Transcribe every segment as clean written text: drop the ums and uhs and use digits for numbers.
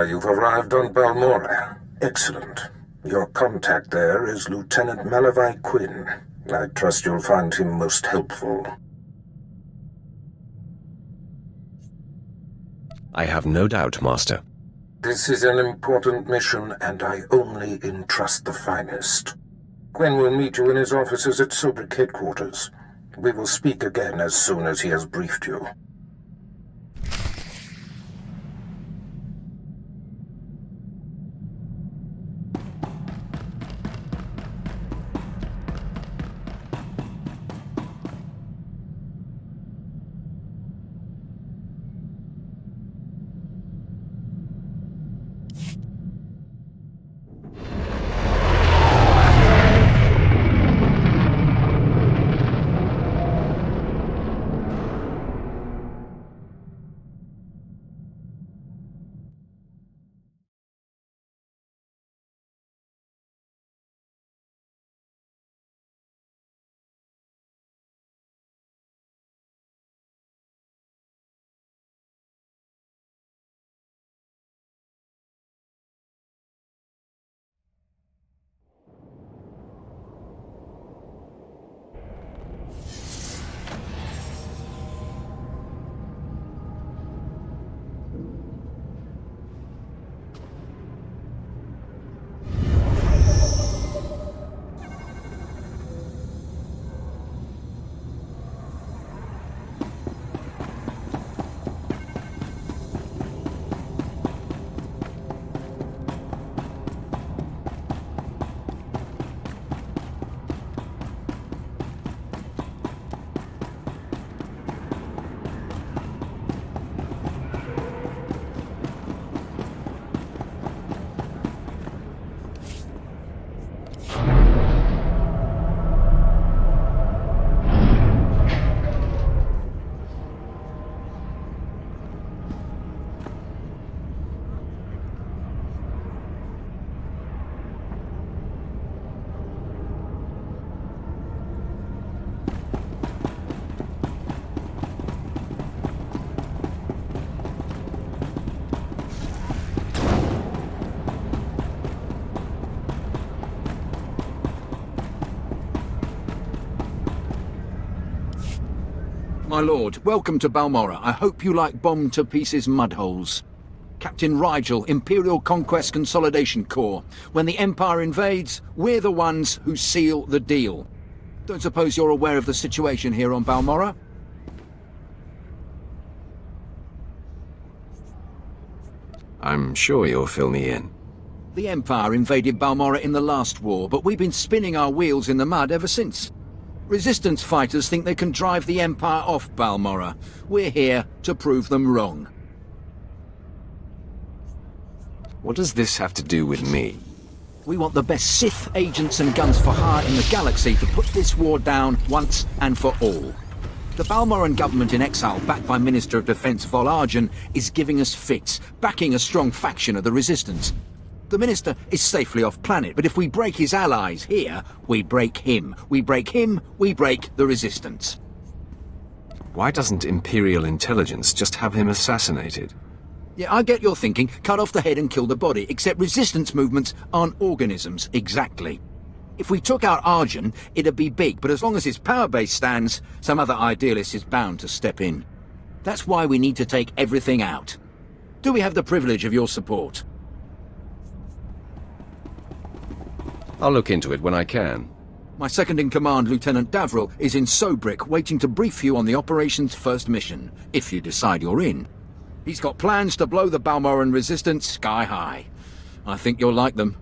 You've arrived on Balmora. Excellent. Your contact there is Lieutenant Malavai Quinn. I trust you'll find him most helpful. I have no doubt, Master. This is an important mission, and I only entrust the finest. Quinn will meet you in his offices at Sobrik headquarters. We will speak again as soon as he has briefed you. My lord, welcome to Balmora. I hope you like bombed-to-pieces mudholes. Captain Rigel, Imperial Conquest Consolidation Corps. When the Empire invades, we're the ones who seal the deal. Don't suppose you're aware of the situation here on Balmora? I'm sure you'll fill me in. The Empire invaded Balmora in the last war, but we've been spinning our wheels in the mud ever since. Resistance fighters think they can drive the Empire off Balmora. We're here to prove them wrong. What does this have to do with me? We want the best Sith agents and guns for hire in the galaxy to put this war down once and for all. The Balmoran government in exile, backed by Minister of Defense Vol Argen, is giving us fits, backing a strong faction of the Resistance. The Minister is safely off-planet, but if we break his allies here, we break him. We break him, we break the Resistance. Why doesn't Imperial Intelligence just have him assassinated? Yeah, I get your thinking, cut off the head and kill the body, except Resistance movements aren't organisms, exactly. If we took out Argen, it'd be big, but as long as his power base stands, some other idealist is bound to step in. That's why we need to take everything out. Do we have the privilege of your support? I'll look into it when I can. My second-in-command, Lieutenant Davril, is in Sobrik, waiting to brief you on the operation's first mission, if you decide you're in. He's got plans to blow the Balmoran Resistance sky high. I think you'll like them.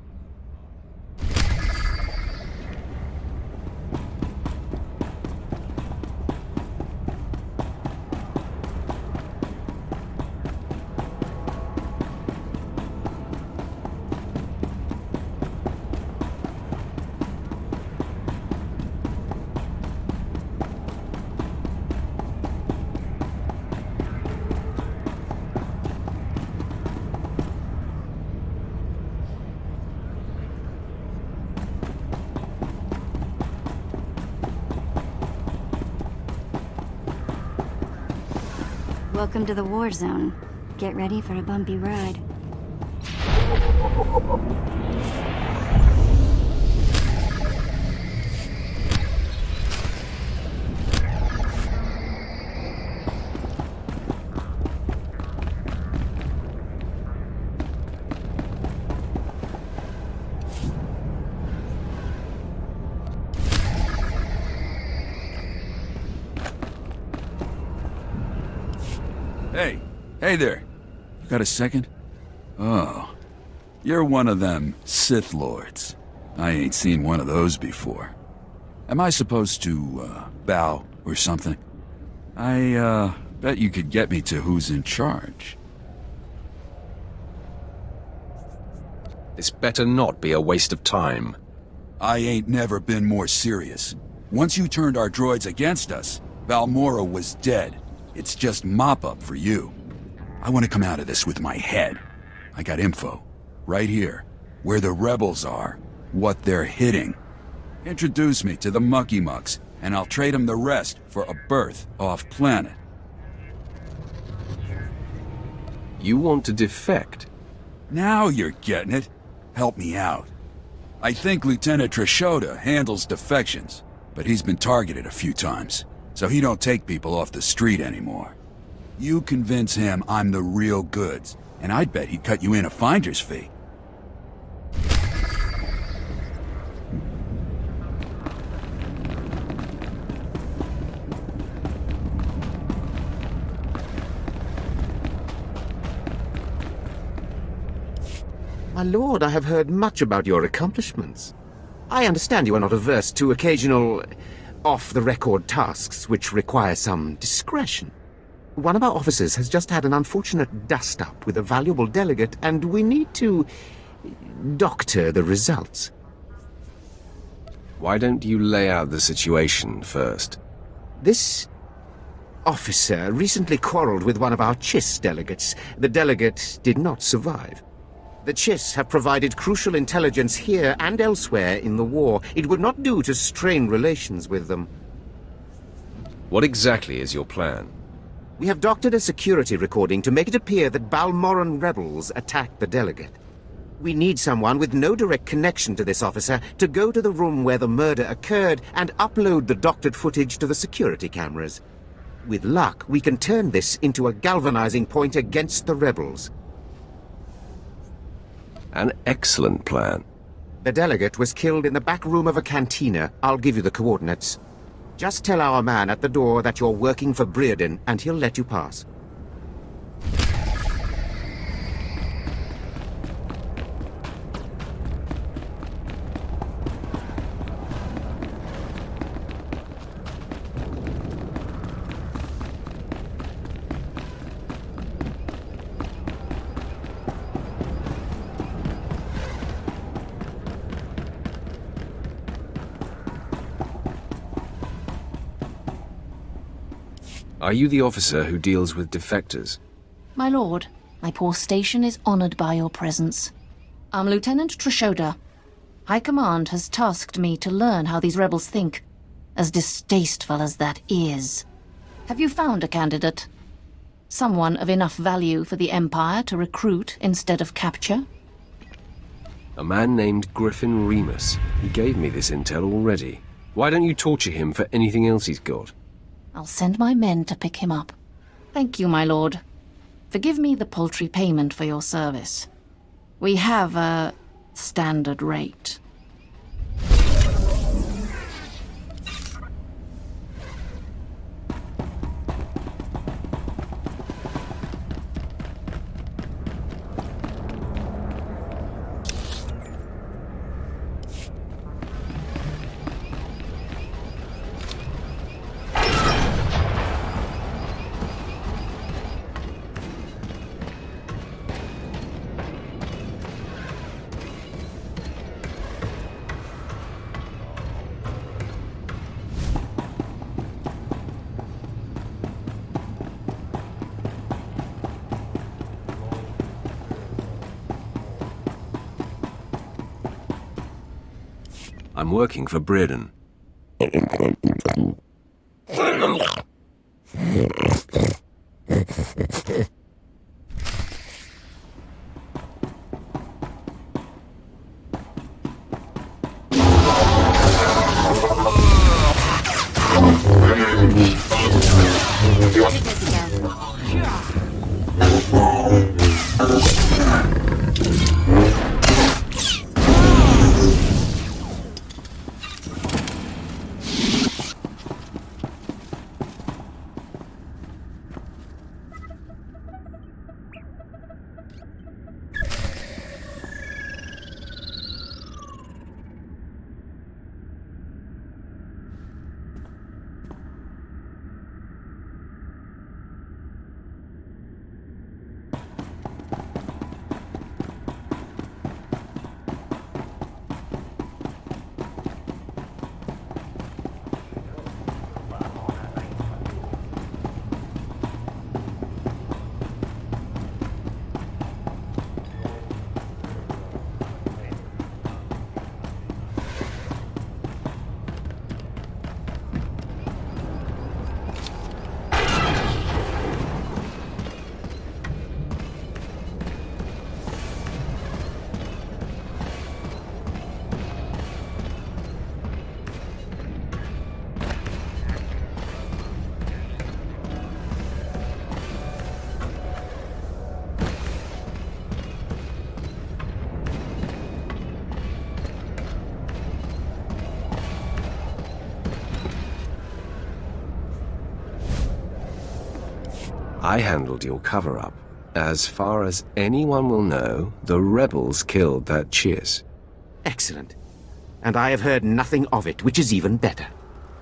Welcome to the war zone. Get ready for a bumpy ride. Hey there. You got a second? Oh. You're one of them Sith Lords. I ain't seen one of those before. Am I supposed to, bow or something? I, bet you could get me to who's in charge. This better not be a waste of time. I ain't never been more serious. Once you turned our droids against us, Balmorra was dead. It's just mop-up for you. I want to come out of this with my head. I got info. Right here. Where the rebels are. What they're hitting. Introduce me to the Mucky Mucks, and I'll trade them the rest for a berth off-planet. You want to defect? Now you're getting it. Help me out. I think Lieutenant Trishota handles defections, but he's been targeted a few times, so he don't take people off the street anymore. You convince him I'm the real goods, and I'd bet he'd cut you in a finder's fee. My lord, I have heard much about your accomplishments. I understand you are not averse to occasional, off-the-record tasks which require some discretion. One of our officers has just had an unfortunate dust-up with a valuable delegate, and we need to doctor the results. Why don't you lay out the situation first? This officer recently quarreled with one of our Chiss delegates. The delegate did not survive. The Chiss have provided crucial intelligence here and elsewhere in the war. It would not do to strain relations with them. What exactly is your plan? We have doctored a security recording to make it appear that Balmorran rebels attacked the delegate. We need someone with no direct connection to this officer to go to the room where the murder occurred and upload the doctored footage to the security cameras. With luck, we can turn this into a galvanizing point against the rebels. An excellent plan. The delegate was killed in the back room of a cantina. I'll give you the coordinates. Just tell our man at the door that you're working for Breeden, and he'll let you pass. Are you the officer who deals with defectors? My lord, my poor station is honored by your presence. I'm Lieutenant Trishota. High Command has tasked me to learn how these rebels think, as distasteful as that is. Have you found a candidate? Someone of enough value for the Empire to recruit instead of capture? A man named Griffin Remus. He gave me this intel already. Why don't you torture him for anything else he's got? I'll send my men to pick him up. Thank you, my lord. Forgive me the paltry payment for your service. We have a standard rate. I'm working for Breeden. I handled your cover-up. As far as anyone will know, the rebels killed that Chiss. Excellent. And I have heard nothing of it, which is even better.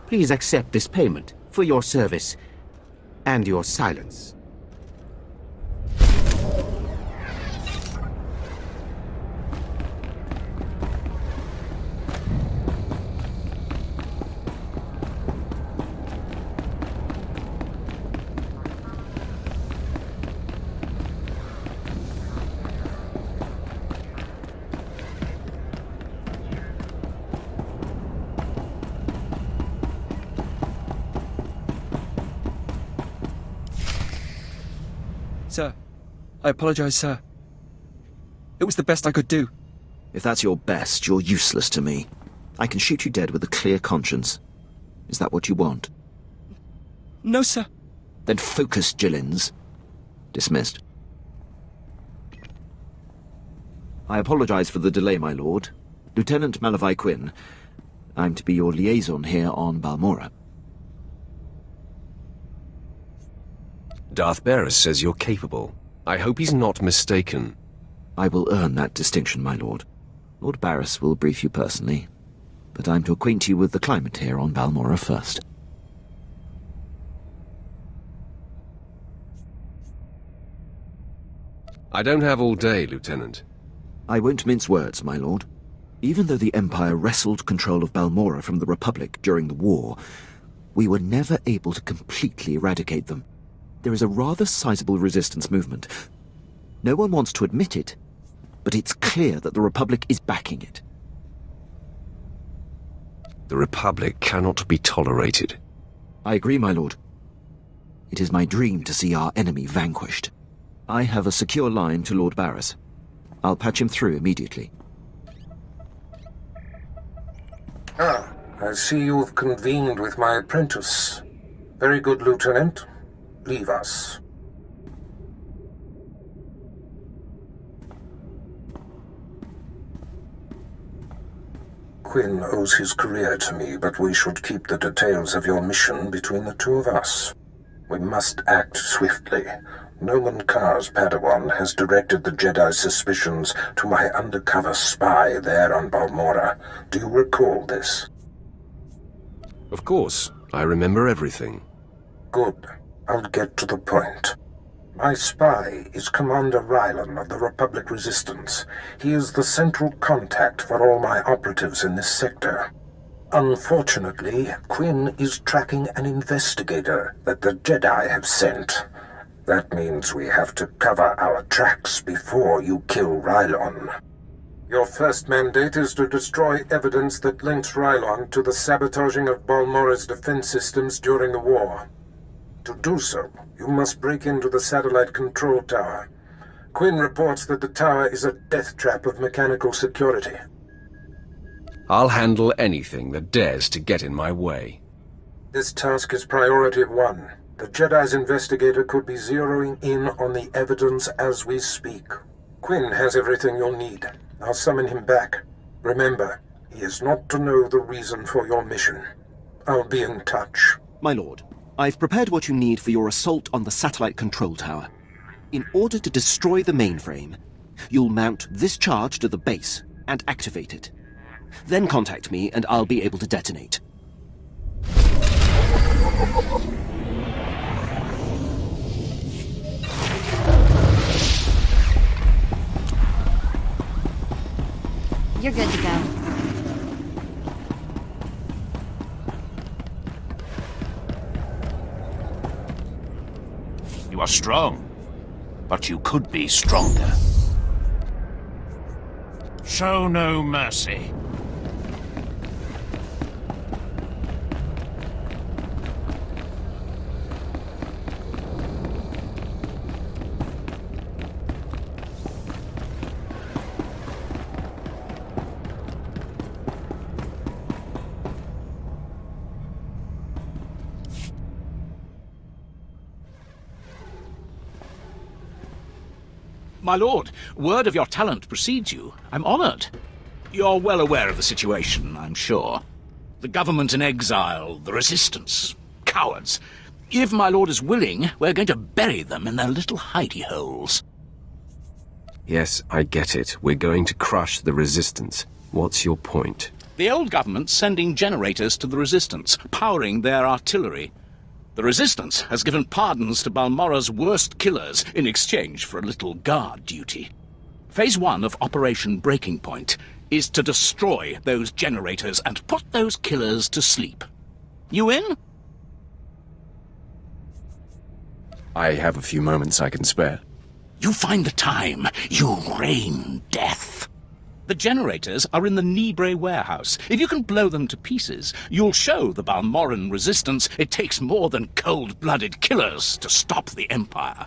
Please accept this payment for your service and your silence. Sir, I apologize, sir. It was the best I could do. If that's your best, you're useless to me. I can shoot you dead with a clear conscience. Is that what you want? No, sir. Then focus, Gillins. Dismissed. I apologize for the delay, my lord. Lieutenant Malavai Quinn. I'm to be your liaison here on Balmora. Darth Barris says you're capable. I hope he's not mistaken. I will earn that distinction, my lord. Lord Barris will brief you personally, but I'm to acquaint you with the climate here on Balmora first. I don't have all day, Lieutenant. I won't mince words, my lord. Even though the Empire wrestled control of Balmora from the Republic during the war, we were never able to completely eradicate them. There is a rather sizable resistance movement. No one wants to admit it, but it's clear that the Republic is backing it. The Republic cannot be tolerated. I agree, my lord. It is my dream to see our enemy vanquished. I have a secure line to Lord Barris. I'll patch him through immediately. Ah, I see you have convened with my apprentice. Very good, Lieutenant. Leave us. Quinn owes his career to me, but we should keep the details of your mission between the two of us. We must act swiftly. Noman Carr's Padawan has directed the Jedi's suspicions to my undercover spy there on Balmora. Do you recall this? Of course. I remember everything. Good. I'll get to the point. My spy is Commander Rylan of the Republic Resistance. He is the central contact for all my operatives in this sector. Unfortunately, Quinn is tracking an investigator that the Jedi have sent. That means we have to cover our tracks before you kill Rylon. Your first mandate is to destroy evidence that links Rylon to the sabotaging of Balmora's defense systems during the war. To do so, you must break into the satellite control tower. Quinn reports that the tower is a death trap of mechanical security. I'll handle anything that dares to get in my way. This task is priority 1. The Jedi's investigator could be zeroing in on the evidence as we speak. Quinn has everything you'll need. I'll summon him back. Remember, he is not to know the reason for your mission. I'll be in touch. My lord, I've prepared what you need for your assault on the satellite control tower. In order to destroy the mainframe, you'll mount this charge to the base and activate it. Then contact me and I'll be able to detonate. You're good to go. You are strong, but you could be stronger. Show no mercy. My lord, word of your talent precedes you. I'm honored. You're well aware of the situation, I'm sure. The government in exile, the resistance, cowards. If my lord is willing, we're going to bury them in their little hidey holes. Yes, I get it. We're going to crush the resistance. What's your point? The old government's sending generators to the resistance, powering their artillery. The resistance has given pardons to Balmora's worst killers in exchange for a little guard duty. Phase 1 of Operation Breaking Point is to destroy those generators and put those killers to sleep. You in? I have a few moments I can spare. You find the time. You rain death. The generators are in the Nibre warehouse. If you can blow them to pieces, you'll show the Balmoran resistance it takes more than cold-blooded killers to stop the Empire.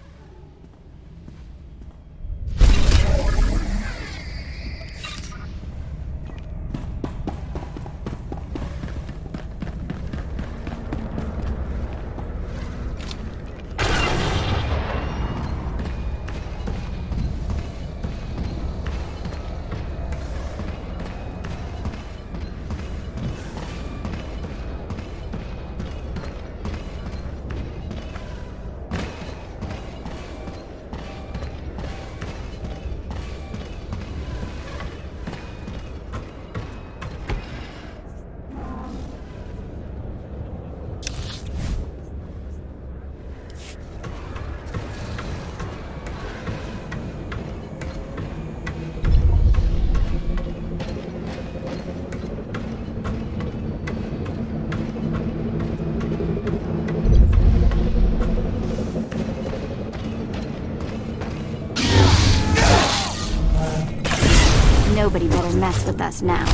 Nobody better mess with us now.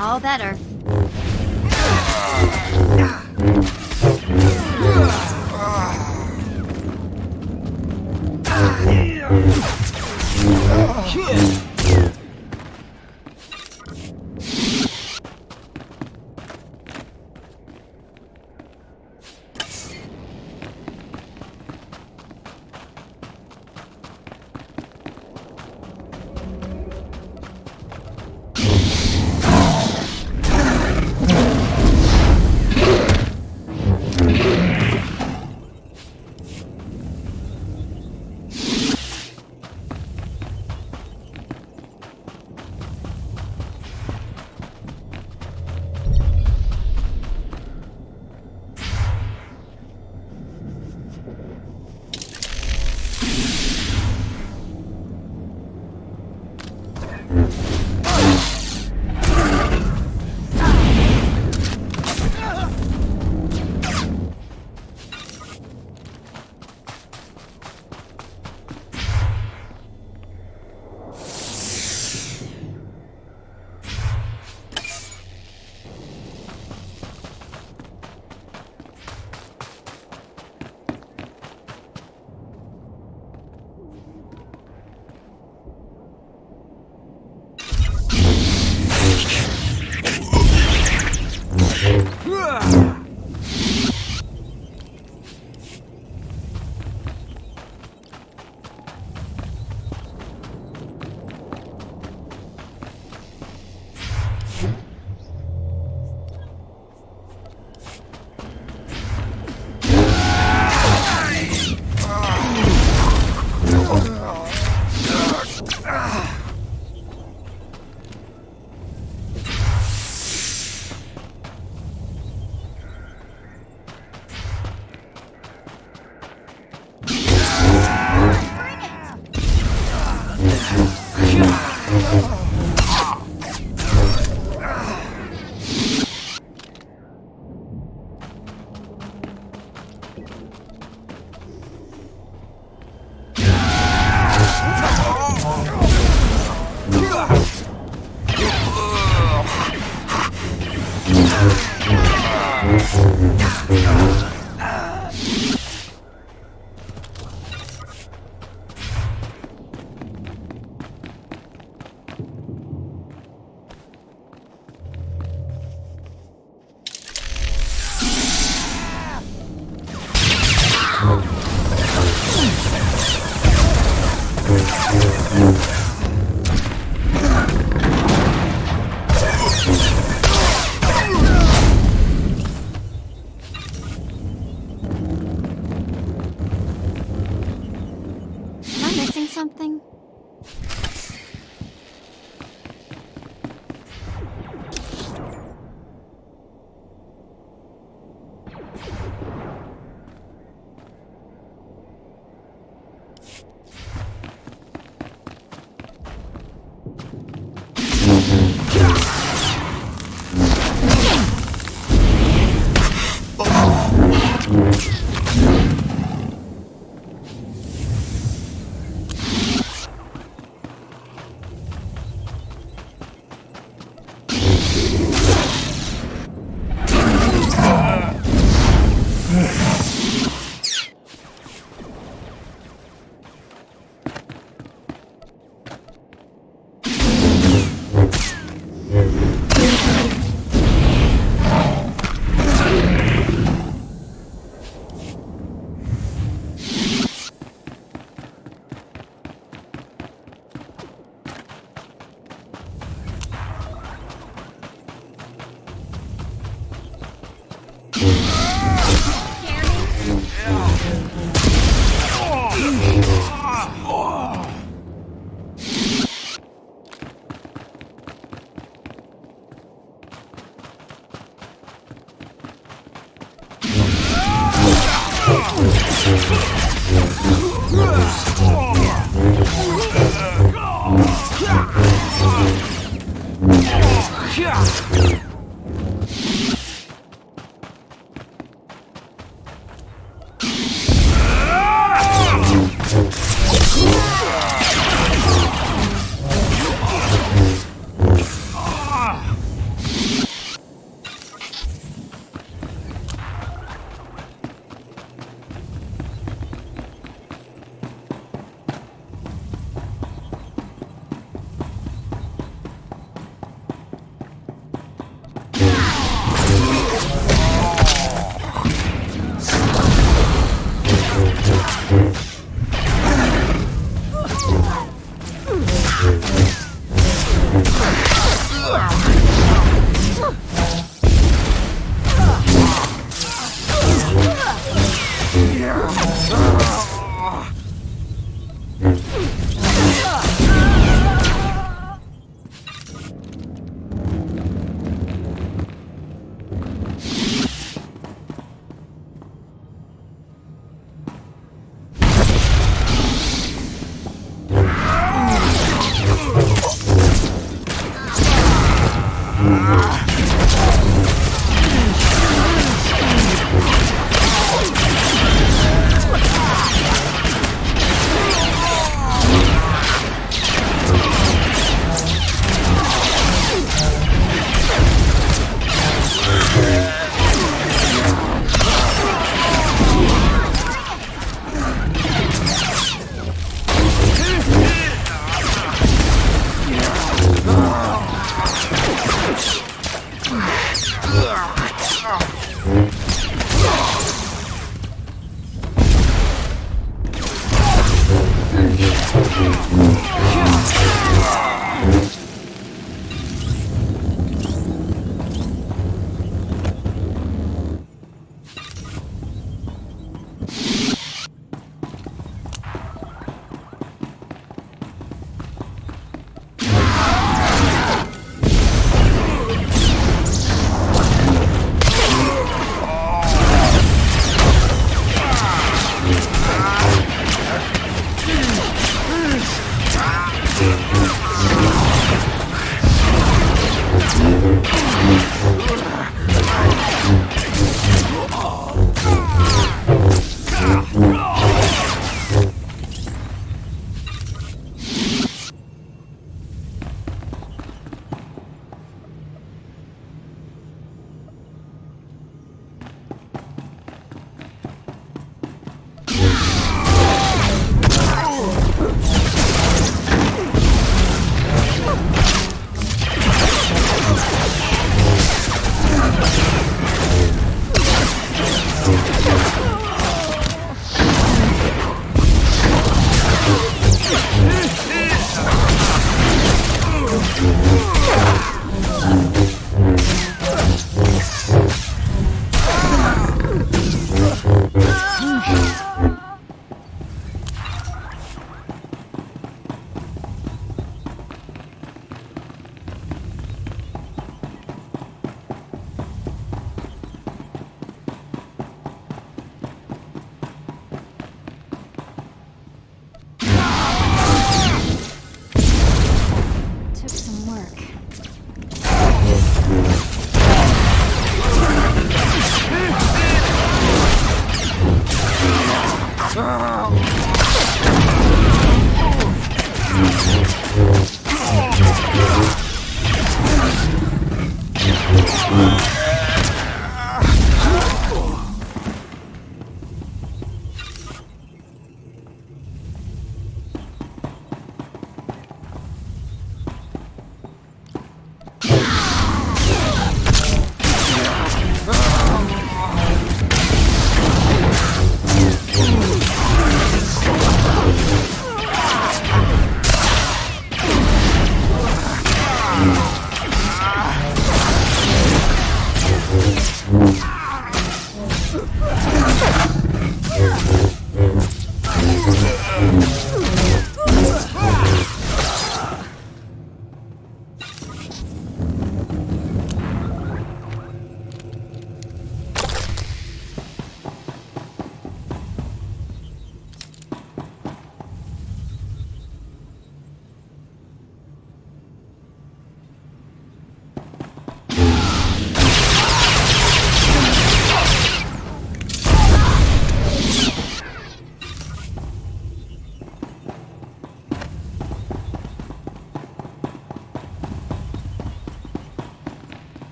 All better. Something?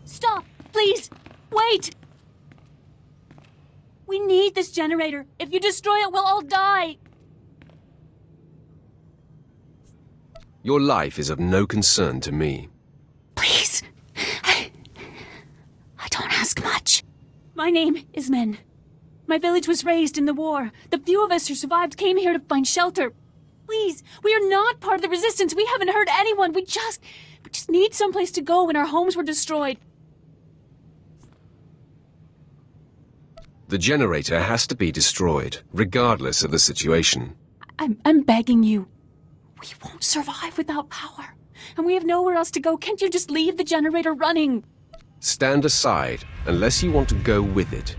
Stop! Please! Wait! We need this generator. If you destroy it, we'll all die. Your life is of no concern to me. Please. I don't ask much. My name is Men. My village was raised in the war. The few of us who survived came here to find shelter. Please, we are not part of the resistance. We haven't hurt anyone. We just need someplace to go when our homes were destroyed. The generator has to be destroyed, regardless of the situation. I'm begging you. We won't survive without power. And we have nowhere else to go. Can't you just leave the generator running? Stand aside, unless you want to go with it.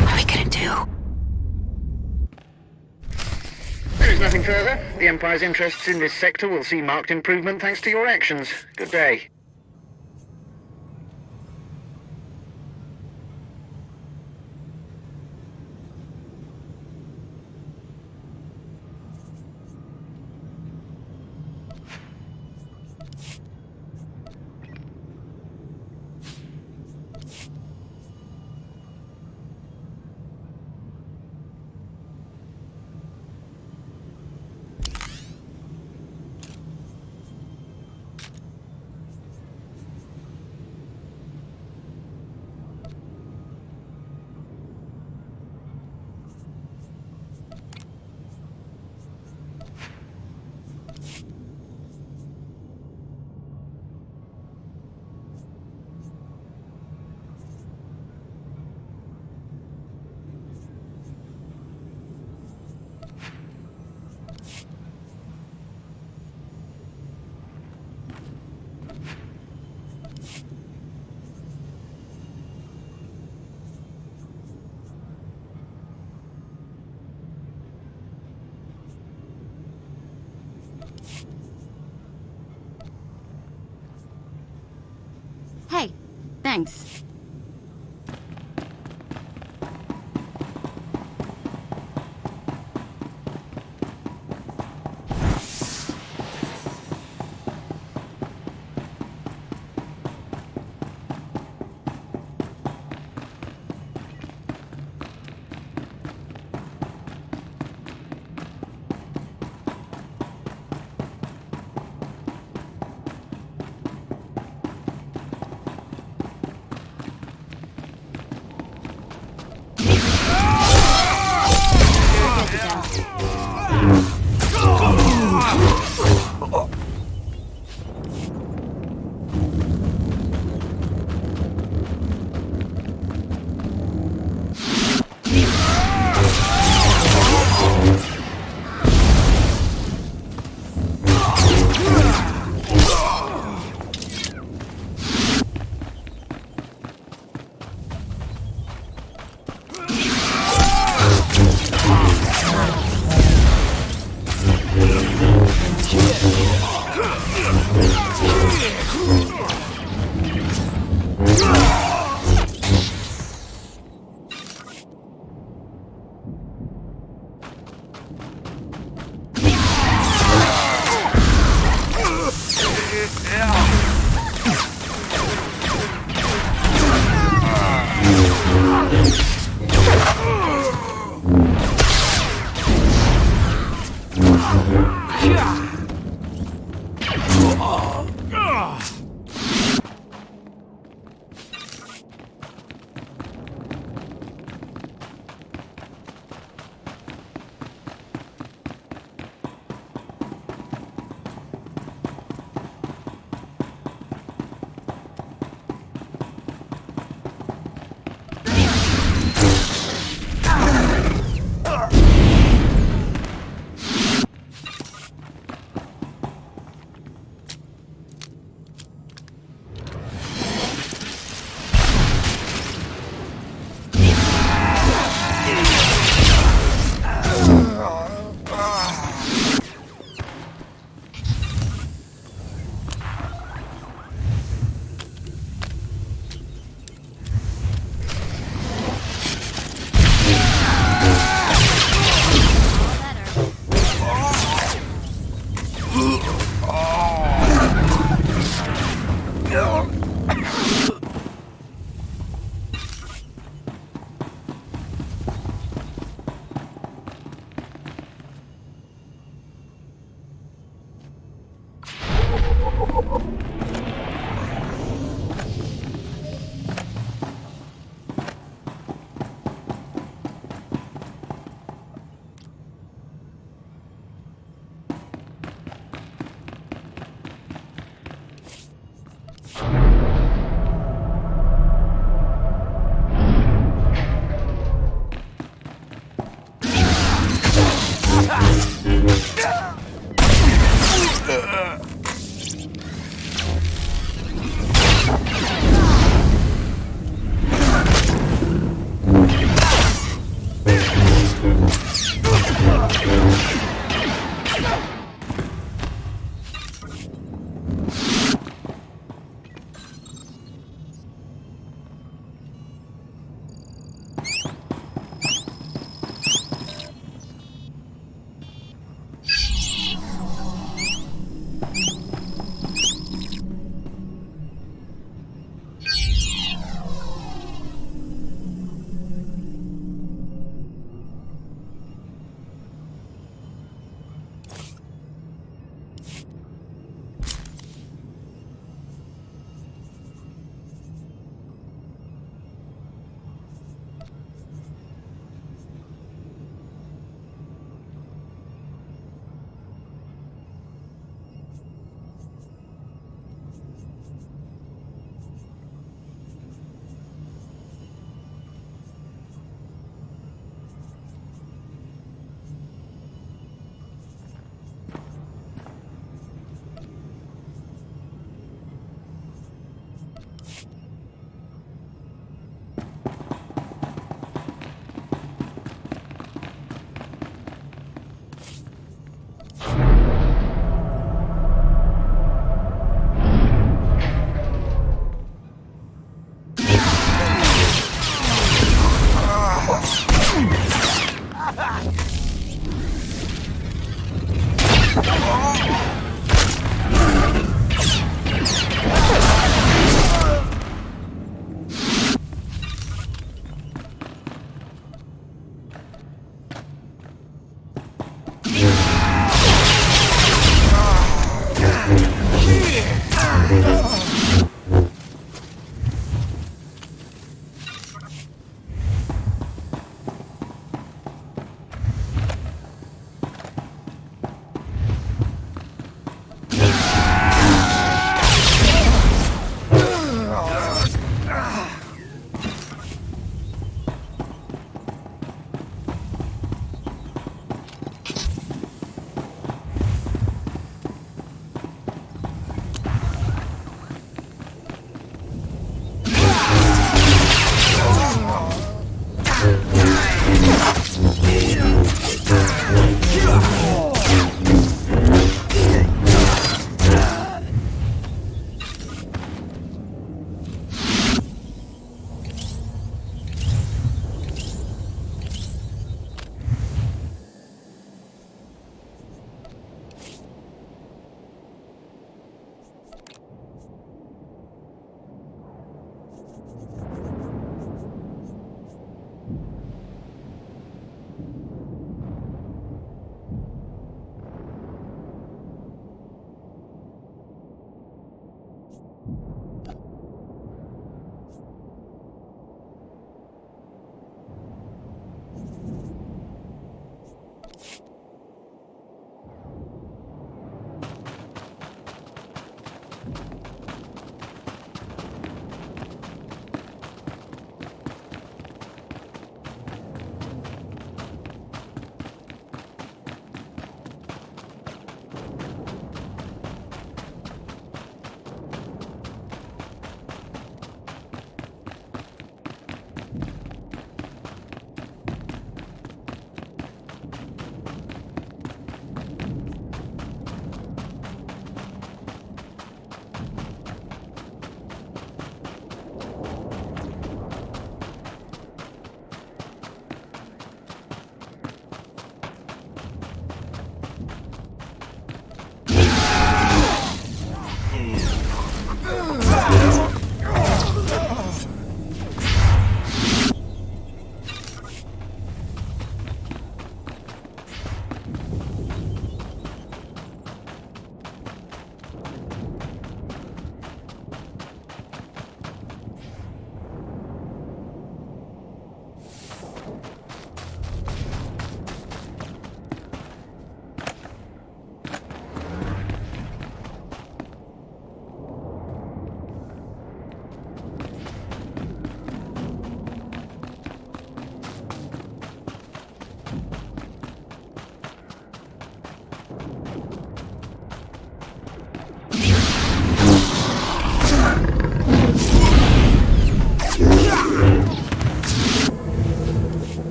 What are we gonna do? There is nothing further. The Empire's interests in this sector will see marked improvement thanks to your actions. Good day. Hey, thanks.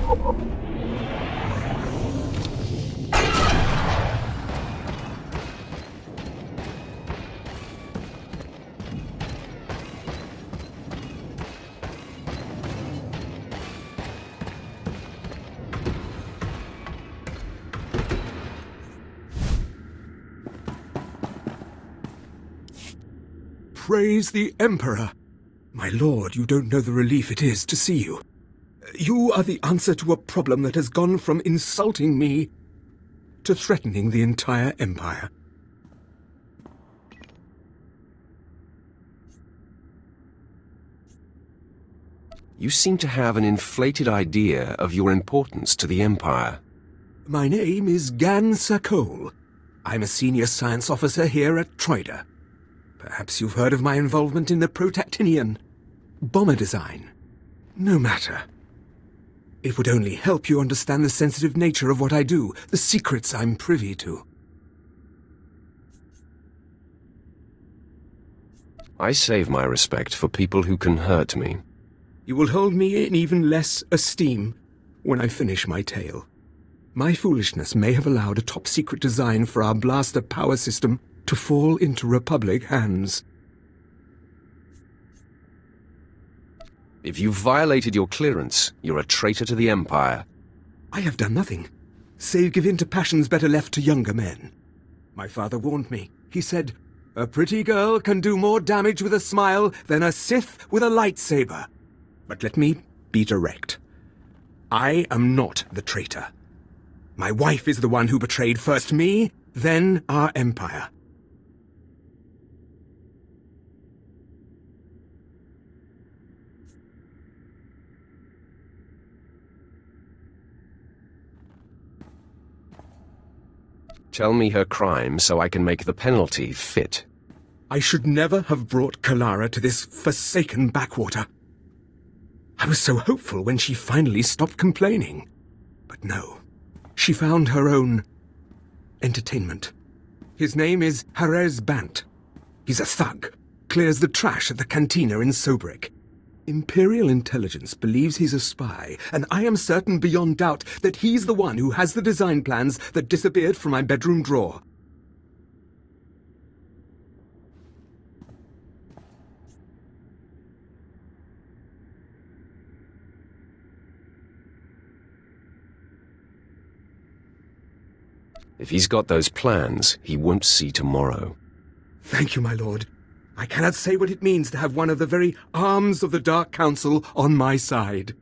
Praise the Emperor! My lord, you don't know the relief it is to see you. You are the answer to a problem that has gone from insulting me to threatening the entire Empire. You seem to have an inflated idea of your importance to the Empire. My name is Gan Sakol. I'm a senior science officer here at Troida. Perhaps you've heard of my involvement in the Protactinian bomber design. No matter. It would only help you understand the sensitive nature of what I do, the secrets I'm privy to. I save my respect for people who can hurt me. You will hold me in even less esteem when I finish my tale. My foolishness may have allowed a top-secret design for our blaster power system to fall into Republic hands. If you've violated your clearance, you're a traitor to the Empire. I have done nothing, save give in to passions better left to younger men. My father warned me. He said, "A pretty girl can do more damage with a smile than a Sith with a lightsaber." But let me be direct. I am not the traitor. My wife is the one who betrayed first me, then our Empire. Tell me her crime so I can make the penalty fit. I should never have brought Kalara to this forsaken backwater. I was so hopeful when she finally stopped complaining. But no, she found her own entertainment. His name is Harez Bant. He's a thug, clears the trash at the cantina in Sobrik. Imperial intelligence believes he's a spy, and I am certain beyond doubt that he's the one who has the design plans that disappeared from my bedroom drawer. If he's got those plans, he won't see tomorrow. Thank you, my lord. I cannot say what it means to have one of the very arms of the Dark Council on my side.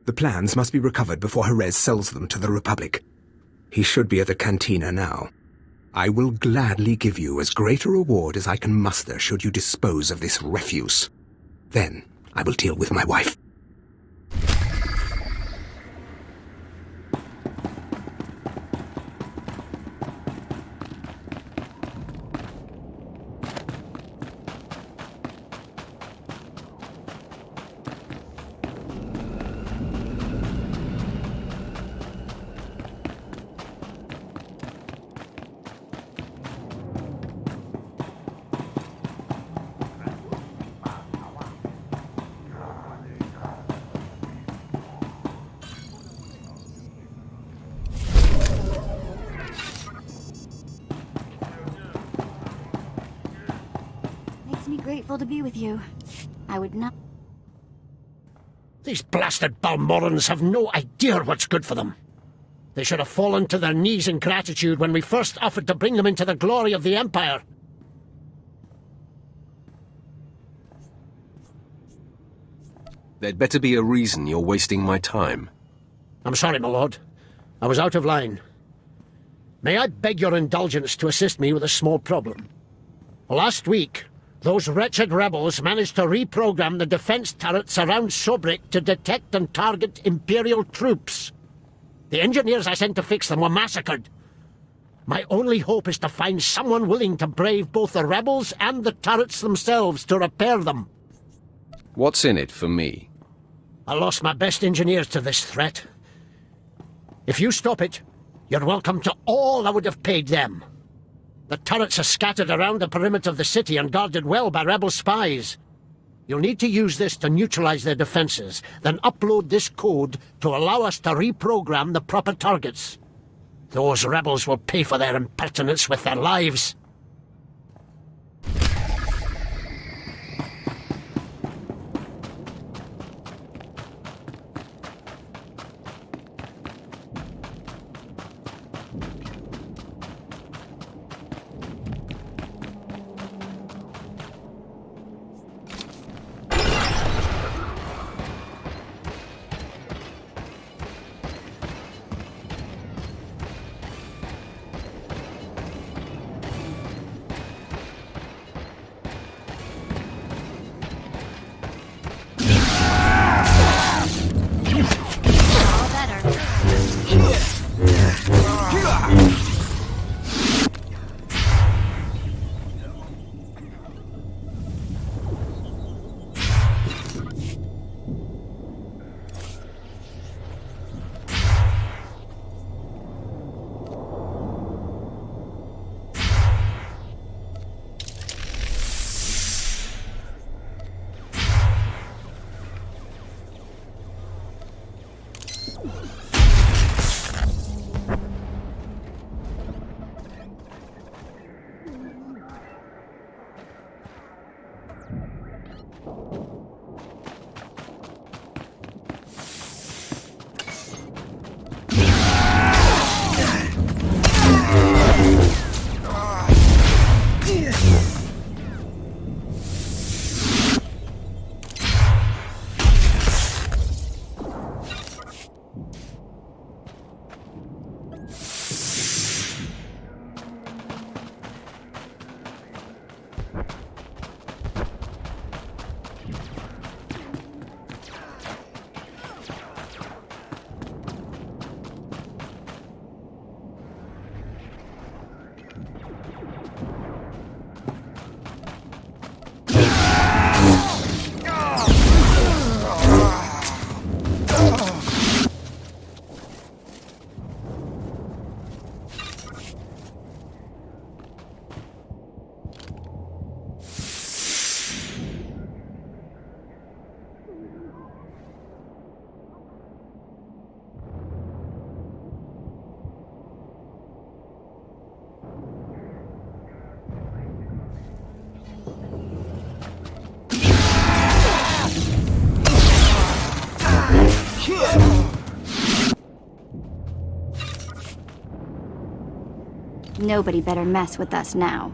The plans must be recovered before Harez sells them to the Republic. He should be at the cantina now. I will gladly give you as great a reward as I can muster should you dispose of this refuse. Then I will deal with my wife. Grateful to be with you. I would not... These blasted Balmorans have no idea what's good for them. They should have fallen to their knees in gratitude when we first offered to bring them into the glory of the Empire. There'd better be a reason you're wasting my time. I'm sorry, my lord. I was out of line. May I beg your indulgence to assist me with a small problem? Last week, those wretched rebels managed to reprogram the defense turrets around Sobrik to detect and target Imperial troops. The engineers I sent to fix them were massacred. My only hope is to find someone willing to brave both the rebels and the turrets themselves to repair them. What's in it for me? I lost my best engineers to this threat. If you stop it, you're welcome to all I would have paid them. The turrets are scattered around the perimeter of the city and guarded well by rebel spies. You'll need to use this to neutralize their defenses, then upload this code to allow us to reprogram the proper targets. Those rebels will pay for their impertinence with their lives. Nobody better mess with us now.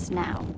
us now.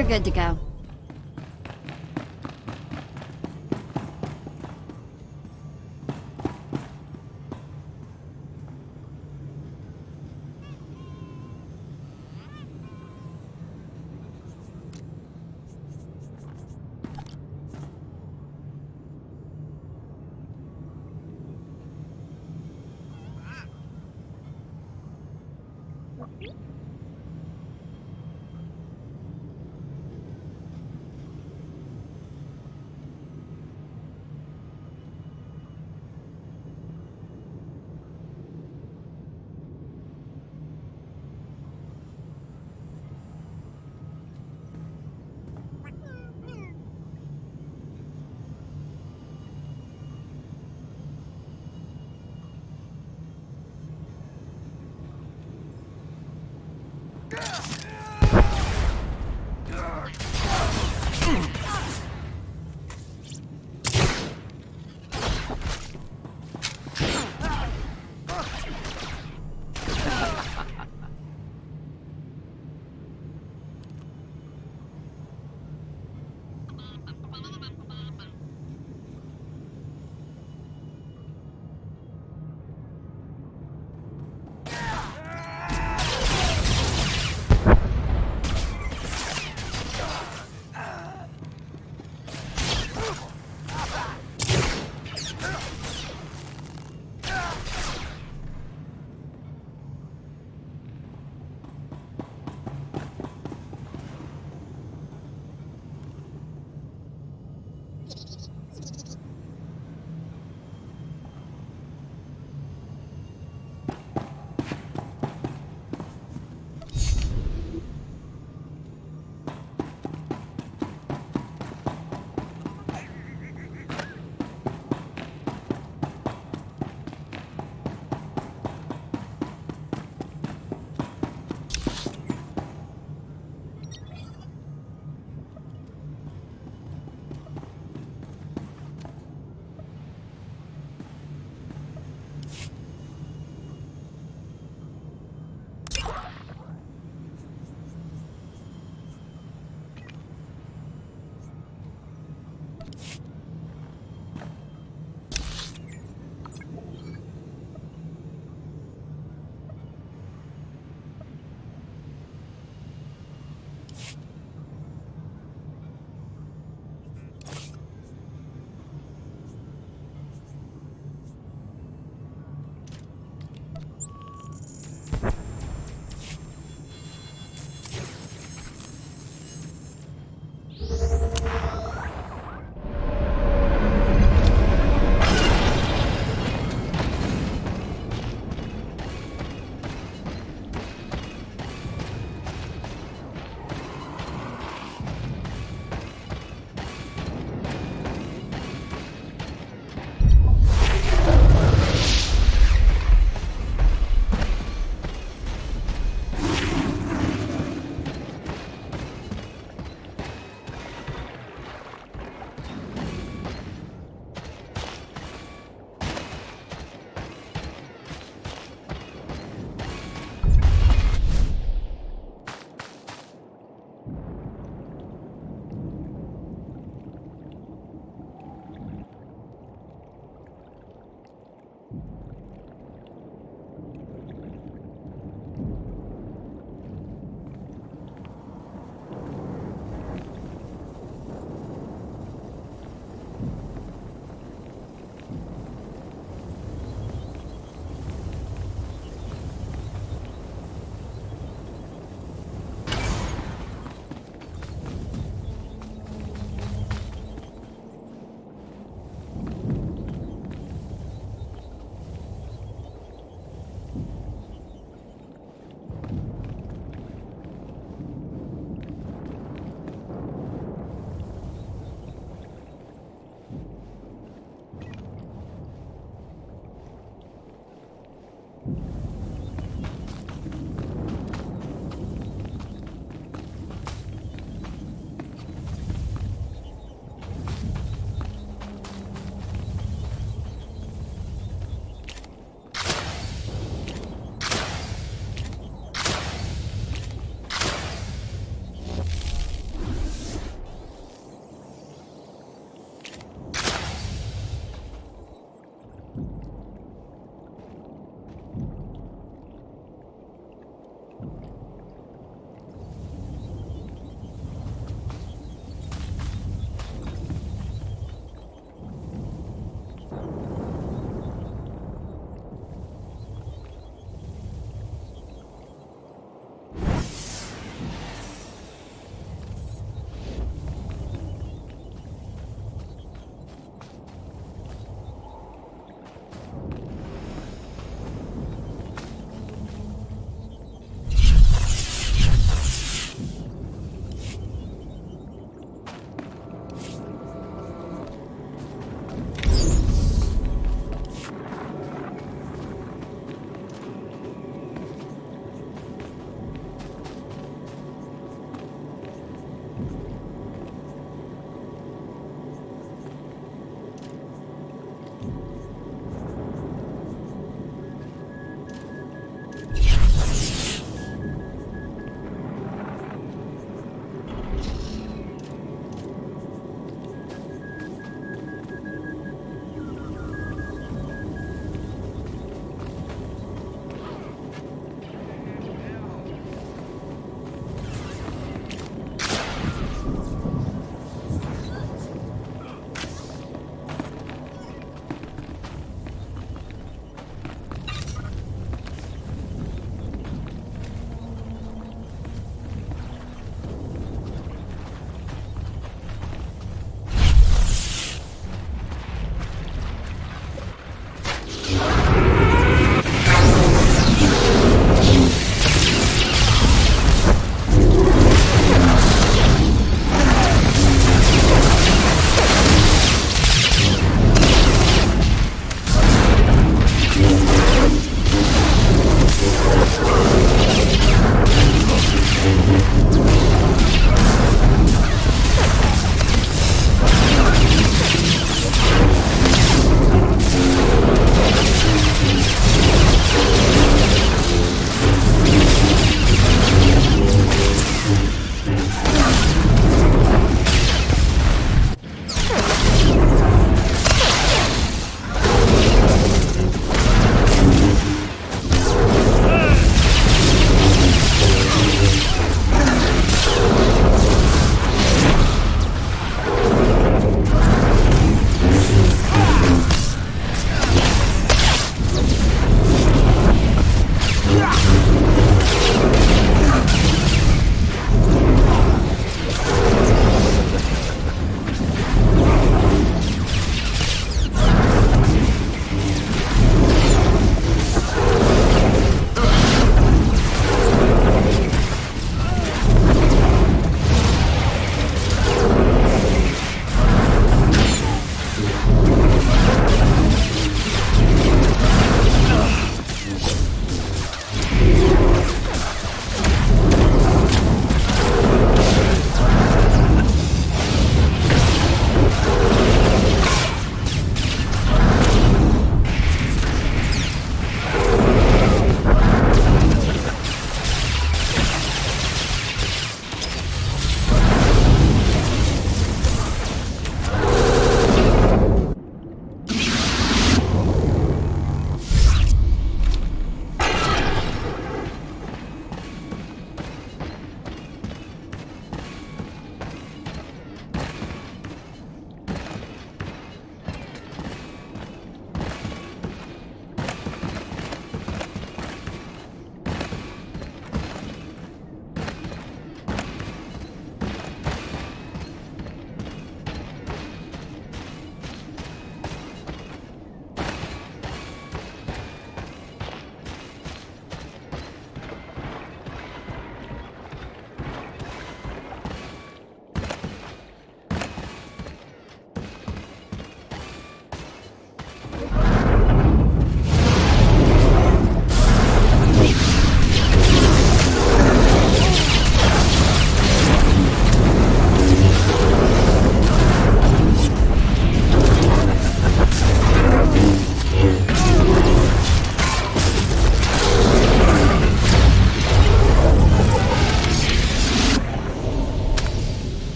You're good to go.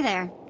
Hey there.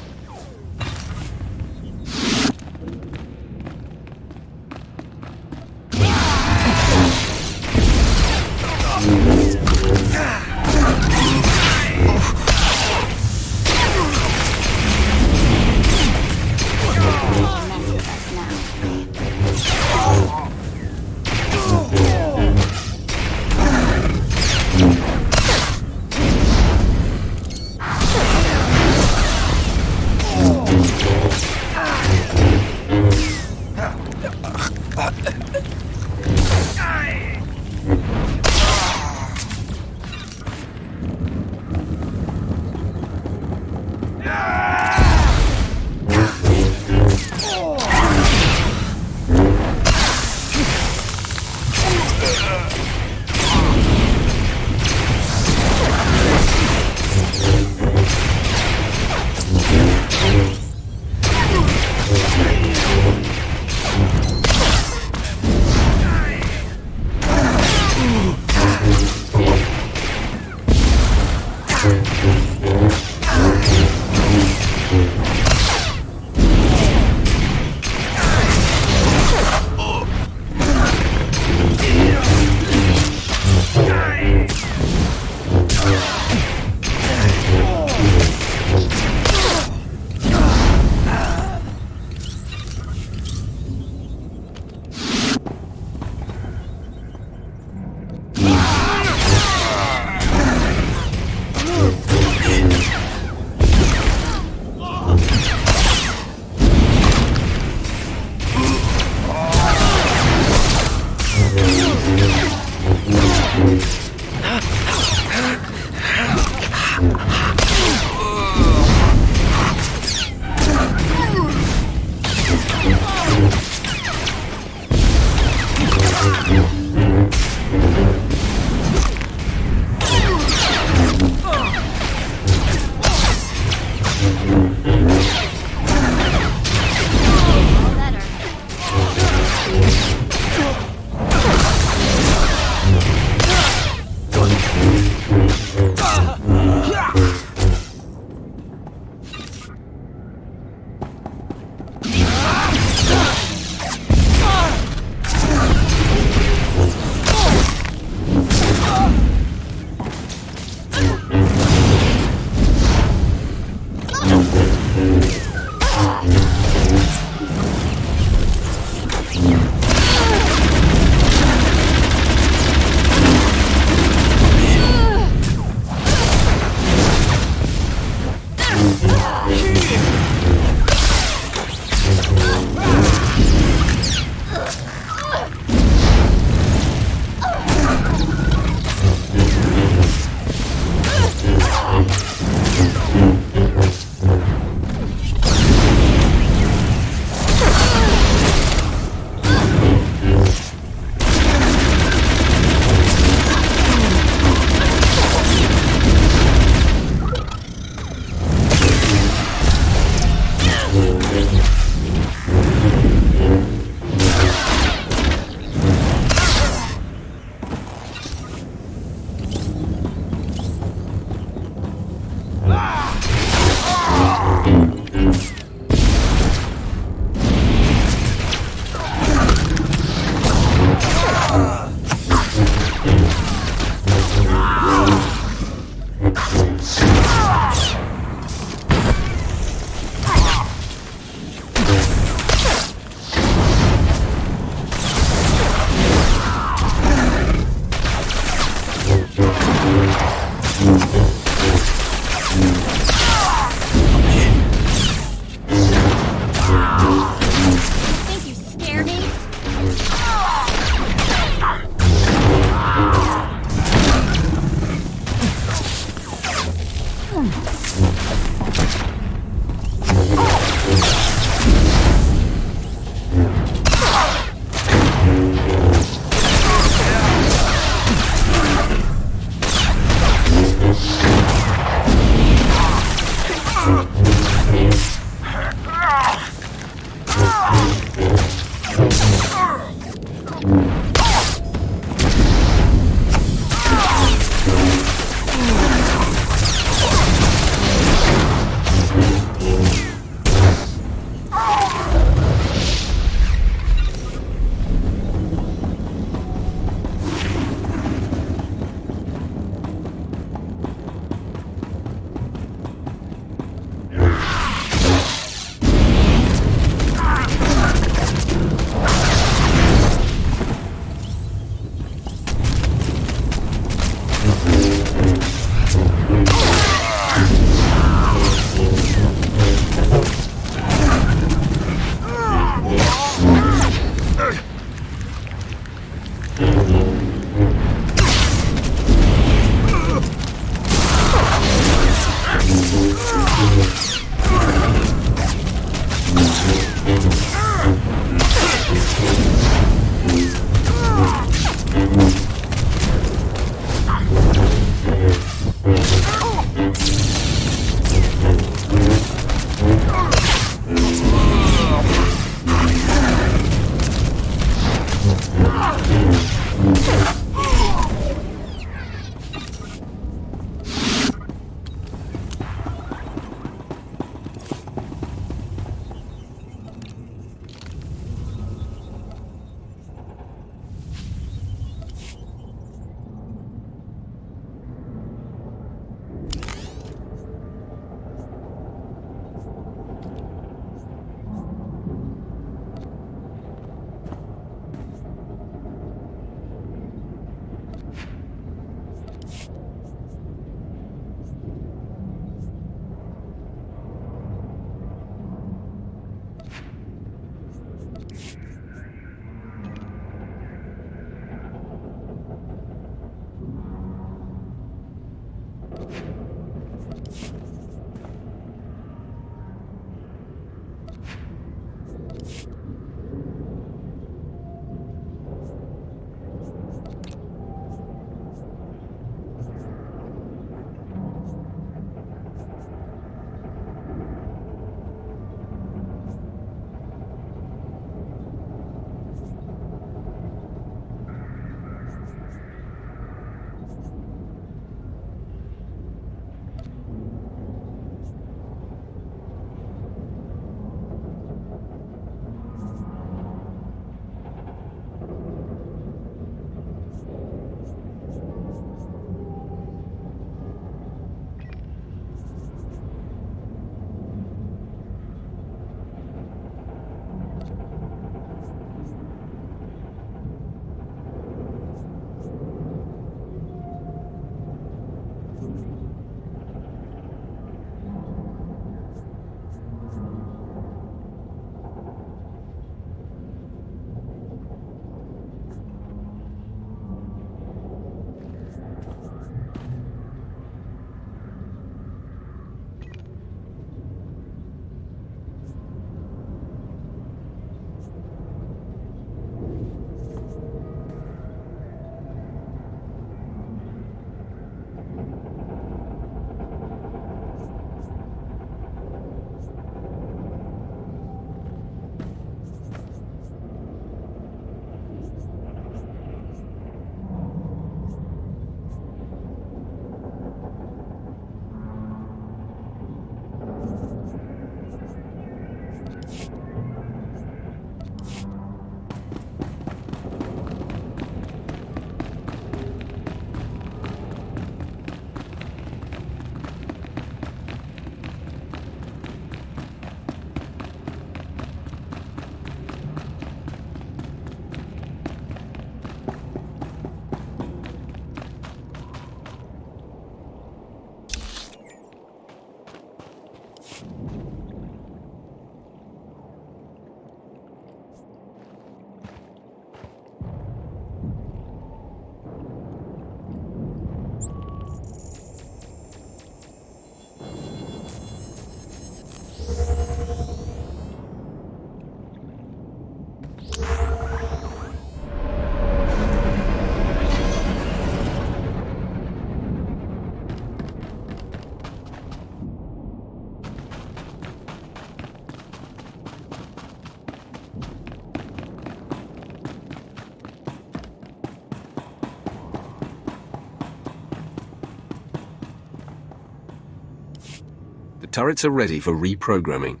The turrets are ready for reprogramming.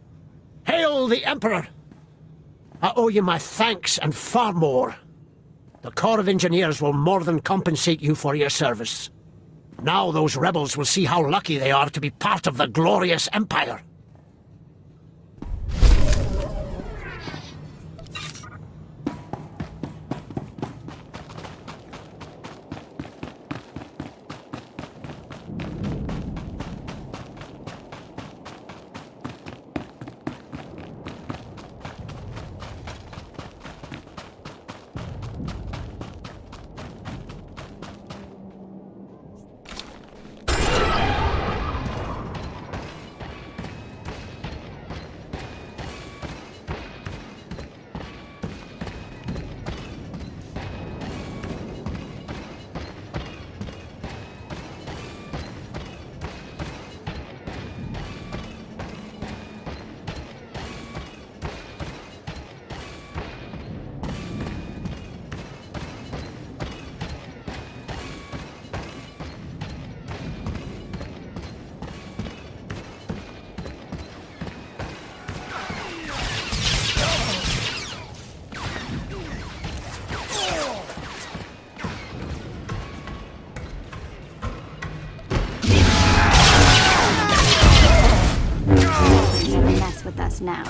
Hail the Emperor! I owe you my thanks and far more. The Corps of Engineers will more than compensate you for your service. Now those rebels will see how lucky they are to be part of the glorious Empire. Mess with us now.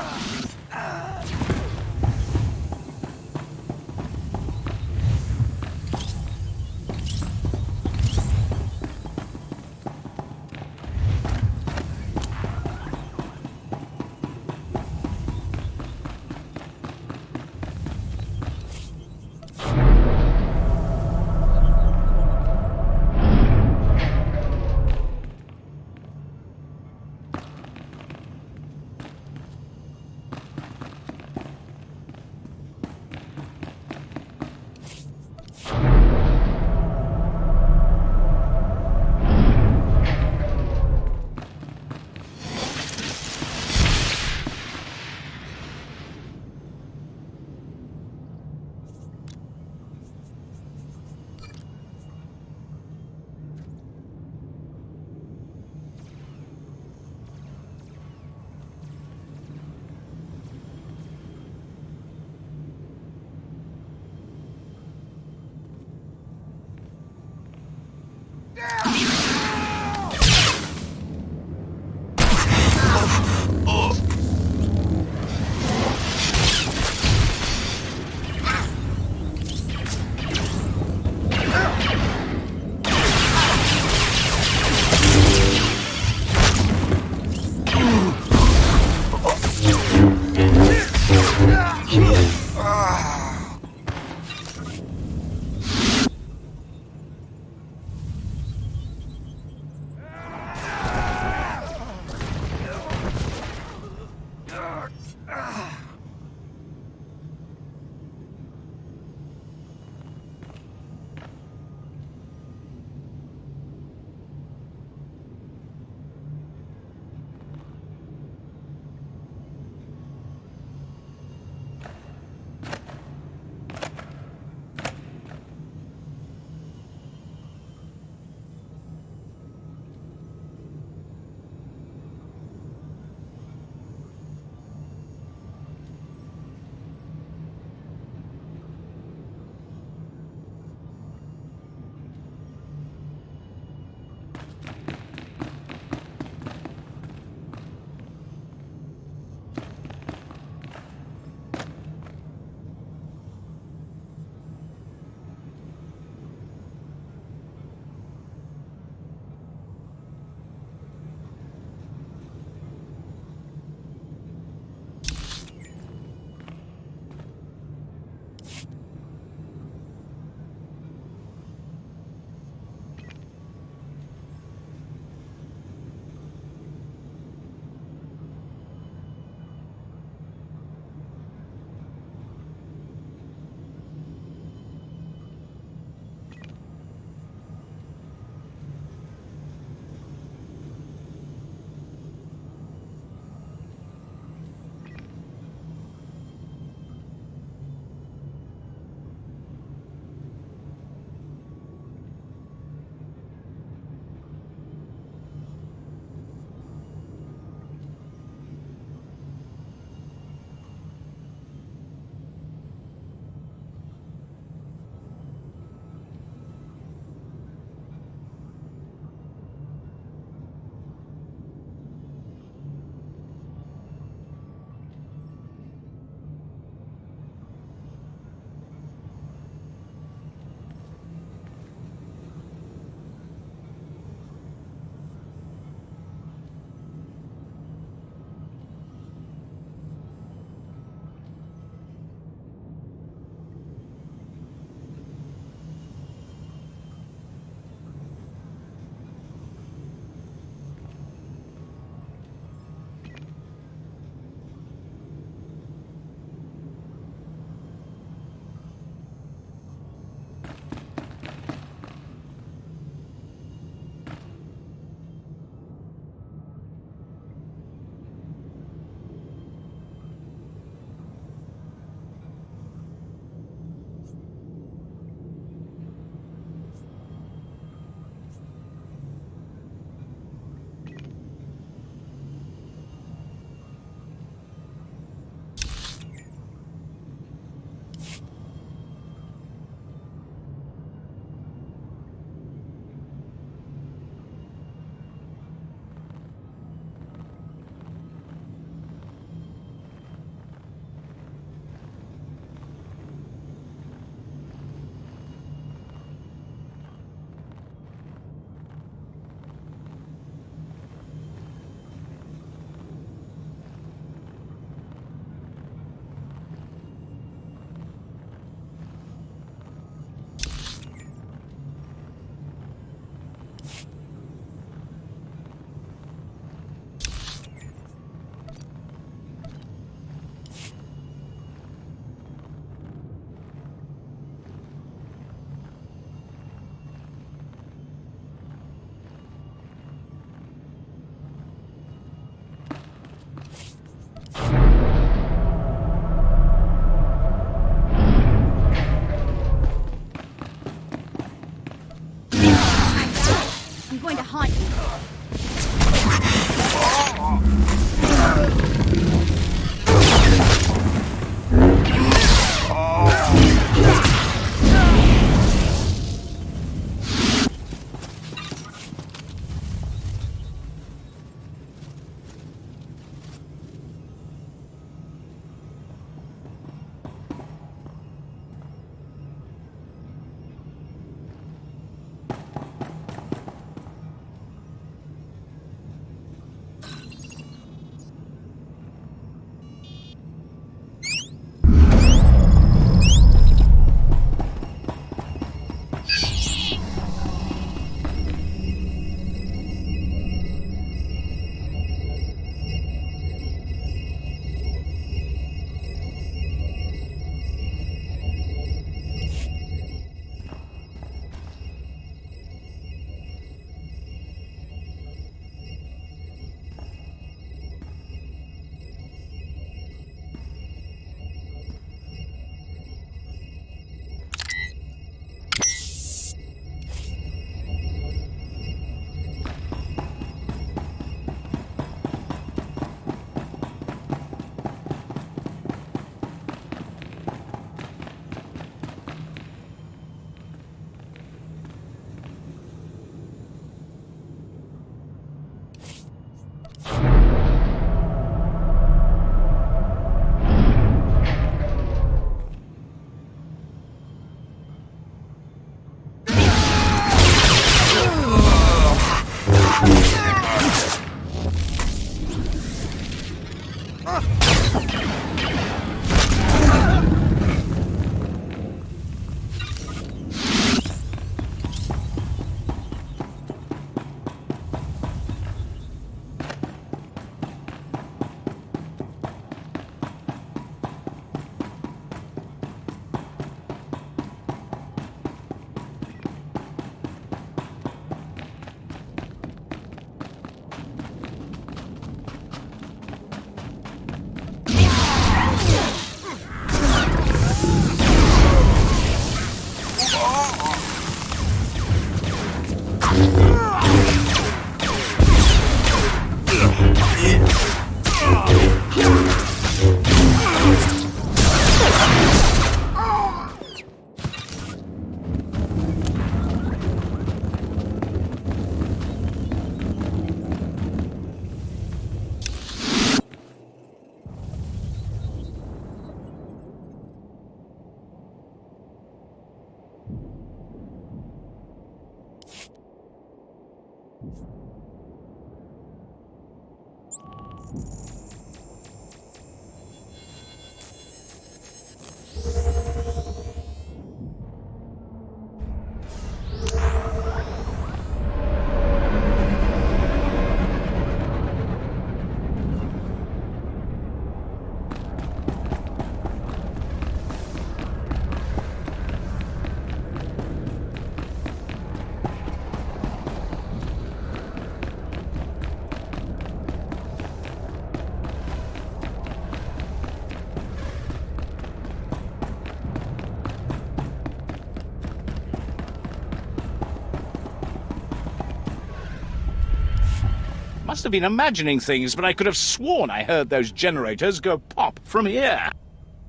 Must have been imagining things, but I could have sworn I heard those generators go pop from here.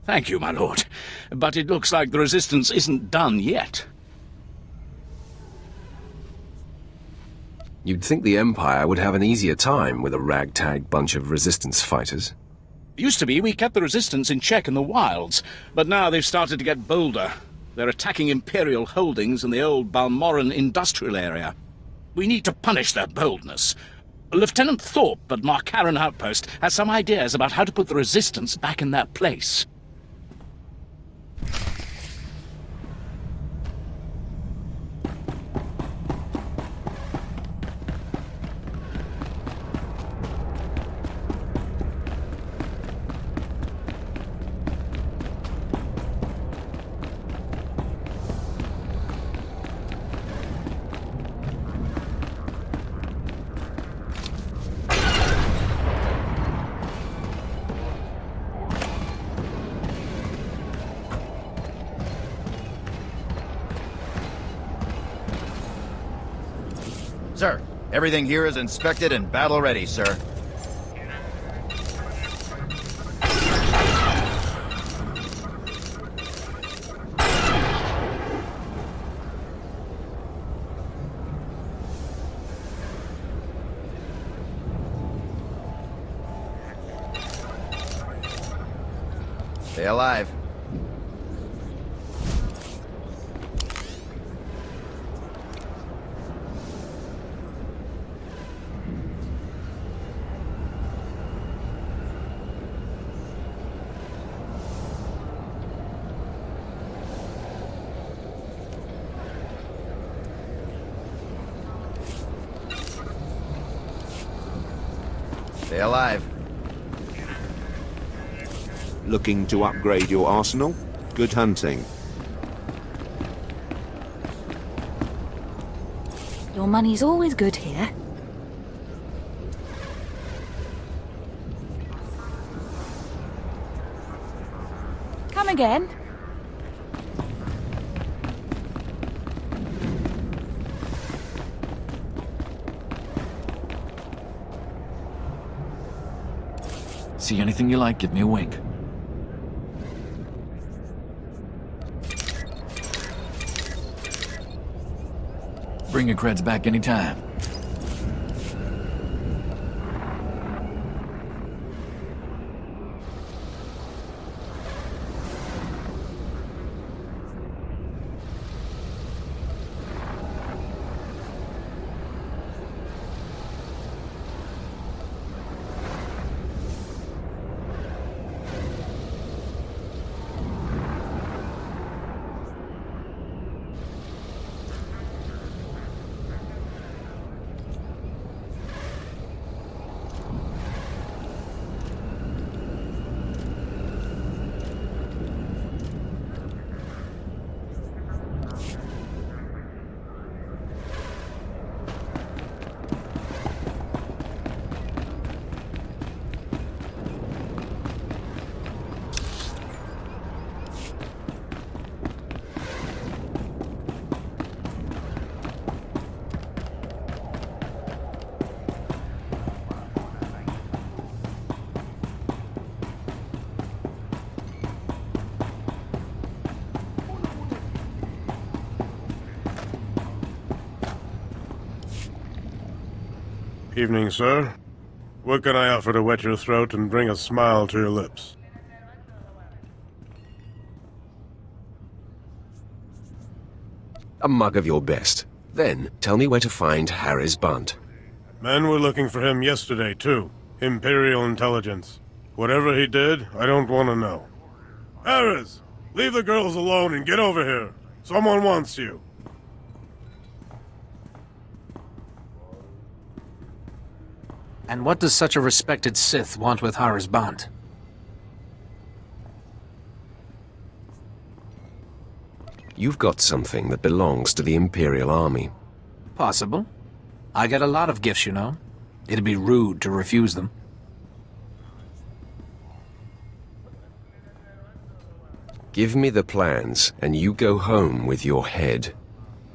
Thank you, my lord. But it looks like the resistance isn't done yet. You'd think the Empire would have an easier time with a ragtag bunch of resistance fighters. Used to be we kept the resistance in check in the wilds, but now they've started to get bolder. They're attacking Imperial holdings in the old Balmoran industrial area. We need to punish their boldness. Lieutenant Thorpe at Marcaran Outpost has some ideas about how to put the resistance back in their place. Sir, everything here is inspected and battle ready, sir. Stay alive. Stay alive. Looking to upgrade your arsenal? Good hunting. Your money's always good here. Come again. See anything you like, give me a wink. Bring your creds back anytime. Evening, sir. What can I offer to wet your throat and bring a smile to your lips? A mug of your best. Then, tell me where to find Harris Bunt. Men were looking for him yesterday, too. Imperial intelligence. Whatever he did, I don't want to know. Harris! Leave the girls alone and get over here. Someone wants you. And what does such a respected Sith want with Harris Bunt? You've got something that belongs to the Imperial Army. Possible. I get a lot of gifts, you know. It'd be rude to refuse them. Give me the plans, and you go home with your head.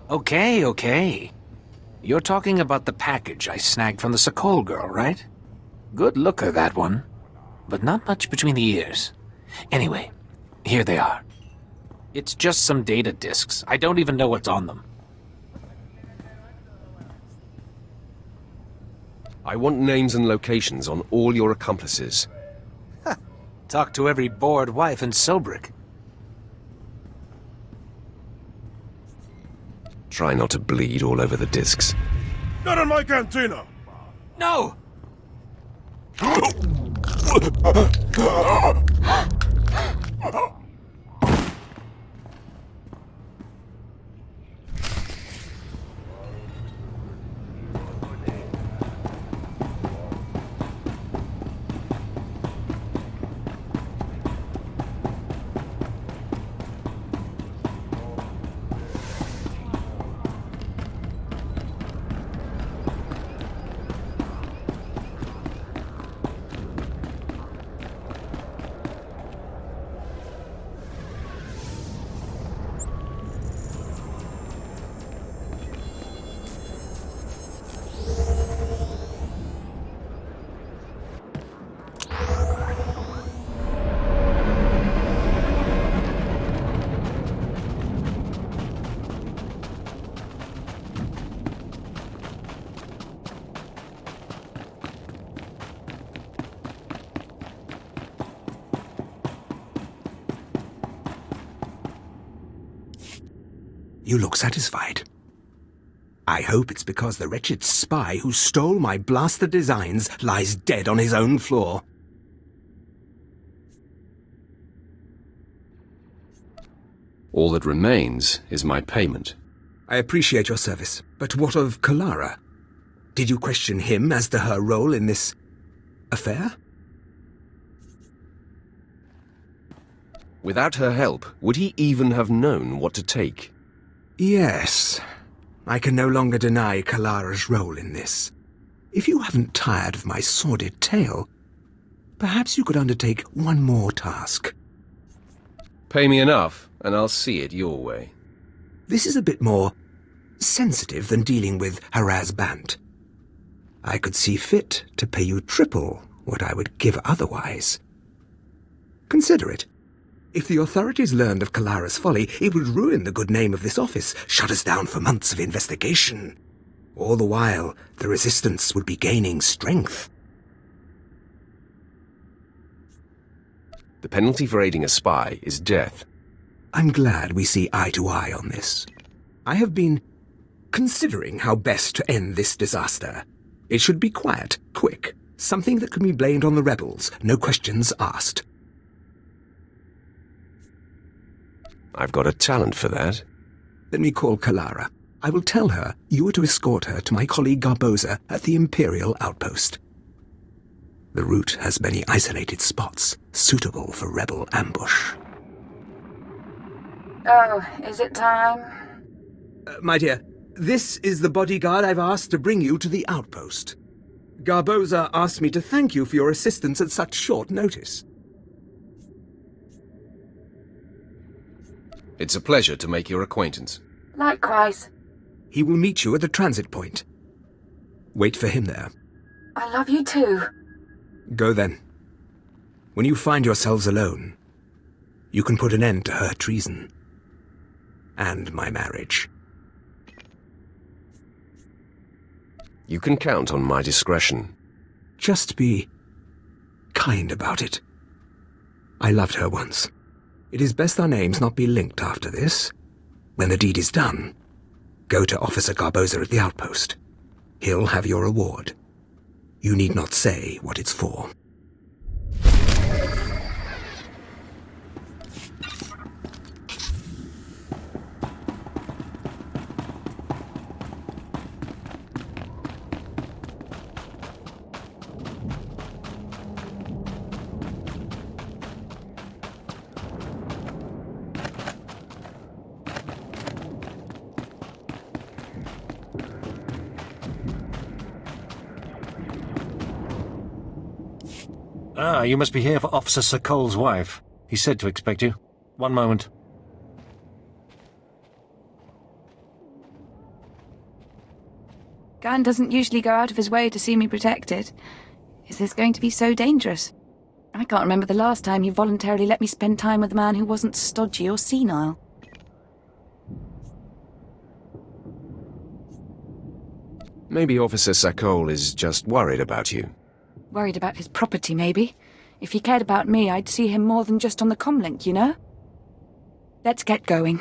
Okay, okay. You're talking about the package I snagged from the Sokol girl, right? Good looker, that one. But not much between the ears. Anyway, here they are. It's just some data disks. I don't even know what's on them. I want names and locations on all your accomplices. Talk to every bored wife in Sobrik. Try not to bleed all over the discs. Not in my cantina! No! You look satisfied. I hope it's because the wretched spy who stole my blaster designs lies dead on his own floor. All that remains is my payment. I appreciate your service, but what of Kalara? Did you question him as to her role in this affair? Without her help, would he even have known what to take? Yes. I can no longer deny Kalara's role in this. If you haven't tired of my sordid tale, perhaps you could undertake one more task. Pay me enough, and I'll see it your way. This is a bit more sensitive than dealing with Harris Bunt. I could see fit to pay you triple what I would give otherwise. Consider it. If the authorities learned of Kalara's folly, it would ruin the good name of this office, shut us down for months of investigation. All the while, the Resistance would be gaining strength. The penalty for aiding a spy is death. I'm glad we see eye to eye on this. I have been considering how best to end this disaster. It should be quiet, quick, something that can be blamed on the rebels, no questions asked. I've got a talent for that. Let me call Kalara. I will tell her you are to escort her to my colleague Garboza at the Imperial outpost. The route has many isolated spots, suitable for rebel ambush. Oh, is it time? My dear, this is the bodyguard I've asked to bring you to the outpost. Garboza asked me to thank you for your assistance at such short notice. It's a pleasure to make your acquaintance. Likewise. He will meet you at the transit point. Wait for him there. I love you too. Go then. When you find yourselves alone, you can put an end to her treason. And my marriage. You can count on my discretion. Just be kind about it. I loved her once. It is best our names not be linked after this. When the deed is done, go to Officer Garboza at the outpost. He'll have your reward. You need not say what it's for. Ah, you must be here for Officer Sir Cole's wife. He said to expect you. One moment. Gunn doesn't usually go out of his way to see me protected. Is this going to be so dangerous? I can't remember the last time he voluntarily let me spend time with a man who wasn't stodgy or senile. Maybe Officer Sakol is just worried about you. Worried about his property, maybe. If he cared about me, I'd see him more than just on the comlink, you know? Let's get going.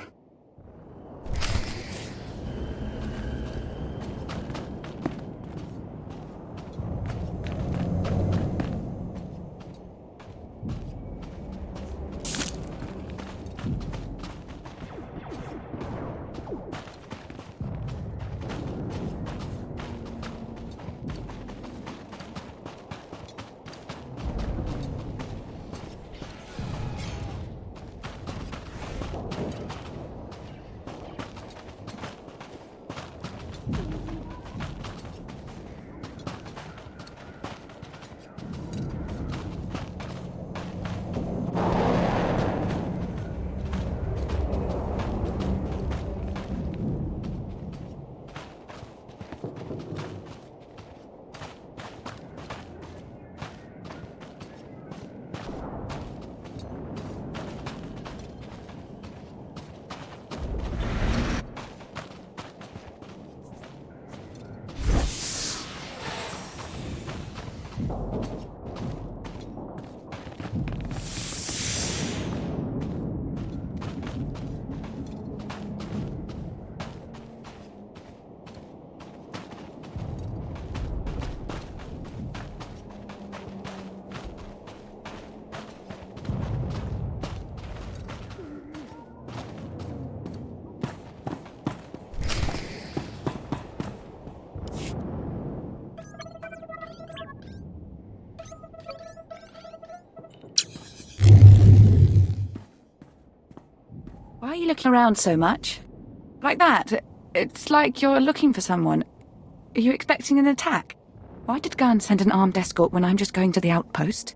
Why are you looking around so much? Like that? It's like you're looking for someone. Are you expecting an attack? Why did Gunn send an armed escort when I'm just going to the outpost?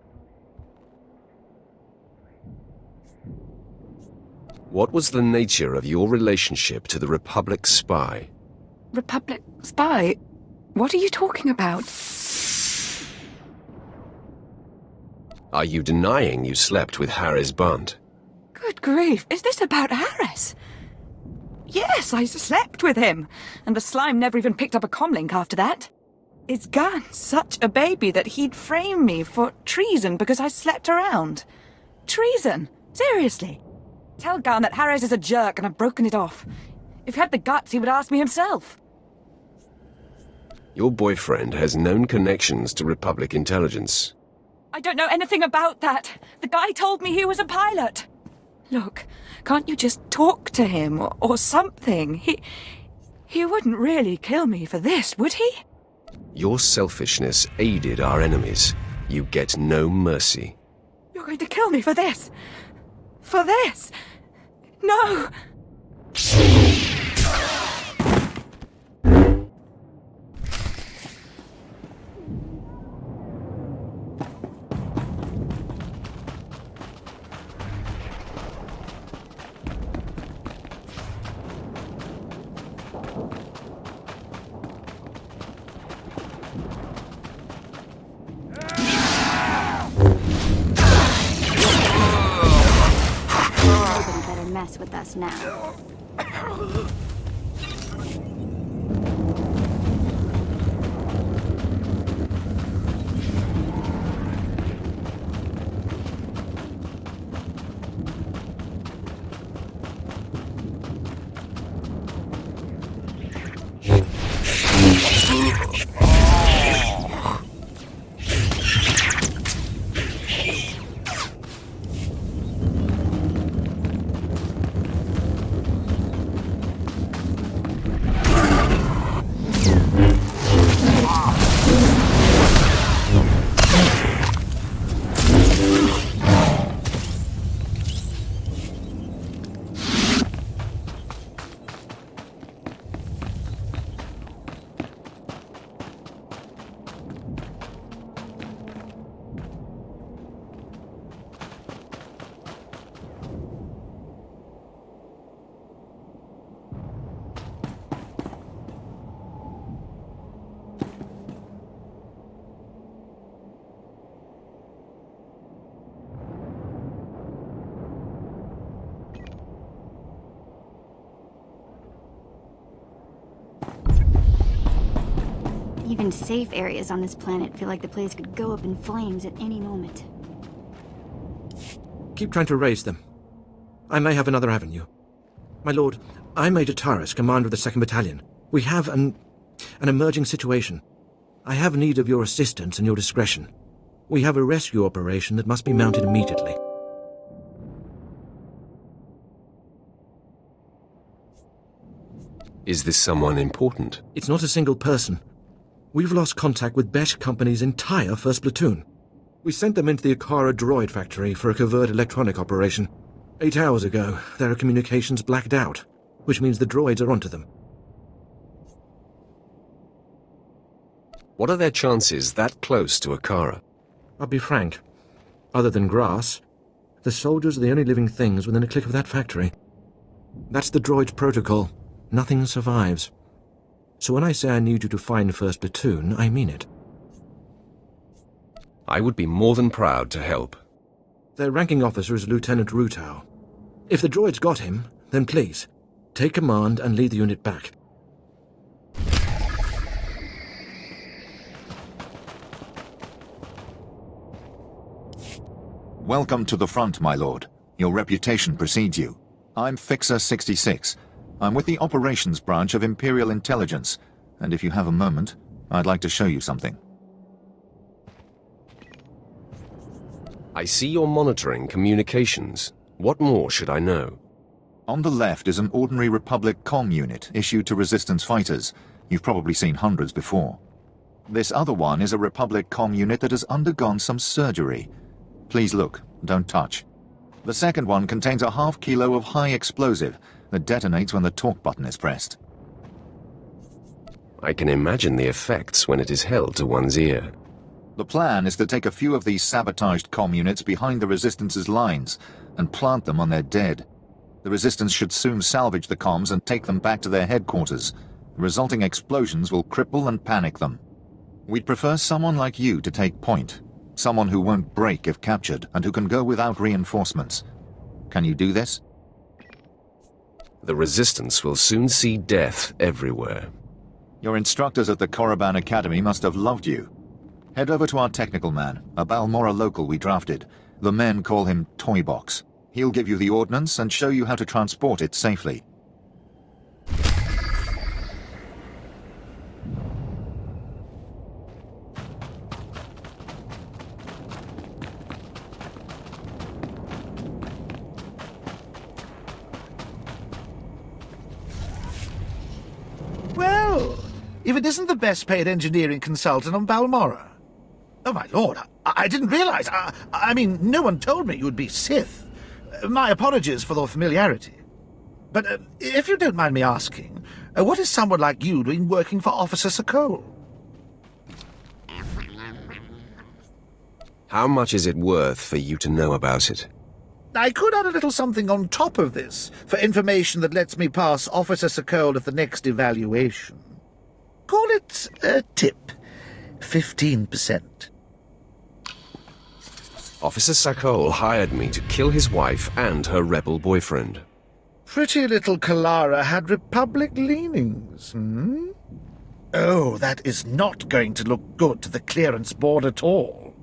What was the nature of your relationship to the Republic spy? Republic spy? What are you talking about? Are you denying you slept with Harris Bunt? Good grief, is this about Harris? Yes, I slept with him, and the slime never even picked up a comlink after that. Is Gunn such a baby that he'd frame me for treason because I slept around? Treason? Seriously? Tell Gunn that Harris is a jerk and I've broken it off. If he had the guts, he would ask me himself. Your boyfriend has known connections to Republic intelligence. I don't know anything about that. The guy told me he was a pilot. Look, can't you just talk to him or something? He wouldn't really kill me for this, would he? Your selfishness aided our enemies. You get no mercy. You're going to kill me for this? For this? No! Mess with us now. Even safe areas on this planet feel like the place could go up in flames at any moment. Keep trying to raise them. I may have another avenue. My lord, I'm Major Lestarius, commander of the 2nd Battalion. We have an emerging situation. I have need of your assistance and your discretion. We have a rescue operation that must be mounted immediately. Is this someone important? It's not a single person. We've lost contact with Besh Company's entire 1st platoon. We sent them into the Akara droid factory for a covert electronic operation. 8 hours ago, their communications blacked out, which means the droids are onto them. What are their chances that close to Akara? I'll be frank. Other than grass, the soldiers are the only living things within a click of that factory. That's the droid's protocol. Nothing survives. So when I say I need you to find 1st Platoon, I mean it. I would be more than proud to help. Their ranking officer is Lieutenant Rutau. If the droid's got him, then please, take command and lead the unit back. Welcome to the front, my lord. Your reputation precedes you. I'm Fixer 66. I'm with the Operations Branch of Imperial Intelligence, and if you have a moment, I'd like to show you something. I see you're monitoring communications. What more should I know? On the left is an ordinary Republic comm unit issued to Resistance fighters. You've probably seen hundreds before. This other one is a Republic comm unit that has undergone some surgery. Please look, don't touch. The second one contains a ½ kilo of high explosive that detonates when the talk button is pressed. I can imagine the effects when it is held to one's ear. The plan is to take a few of these sabotaged comm units behind the Resistance's lines and plant them on their dead. The Resistance should soon salvage the comms and take them back to their headquarters. The resulting explosions will cripple and panic them. We'd prefer someone like you to take point. Someone who won't break if captured and who can go without reinforcements. Can you do this? The Resistance will soon see death everywhere. Your instructors at the Korriban Academy must have loved you. Head over to our technical man, a Balmorra local we drafted. The men call him Toybox. He'll give you the ordnance and show you how to transport it safely. Well, if it isn't the best paid engineering consultant on Balmorra. Oh, my lord, I didn't realize. I mean, no one told me you would be Sith. My apologies for the familiarity. But if you don't mind me asking, what is someone like you doing working for Officer Sakol? How much is it worth for you to know about it? I could add a little something on top of this, for information that lets me pass Officer Sakol at the next evaluation. Call it a tip. 15%. Officer Sakol hired me to kill his wife and her rebel boyfriend. Pretty little Kalara had Republic leanings, hmm? Oh, that is not going to look good to the clearance board at all.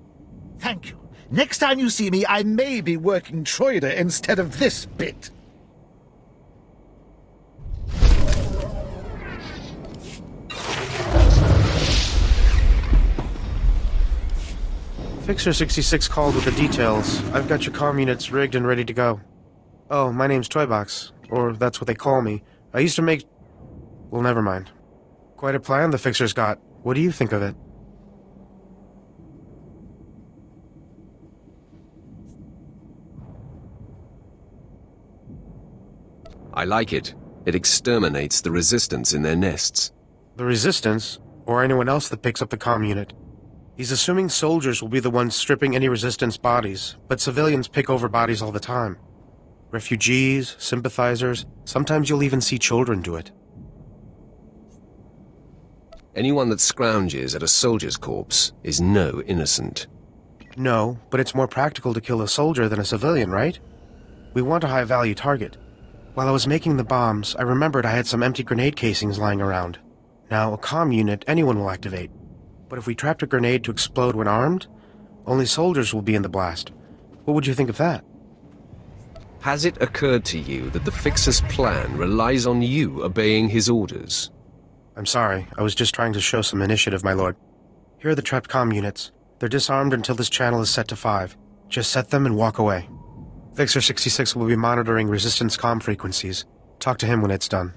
Thank you. Next time you see me, I may be working Troider instead of this bit. Fixer 66 called with the details. I've got your comm units rigged and ready to go. Oh, my name's Toybox, or that's what they call me. I used to make... Well, never mind. Quite a plan the Fixer's got. What do you think of it? I like it. It exterminates the Resistance in their nests. The Resistance? Or anyone else that picks up the comm unit? He's assuming soldiers will be the ones stripping any Resistance bodies, but civilians pick over bodies all the time. Refugees, sympathizers, sometimes you'll even see children do it. Anyone that scrounges at a soldier's corpse is no innocent. No, but it's more practical to kill a soldier than a civilian, right? We want a high-value target. While I was making the bombs, I remembered I had some empty grenade casings lying around. Now, a comm unit anyone will activate. But if we trapped a grenade to explode when armed, only soldiers will be in the blast. What would you think of that? Has it occurred to you that the Fixer's plan relies on you obeying his orders? I'm sorry, I was just trying to show some initiative, my lord. Here are the trapped comm units. They're disarmed until this channel is set to 5. Just set them and walk away. Fixer 66 will be monitoring Resistance comm frequencies. Talk to him when it's done.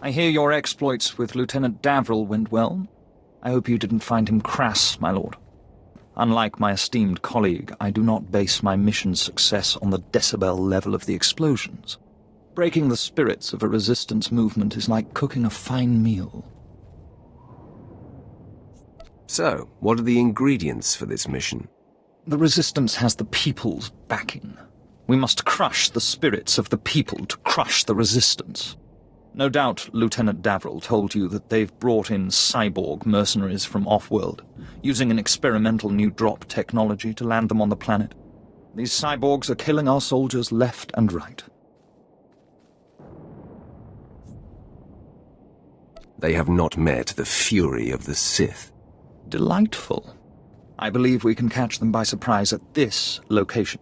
I hear your exploits with Lieutenant Davril went well. I hope you didn't find him crass, my lord. Unlike my esteemed colleague, I do not base my mission's success on the decibel level of the explosions. Breaking the spirits of a resistance movement is like cooking a fine meal. So, what are the ingredients for this mission? The resistance has the people's backing. We must crush the spirits of the people to crush the resistance. No doubt Lieutenant Davril told you that they've brought in cyborg mercenaries from off-world, using an experimental new drop technology to land them on the planet. These cyborgs are killing our soldiers left and right. They have not met the fury of the Sith. Delightful. I believe we can catch them by surprise at this location.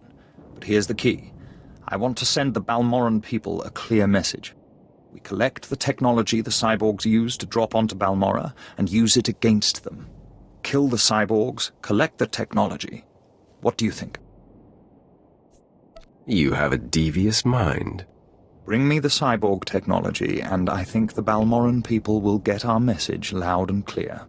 But here's the key. I want to send the Balmoran people a clear message. We collect the technology the cyborgs use to drop onto Balmora and use it against them. Kill the cyborgs, collect the technology. What do you think? You have a devious mind. Bring me the cyborg technology, and I think the Balmoran people will get our message loud and clear.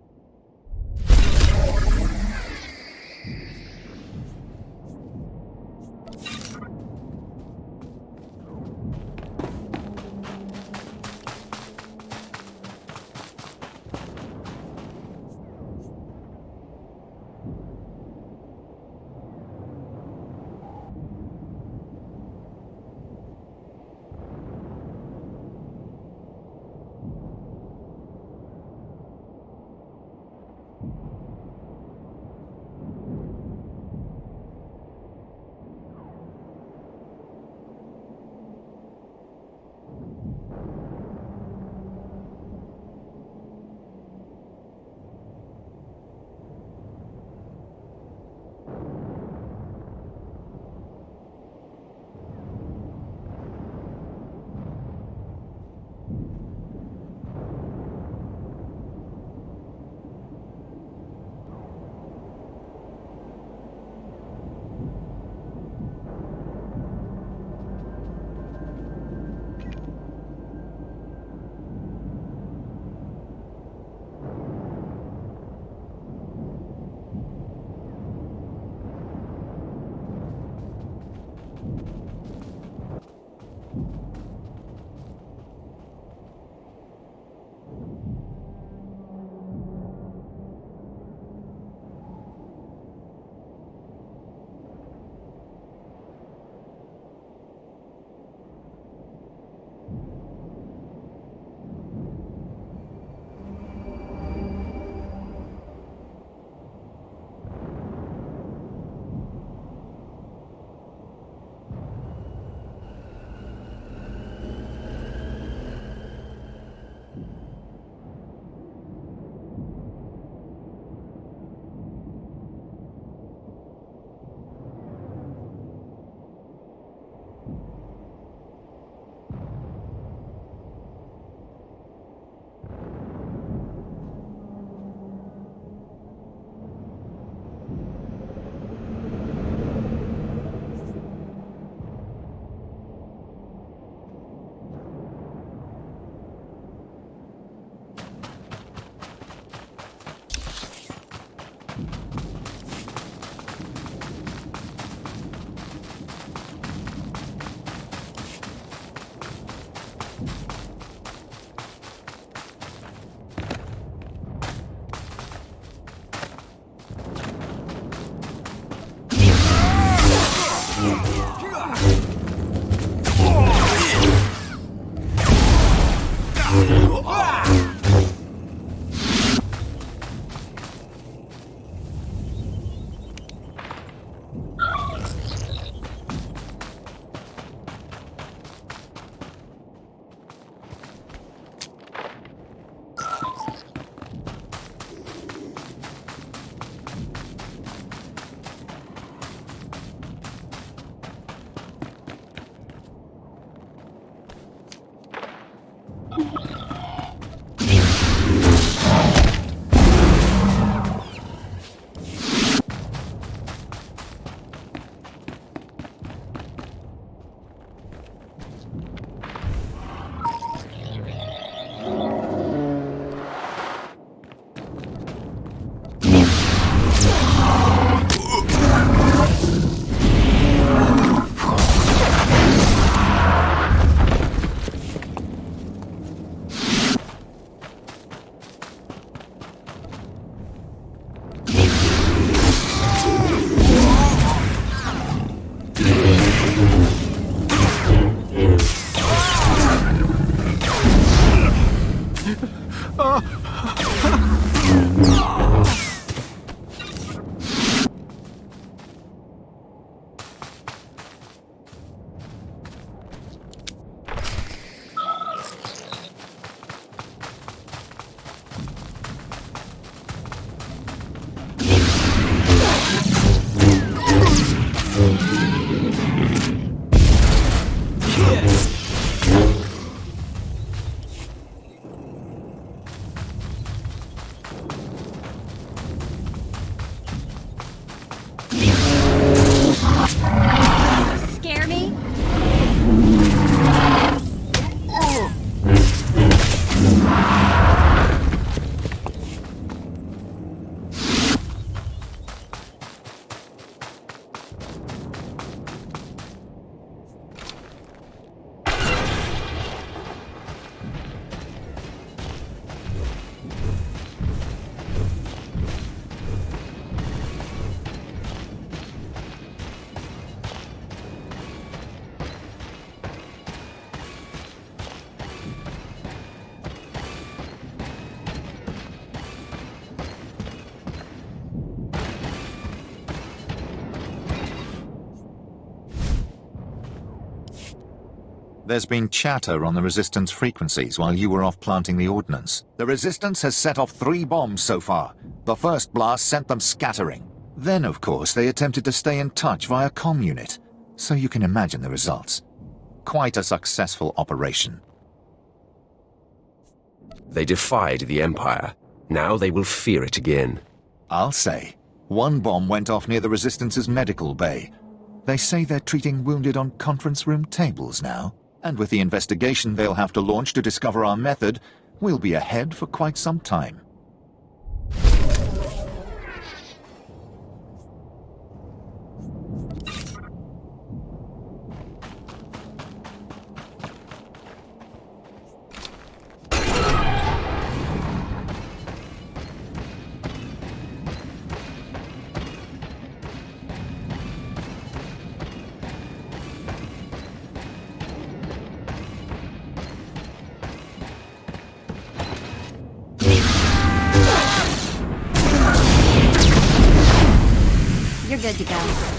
There's been chatter on the Resistance frequencies while you were off planting the ordnance. The Resistance has set off 3 bombs so far. The first blast sent them scattering. Then, of course, they attempted to stay in touch via comm unit. So you can imagine the results. Quite a successful operation. They defied the Empire. Now they will fear it again. I'll say. 1 bomb went off near the Resistance's medical bay. They say they're treating wounded on conference room tables now. And with the investigation they'll have to launch to discover our method, we'll be ahead for quite some time. You're good to go.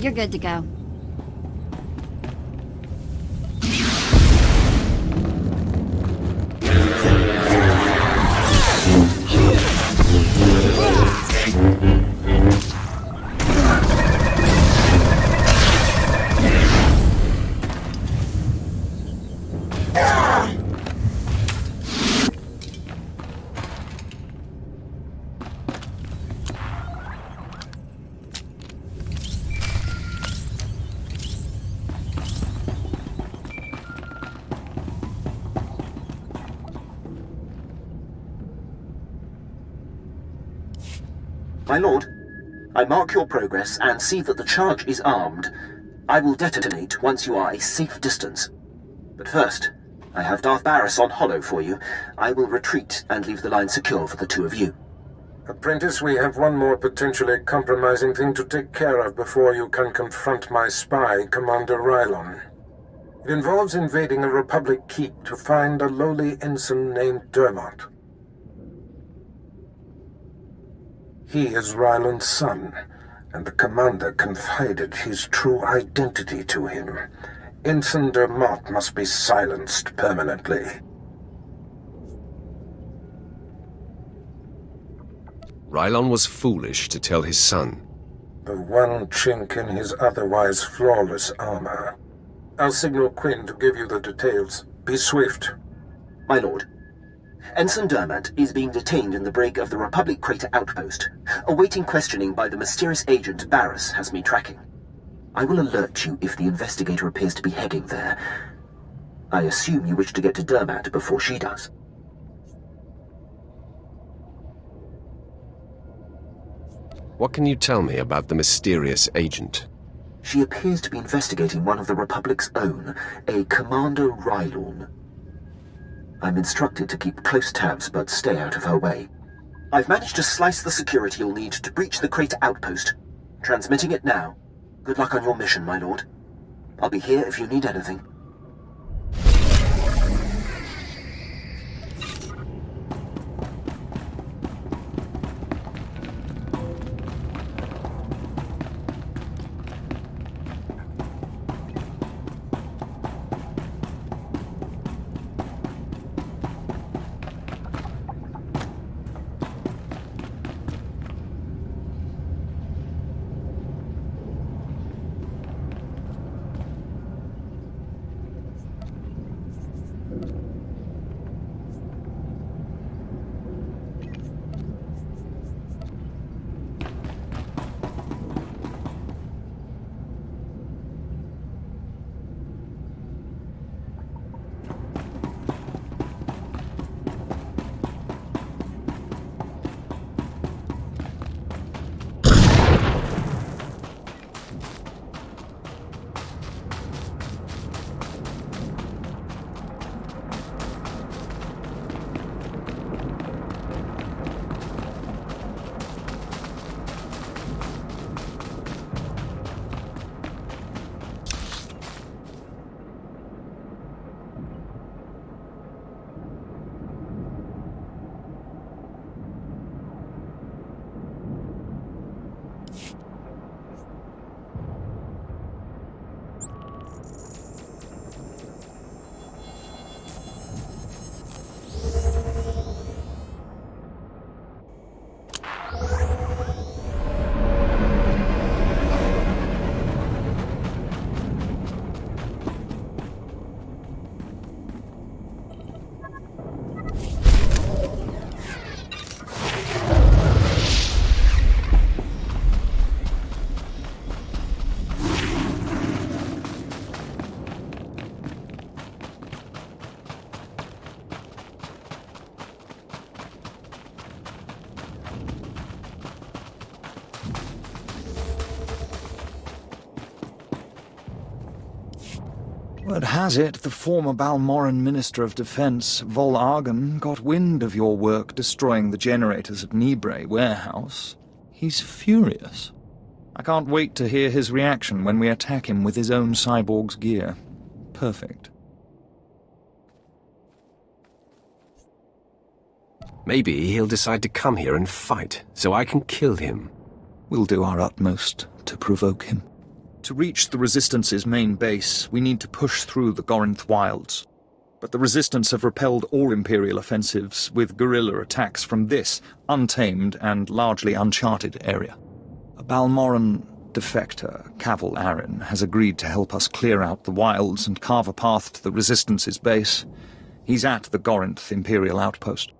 You're good to go. My lord, I mark your progress and see that the charge is armed. I will detonate once you are a safe distance. But first, I have Darth Barris on hollow for you. I will retreat and leave the line secure for the two of you. Apprentice, we have one more potentially compromising thing to take care of before you can confront my spy, Commander Rylon. It involves invading a Republic keep to find a lowly ensign named Dermot. He is Rylon's son, and the commander confided his true identity to him. Ensign Dermot must be silenced permanently. Rylon was foolish to tell his son. The one chink in his otherwise flawless armor. I'll signal Quinn to give you the details. Be swift. My lord, Ensign Dermot is being detained in the brig of the Republic Crater Outpost. Awaiting questioning by the mysterious agent Barris has me tracking. I will alert you if the investigator appears to be heading there. I assume you wish to get to Dermot before she does. What can you tell me about the mysterious agent? She appears to be investigating one of the Republic's own, a Commander Rylon. I'm instructed to keep close tabs, but stay out of her way. I've managed to slice the security you'll need to breach the crater outpost. Transmitting it now. Good luck on your mission, my lord. I'll be here if you need anything. Word has it, the former Balmoran Minister of Defense, Vol Argon, got wind of your work destroying the generators at Nibre Warehouse. He's furious. I can't wait to hear his reaction when we attack him with his own cyborg's gear. Perfect. Maybe he'll decide to come here and fight, so I can kill him. We'll do our utmost to provoke him. To reach the Resistance's main base, we need to push through the Gorinth wilds. But the Resistance have repelled all Imperial offensives with guerrilla attacks from this untamed and largely uncharted area. A Balmoran defector, Cavil Arryn, has agreed to help us clear out the wilds and carve a path to the Resistance's base. He's at the Gorinth Imperial outpost.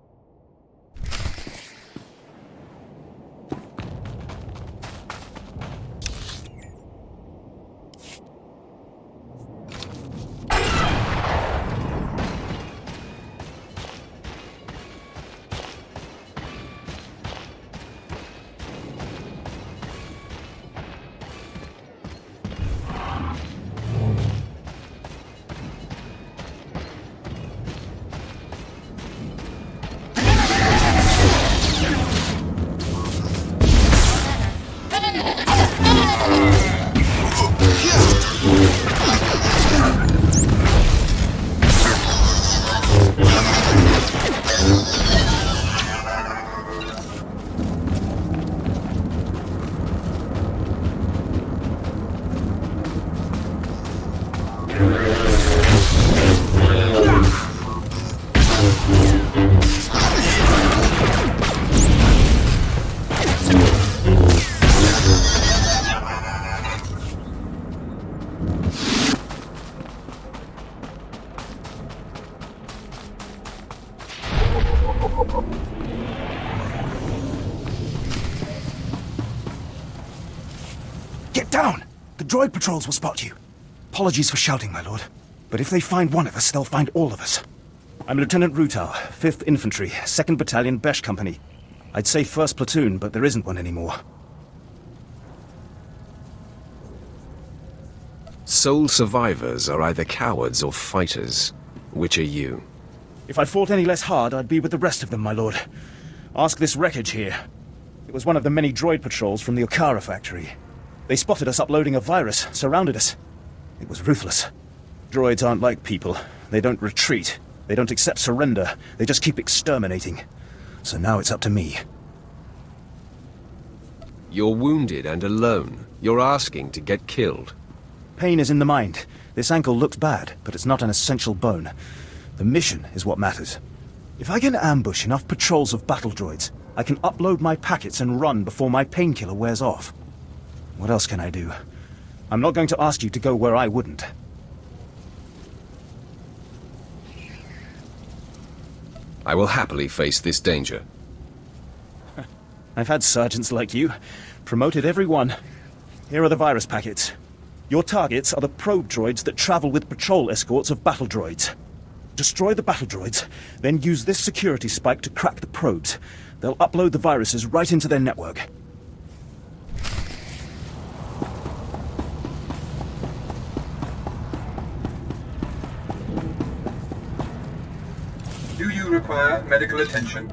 Get down! The droid patrols will spot you. Apologies for shouting, my lord. But if they find one of us, they'll find all of us. I'm Lieutenant Rutau, 5th Infantry, 2nd Battalion, Besh Company. I'd say 1st Platoon, but there isn't one anymore. Soul survivors are either cowards or fighters. Which are you? If I fought any less hard, I'd be with the rest of them, my lord. Ask this wreckage here. It was one of the many droid patrols from the Okara factory. They spotted us uploading a virus, surrounded us. It was ruthless. Droids aren't like people. They don't retreat. They don't accept surrender. They just keep exterminating. So now it's up to me. You're wounded and alone. You're asking to get killed. Pain is in the mind. This ankle looks bad, but it's not an essential bone. The mission is what matters. If I can ambush enough patrols of battle droids, I can upload my packets and run before my painkiller wears off. What else can I do? I'm not going to ask you to go where I wouldn't. I will happily face this danger. I've had sergeants like you. Promoted every one. Here are the virus packets. Your targets are the probe droids that travel with patrol escorts of battle droids. Destroy the battle droids, then use this security spike to crack the probes. They'll upload the viruses right into their network. Do you require medical attention?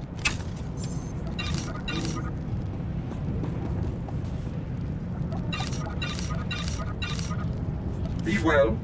Be well.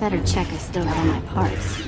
Better check I still have all my parts.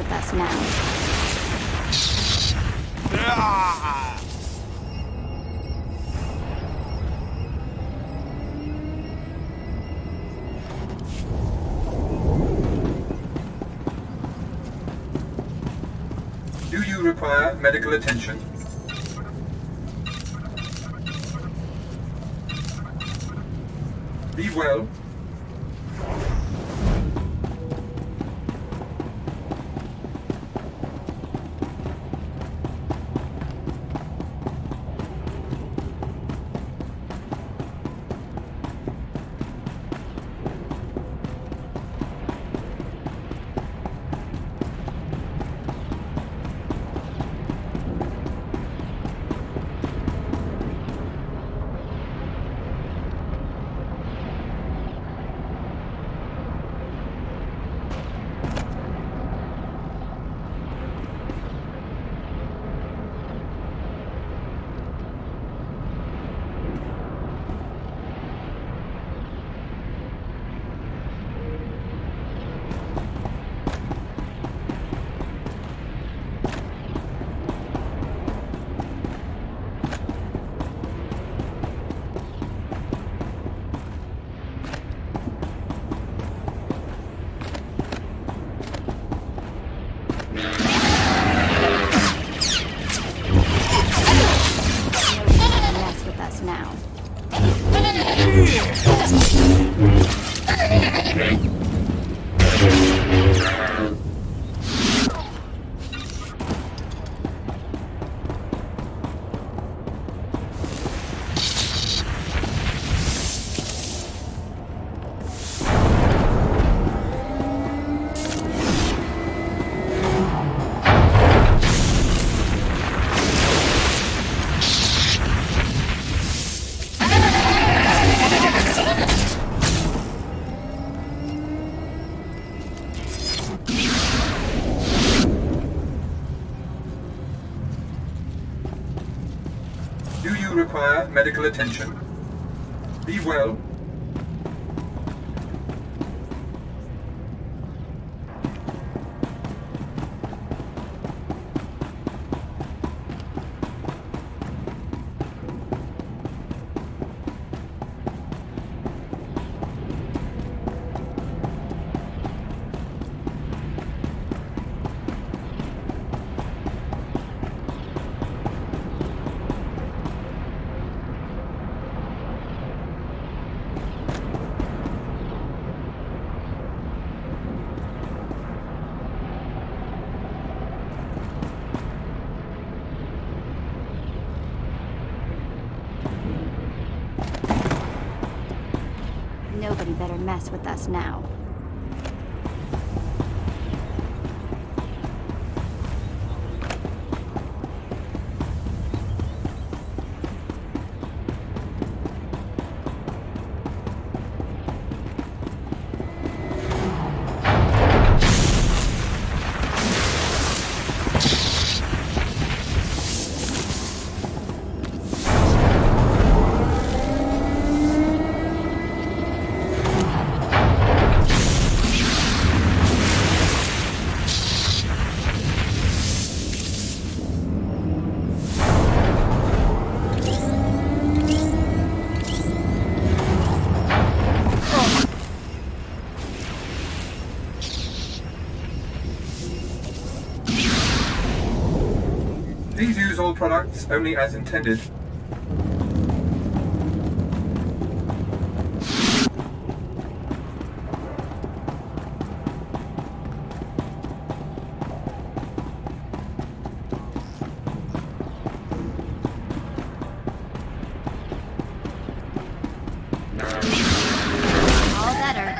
with us now. Do you require medical attention? Be well. Do you require medical attention? Be well. Nobody better mess with us now. Please use all products only as intended. All better.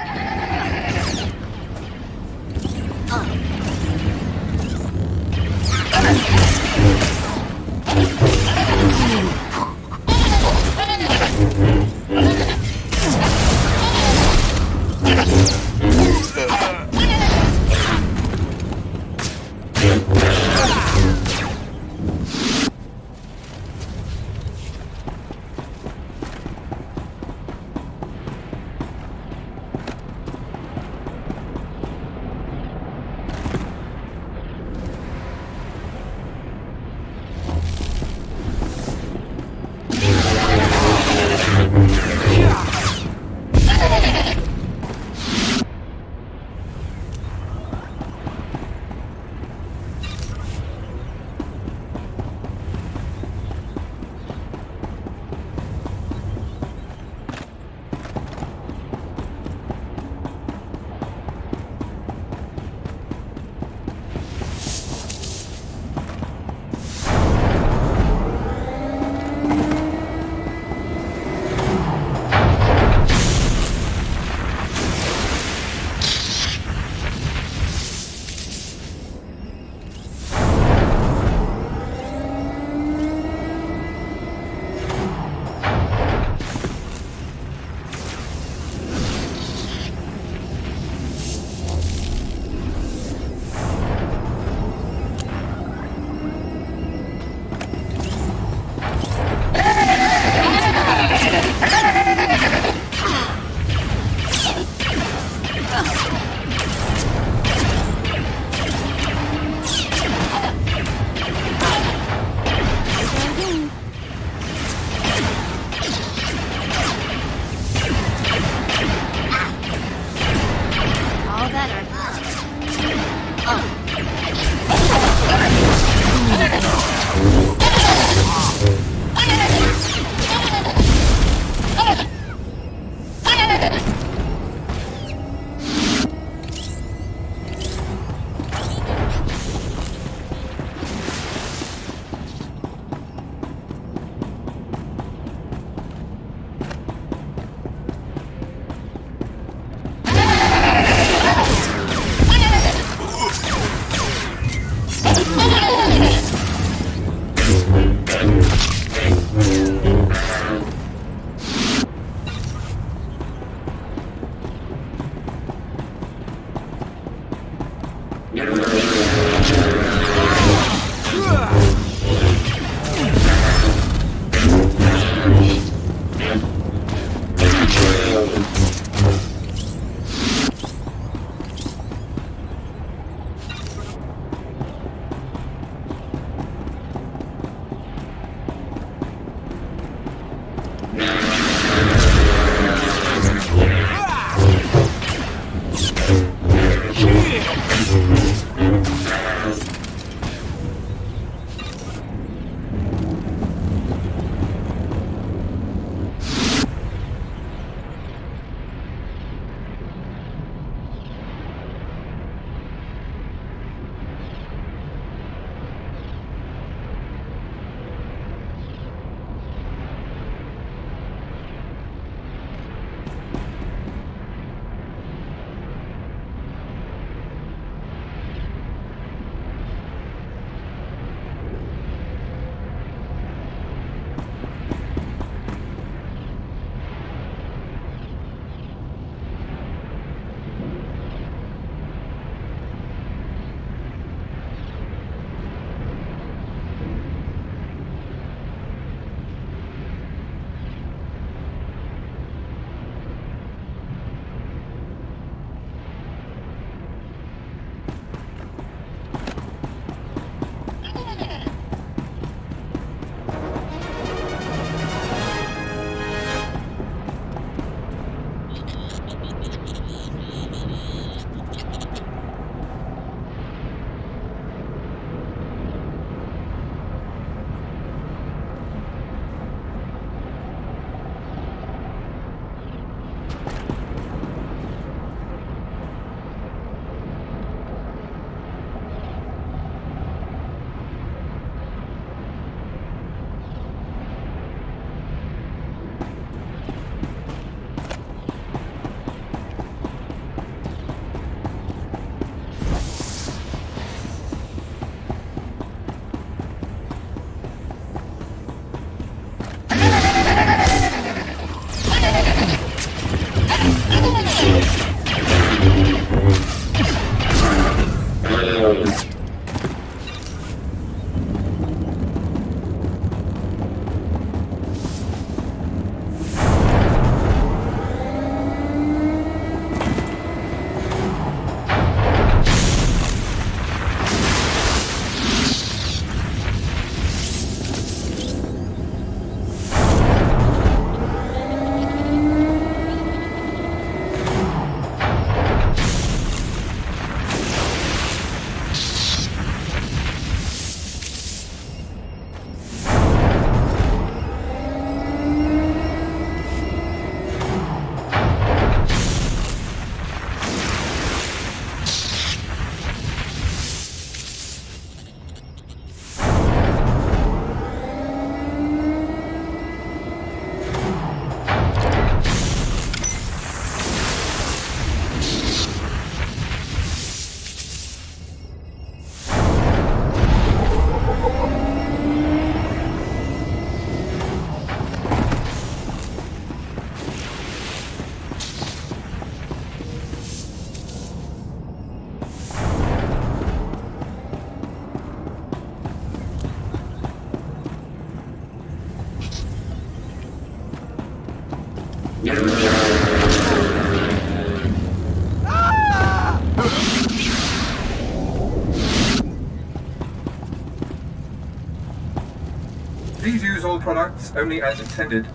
Please use all products only as intended.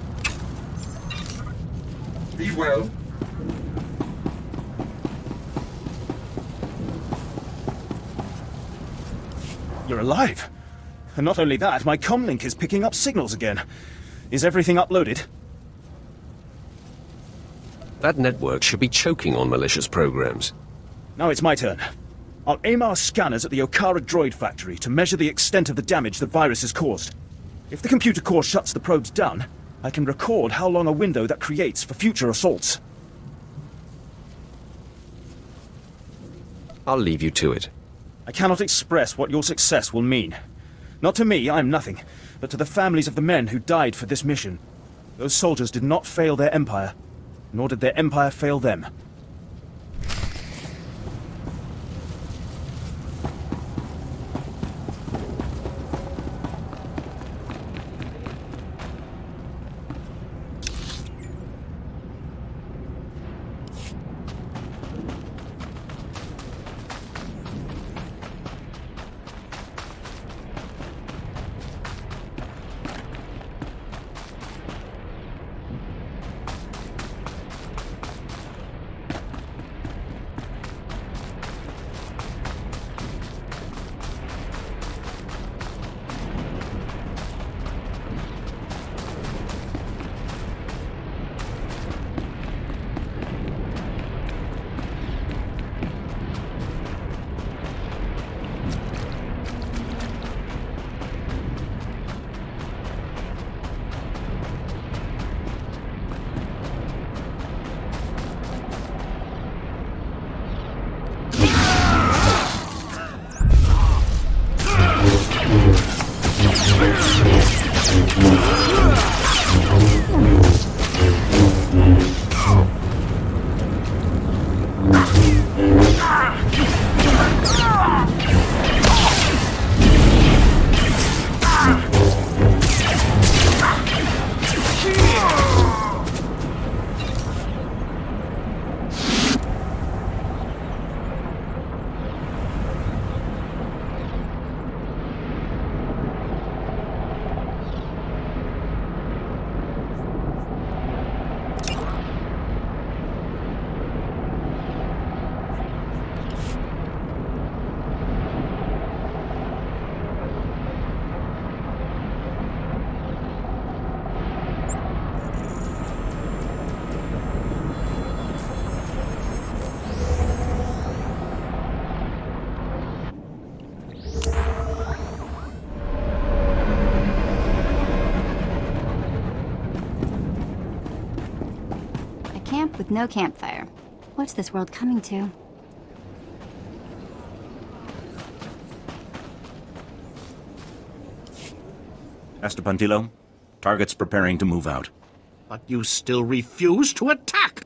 Be well. You're alive. And not only that, my comlink is picking up signals again. Is everything uploaded? That network should be choking on malicious programs. Now it's my turn. I'll aim our scanners at the Okara droid factory to measure the extent of the damage the virus has caused. If the computer core shuts the probes down, I can record how long a window that creates for future assaults. I'll leave you to it. I cannot express what your success will mean. Not to me, I am nothing, but to the families of the men who died for this mission. Those soldiers did not fail their empire, nor did their empire fail them. With no campfire. What's this world coming to? Master Puntillo, target's preparing to move out. But you still refuse to attack!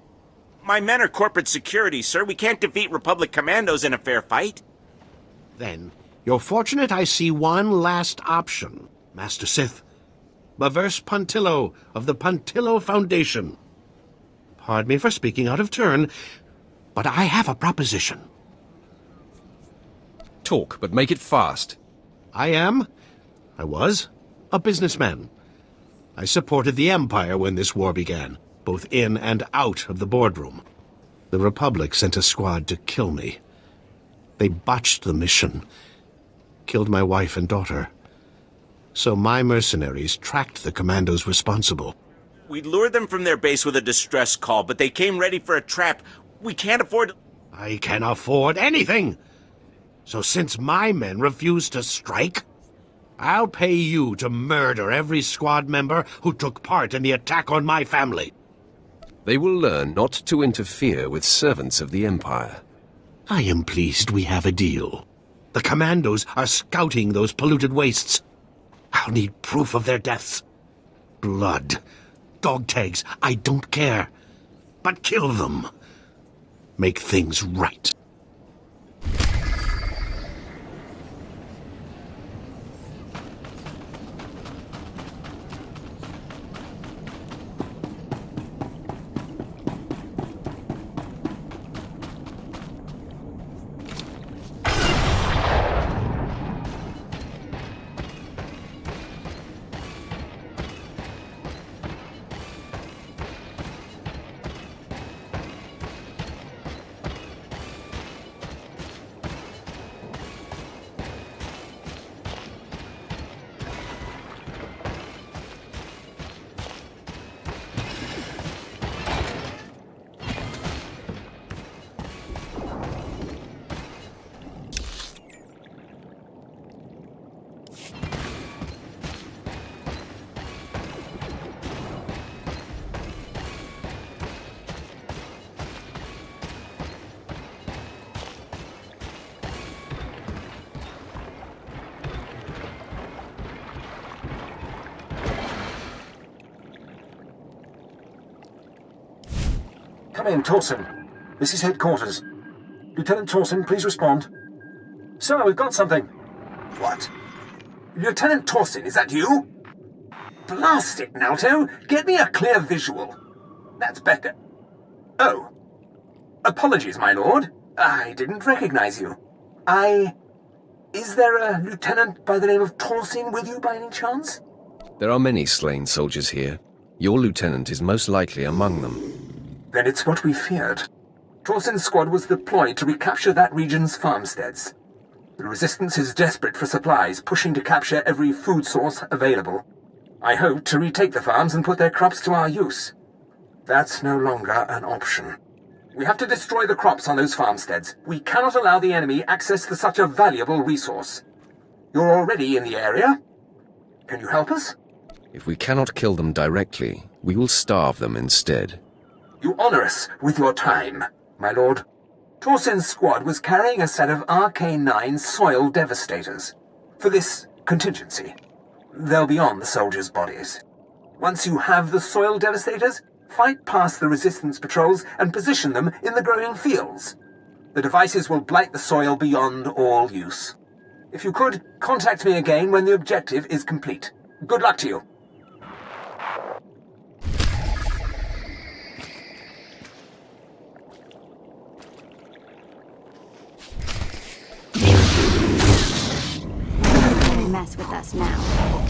My men are corporate security, sir. We can't defeat Republic commandos in a fair fight. Then, you're fortunate I see one last option, Master Sith. Baverse Puntillo of the Puntillo Foundation. Pardon me for speaking out of turn, but I have a proposition. Talk, but make it fast. I was, a businessman. I supported the Empire when this war began, both in and out of the boardroom. The Republic sent a squad to kill me. They botched the mission, killed my wife and daughter. So my mercenaries tracked the commandos responsible. We lured them from their base with a distress call, but they came ready for a trap. We can't afford... I can afford anything! So since my men refuse to strike, I'll pay you to murder every squad member who took part in the attack on my family. They will learn not to interfere with servants of the Empire. I am pleased we have a deal. The commandos are scouting those polluted wastes. I'll need proof of their deaths. Blood. Dog tags, I don't care. But kill them. Make things right. Come in, Torsen. This is headquarters. Lieutenant Torsen, please respond. Sir, we've got something. What? Lieutenant Torsen, is that you? Blast it, Nalto! Get me a clear visual. That's better. Oh. Apologies, my lord. I didn't recognize you. Is there a lieutenant by the name of Torsen with you by any chance? There are many slain soldiers here. Your lieutenant is most likely among them. Then it's what we feared. Torsen's squad was deployed to recapture that region's farmsteads. The Resistance is desperate for supplies, pushing to capture every food source available. I hope to retake the farms and put their crops to our use. That's no longer an option. We have to destroy the crops on those farmsteads. We cannot allow the enemy access to such a valuable resource. You're already in the area. Can you help us? If we cannot kill them directly, we will starve them instead. You honor us with your time, my lord. Torsen's squad was carrying a set of RK-9 soil devastators. For this contingency. They'll be on the soldiers' bodies. Once you have the soil devastators, fight past the Resistance patrols and position them in the growing fields. The devices will blight the soil beyond all use. If you could, contact me again when the objective is complete. Good luck to you. Don't mess with us now.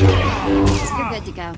You're good to go.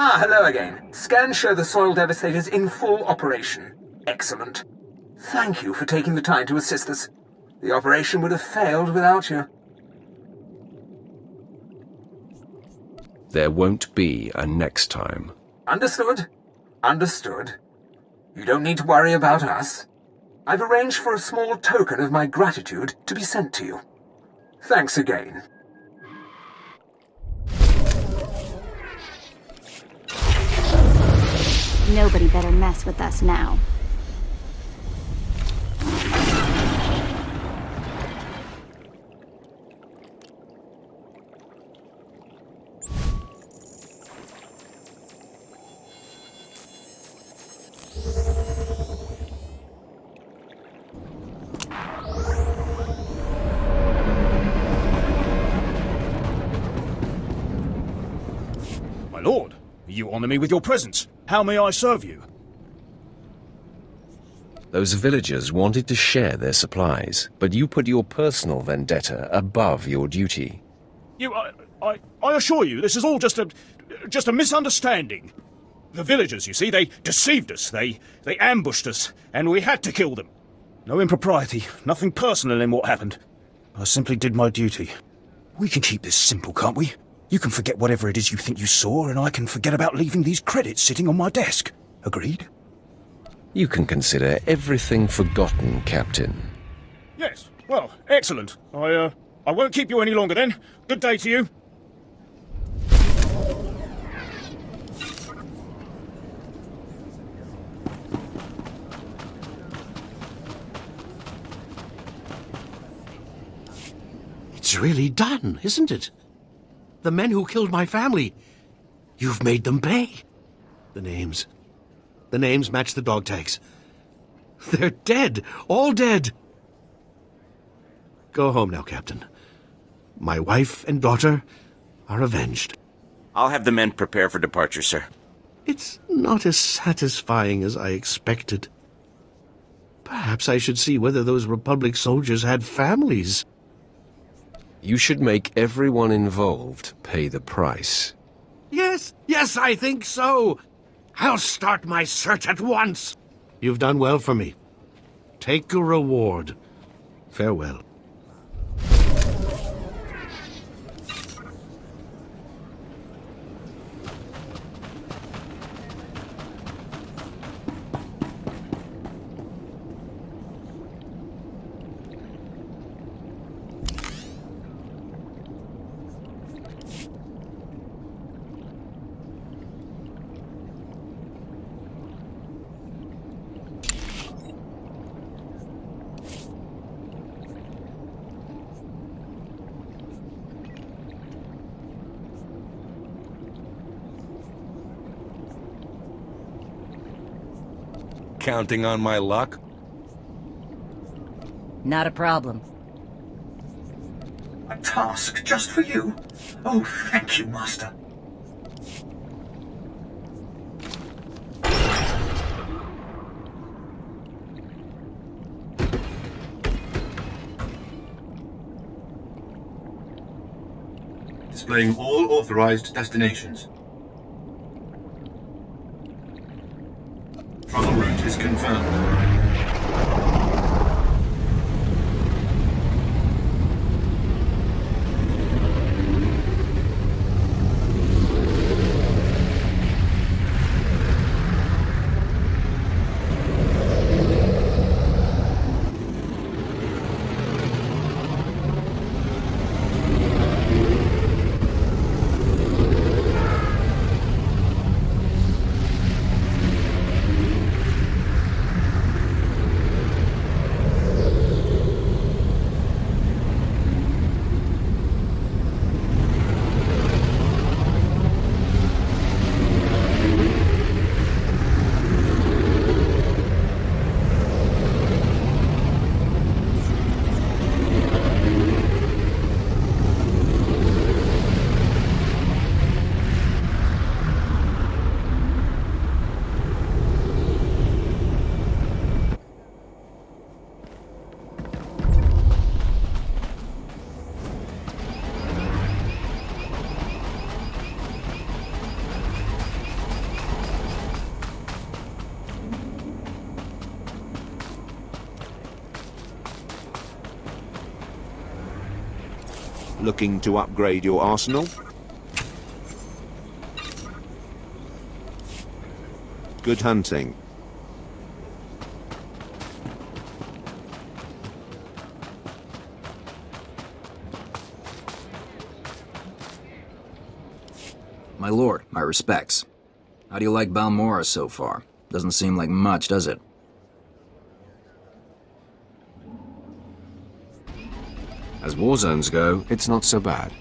Ah, hello again. Scans show the soil devastators in full operation. Excellent. Thank you for taking the time to assist us. The operation would have failed without you. There won't be a next time. Understood. Understood. You don't need to worry about us. I've arranged for a small token of my gratitude to be sent to you. Thanks again. Nobody better mess with us now. You honour me with your presence. How may I serve you? Those villagers wanted to share their supplies, but you put your personal vendetta above your duty. I assure you, this is all just a misunderstanding. The villagers, you see, they deceived us. They ambushed us, and we had to kill them. No impropriety, nothing personal in what happened. I simply did my duty. We can keep this simple, can't we? You can forget whatever it is you think you saw, and I can forget about leaving these credits sitting on my desk. Agreed? You can consider everything forgotten, Captain. Yes. Well, excellent. I won't keep you any longer then. Good day to you. It's really done, isn't it? The men who killed my family. You've made them pay. The names match the dog tags. They're dead. All dead. Go home now, Captain. My wife and daughter are avenged. I'll have the men prepare for departure, sir. It's not as satisfying as I expected. Perhaps I should see whether those Republic soldiers had families. You should make everyone involved pay the price. Yes, I think so. I'll start my search at once. You've done well for me. Take your reward. Farewell. Counting on my luck? Not a problem. A task just for you? Oh, thank you, Master. Displaying all authorized destinations. Travel route is confirmed. Looking to upgrade your arsenal? Good hunting. My lord, my respects. How do you like Balmora so far? Doesn't seem like much, does it? As war zones go, it's not so bad.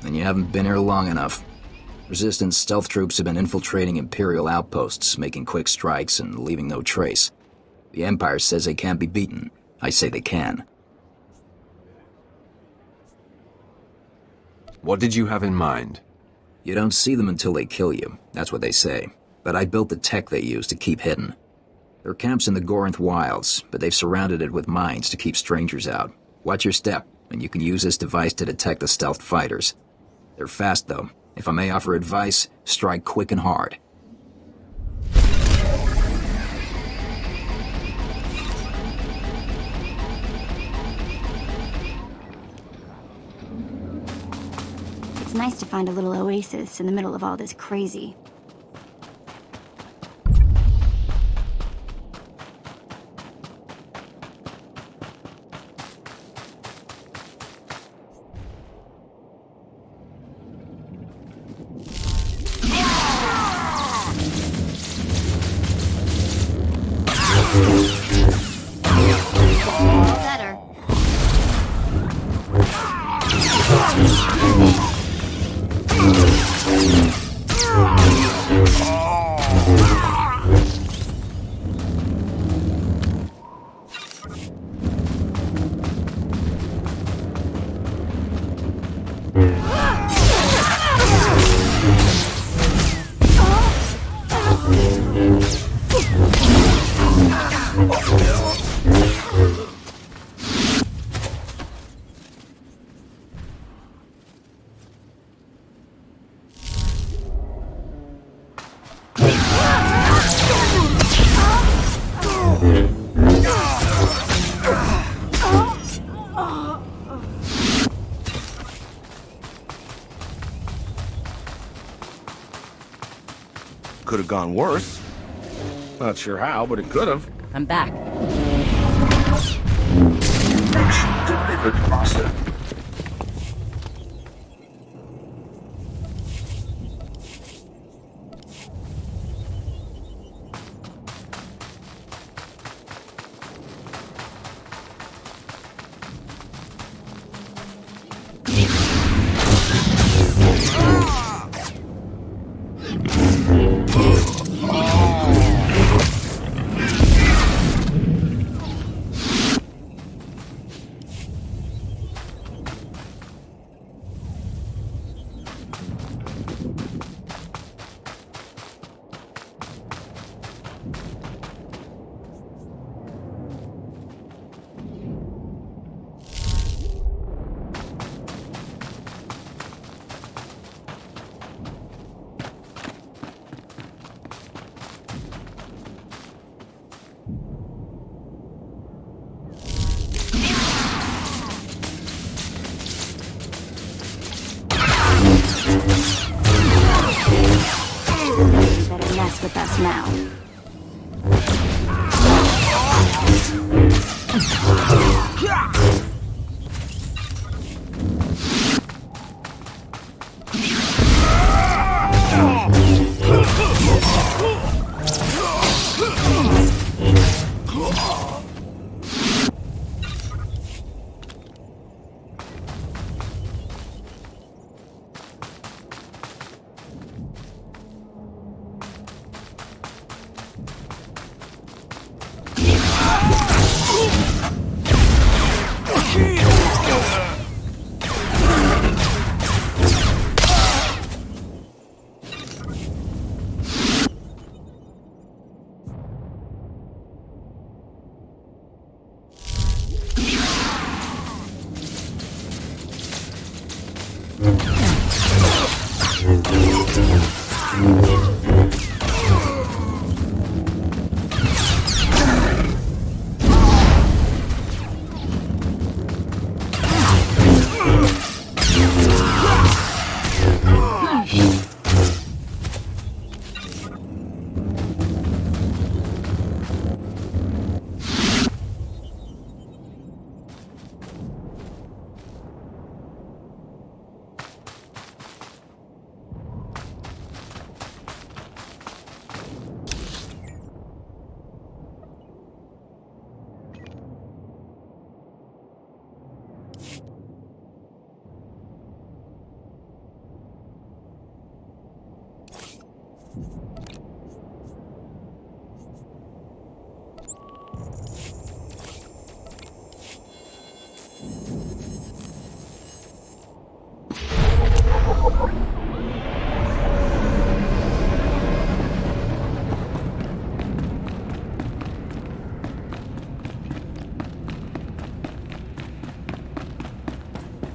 Then you haven't been here long enough. Resistance stealth troops have been infiltrating Imperial outposts, making quick strikes and leaving no trace. The Empire says they can't be beaten. I say they can. What did you have in mind? You don't see them until they kill you, that's what they say. But I built the tech they use to keep hidden. Their camp's in the Gorinth Wilds, but they've surrounded it with mines to keep strangers out. Watch your step, and you can use this device to detect the stealth fighters. They're fast, though. If I may offer advice, strike quick and hard. It's nice to find a little oasis in the middle of all this crazy. Better. Could have gone worse. Not sure how, but it could have. I'm back. Connection delivered, Master. Better mess with us now.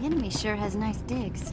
enemy sure has nice digs.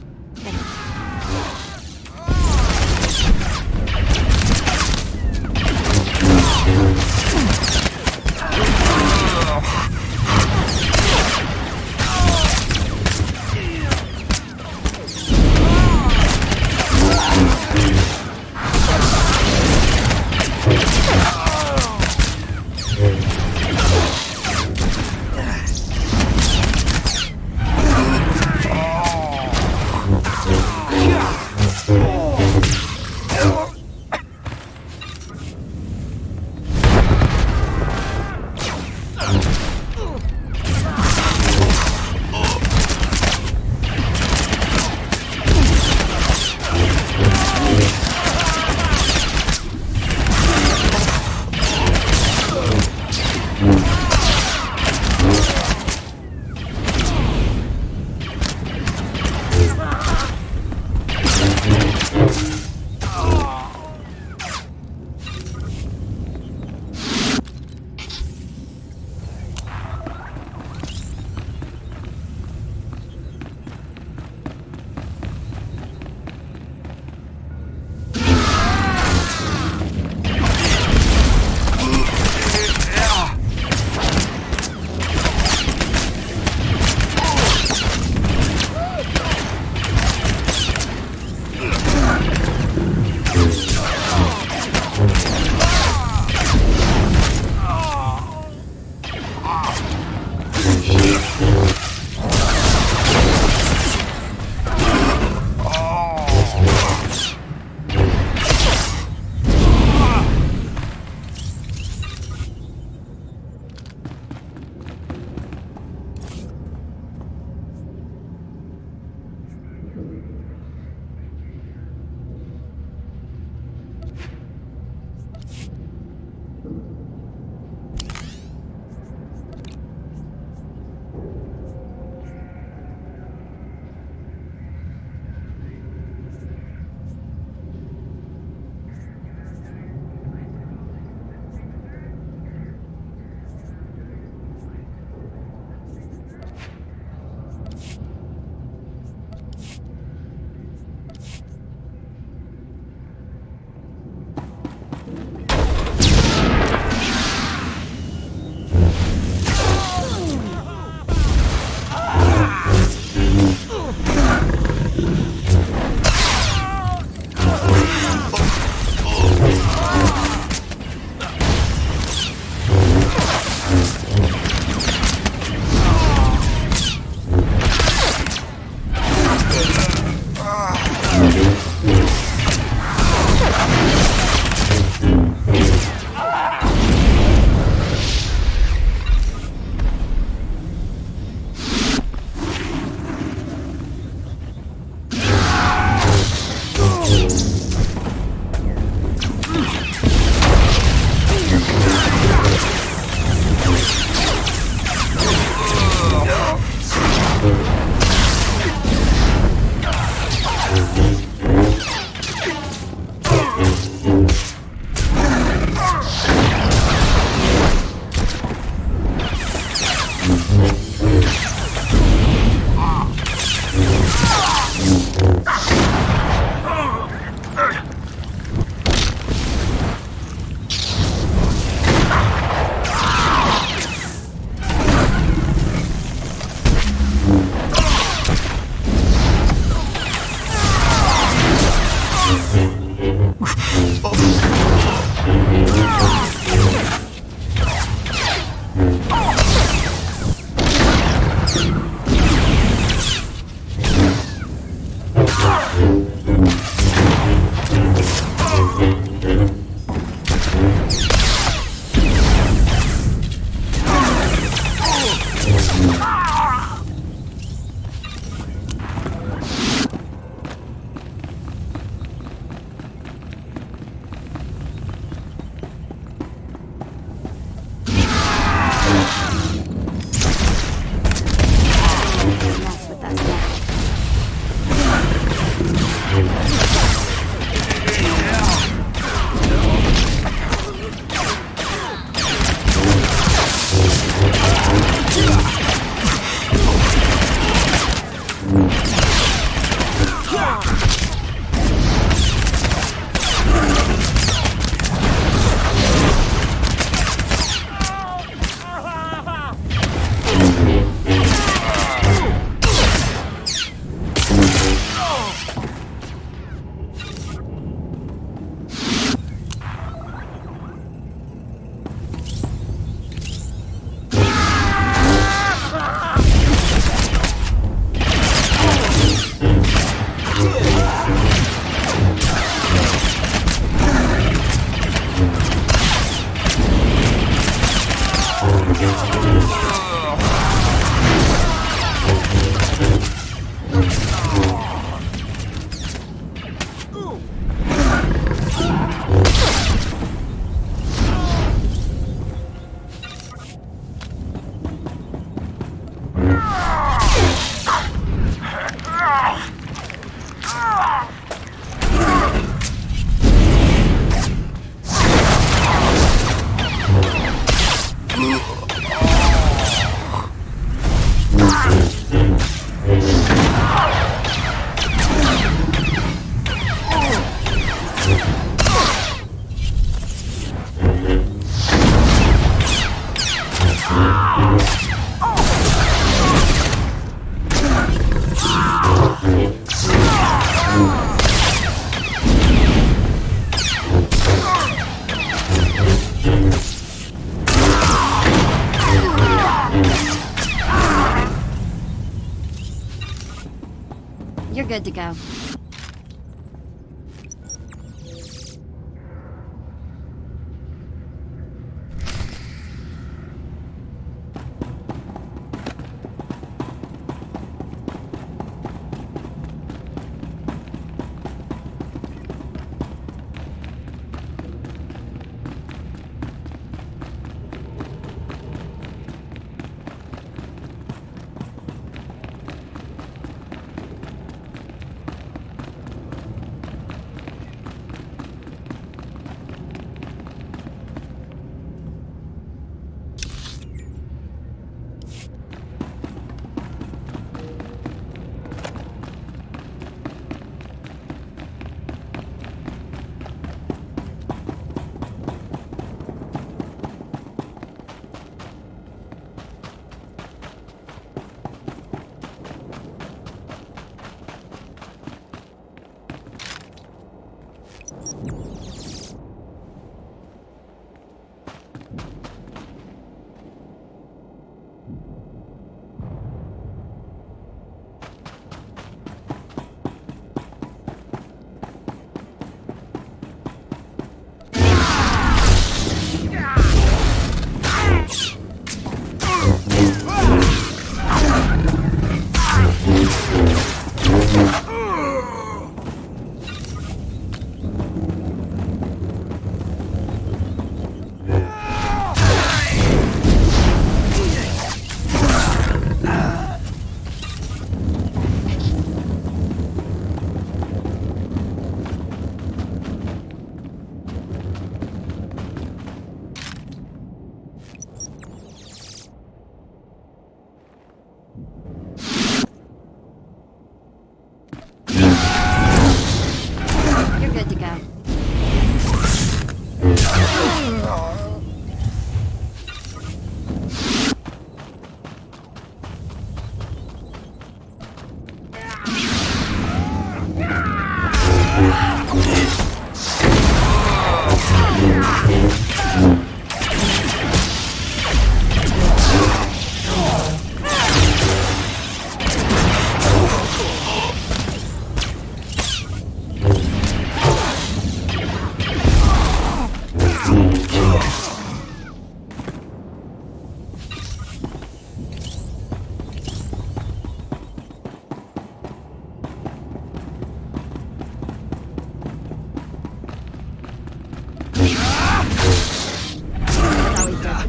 You're good to go.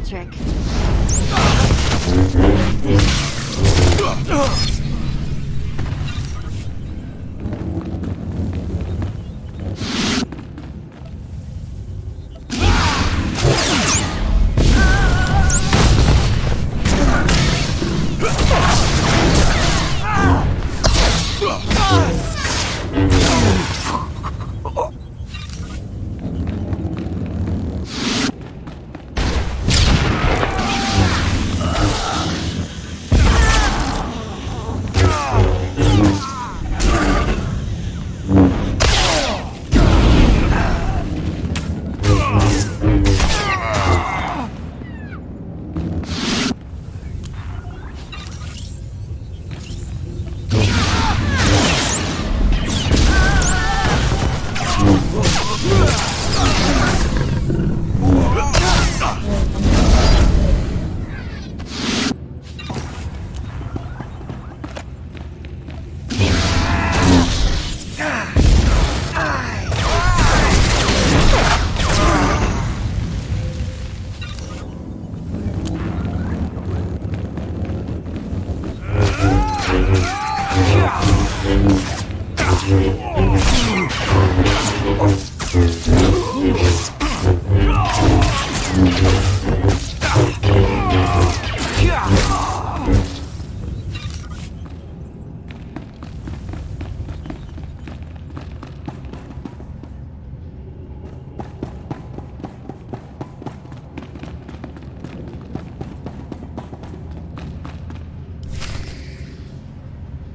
Trick.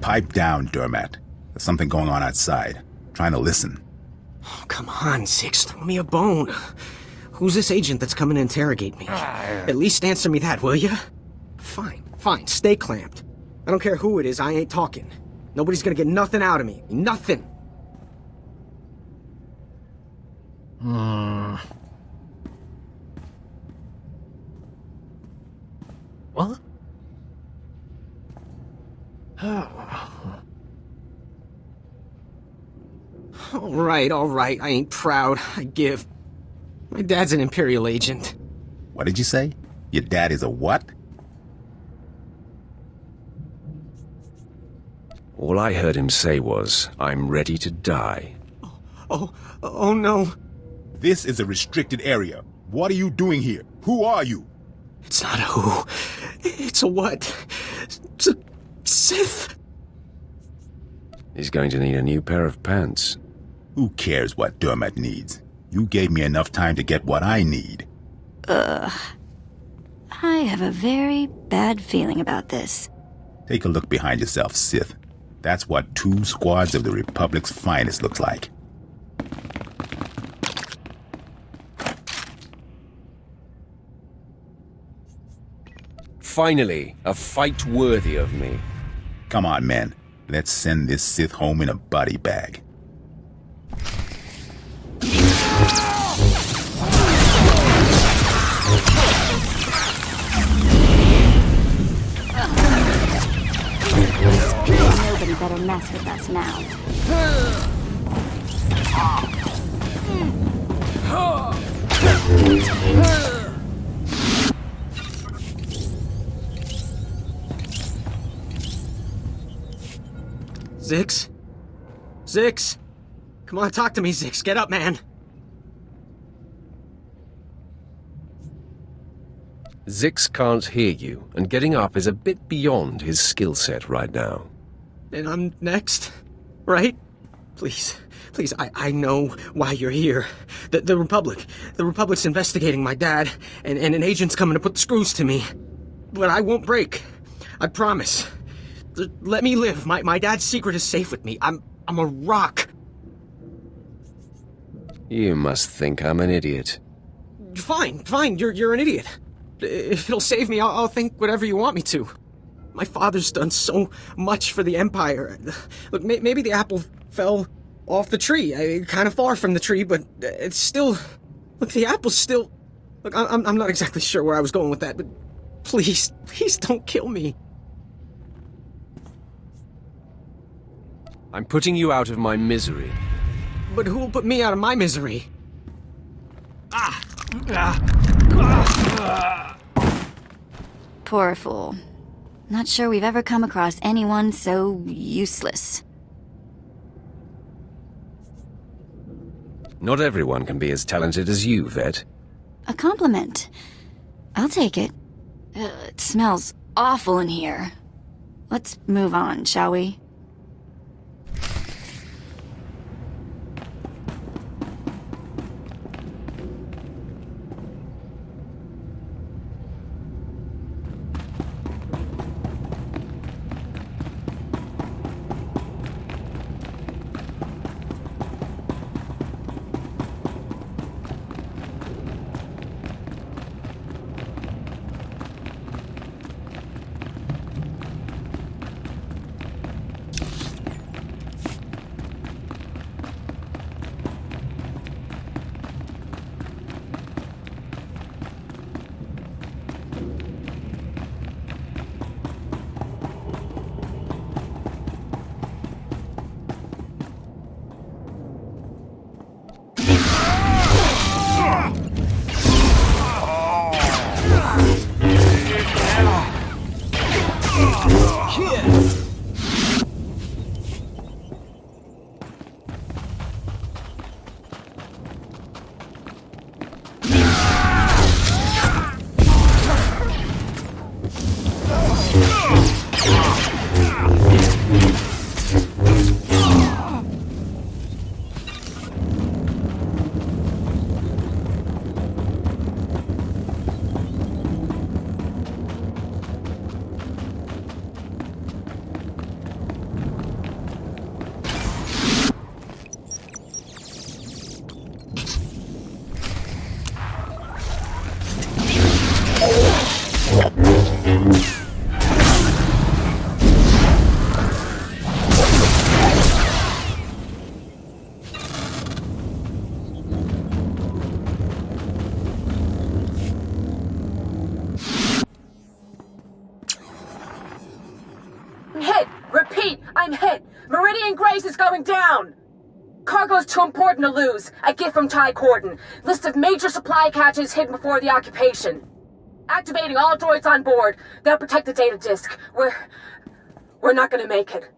Pipe down, Dermat. There's something going on outside. Trying to listen. Oh, come on, Six. Throw me a bone. Who's this agent that's coming to interrogate me? At least answer me that, will ya? Fine. Stay clamped. I don't care who it is, I ain't talking. Nobody's gonna get nothing out of me. Nothing! What? All right, I ain't proud. I give. My dad's an Imperial agent. What did you say? Your dad is a what? All I heard him say was, I'm ready to die. Oh no. This is a restricted area. What are you doing here? Who are you? It's not a who. It's a what. It's a Sith. He's going to need a new pair of pants. Who cares what Dermot needs? You gave me enough time to get what I need. I have a very bad feeling about this. Take a look behind yourself, Sith. That's what 2 squads of the Republic's finest looks like. Finally, a fight worthy of me. Come on, men. Let's send this Sith home in a body bag. Nobody better mess with us now. Zix? Zix? Come on, talk to me, Zix. Get up, man. Zix can't hear you, and getting up is a bit beyond his skill set right now. And I'm next, right? Please, I know why you're here. The Republic's investigating my dad, and an agent's coming to put the screws to me. But I won't break. I promise. Let me live. My dad's secret is safe with me. I'm a rock. You must think I'm an idiot. Fine. You're an idiot. If it'll save me, I'll think whatever you want me to. My father's done so much for the Empire. Look, maybe the apple fell off the tree, kind of far from the tree, but it's still... Look, the apple's still... Look, I'm not exactly sure where I was going with that, but please don't kill me. I'm putting you out of my misery. But who will put me out of my misery? Poor fool. Not sure we've ever come across anyone so useless. Not everyone can be as talented as you, Vet. A compliment. I'll take it. It smells awful in here. Let's move on, shall we? Hit! Repeat, I'm hit! Meridian Grace is going down! Cargo's too important to lose. A gift from Ty Corden. List of major supply catches hidden before the occupation. Activating all droids on board. They'll protect the data disk. We're not gonna make it.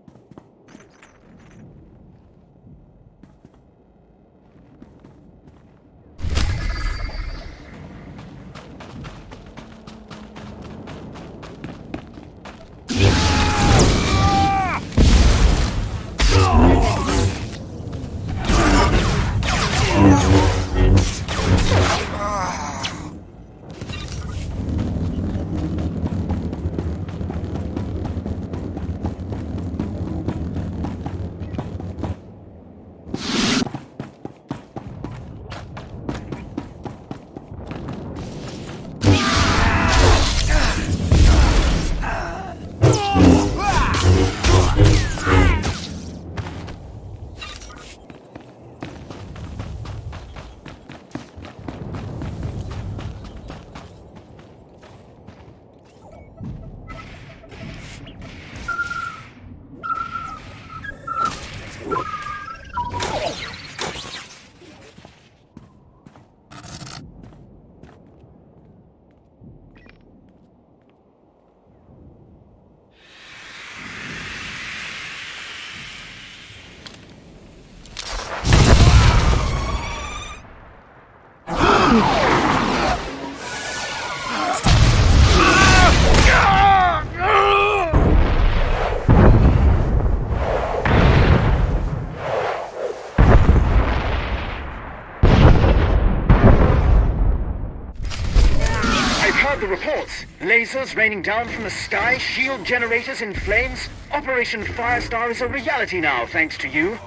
Lasers raining down from the sky, shield generators in flames. Operation Firestar is a reality now, thanks to you.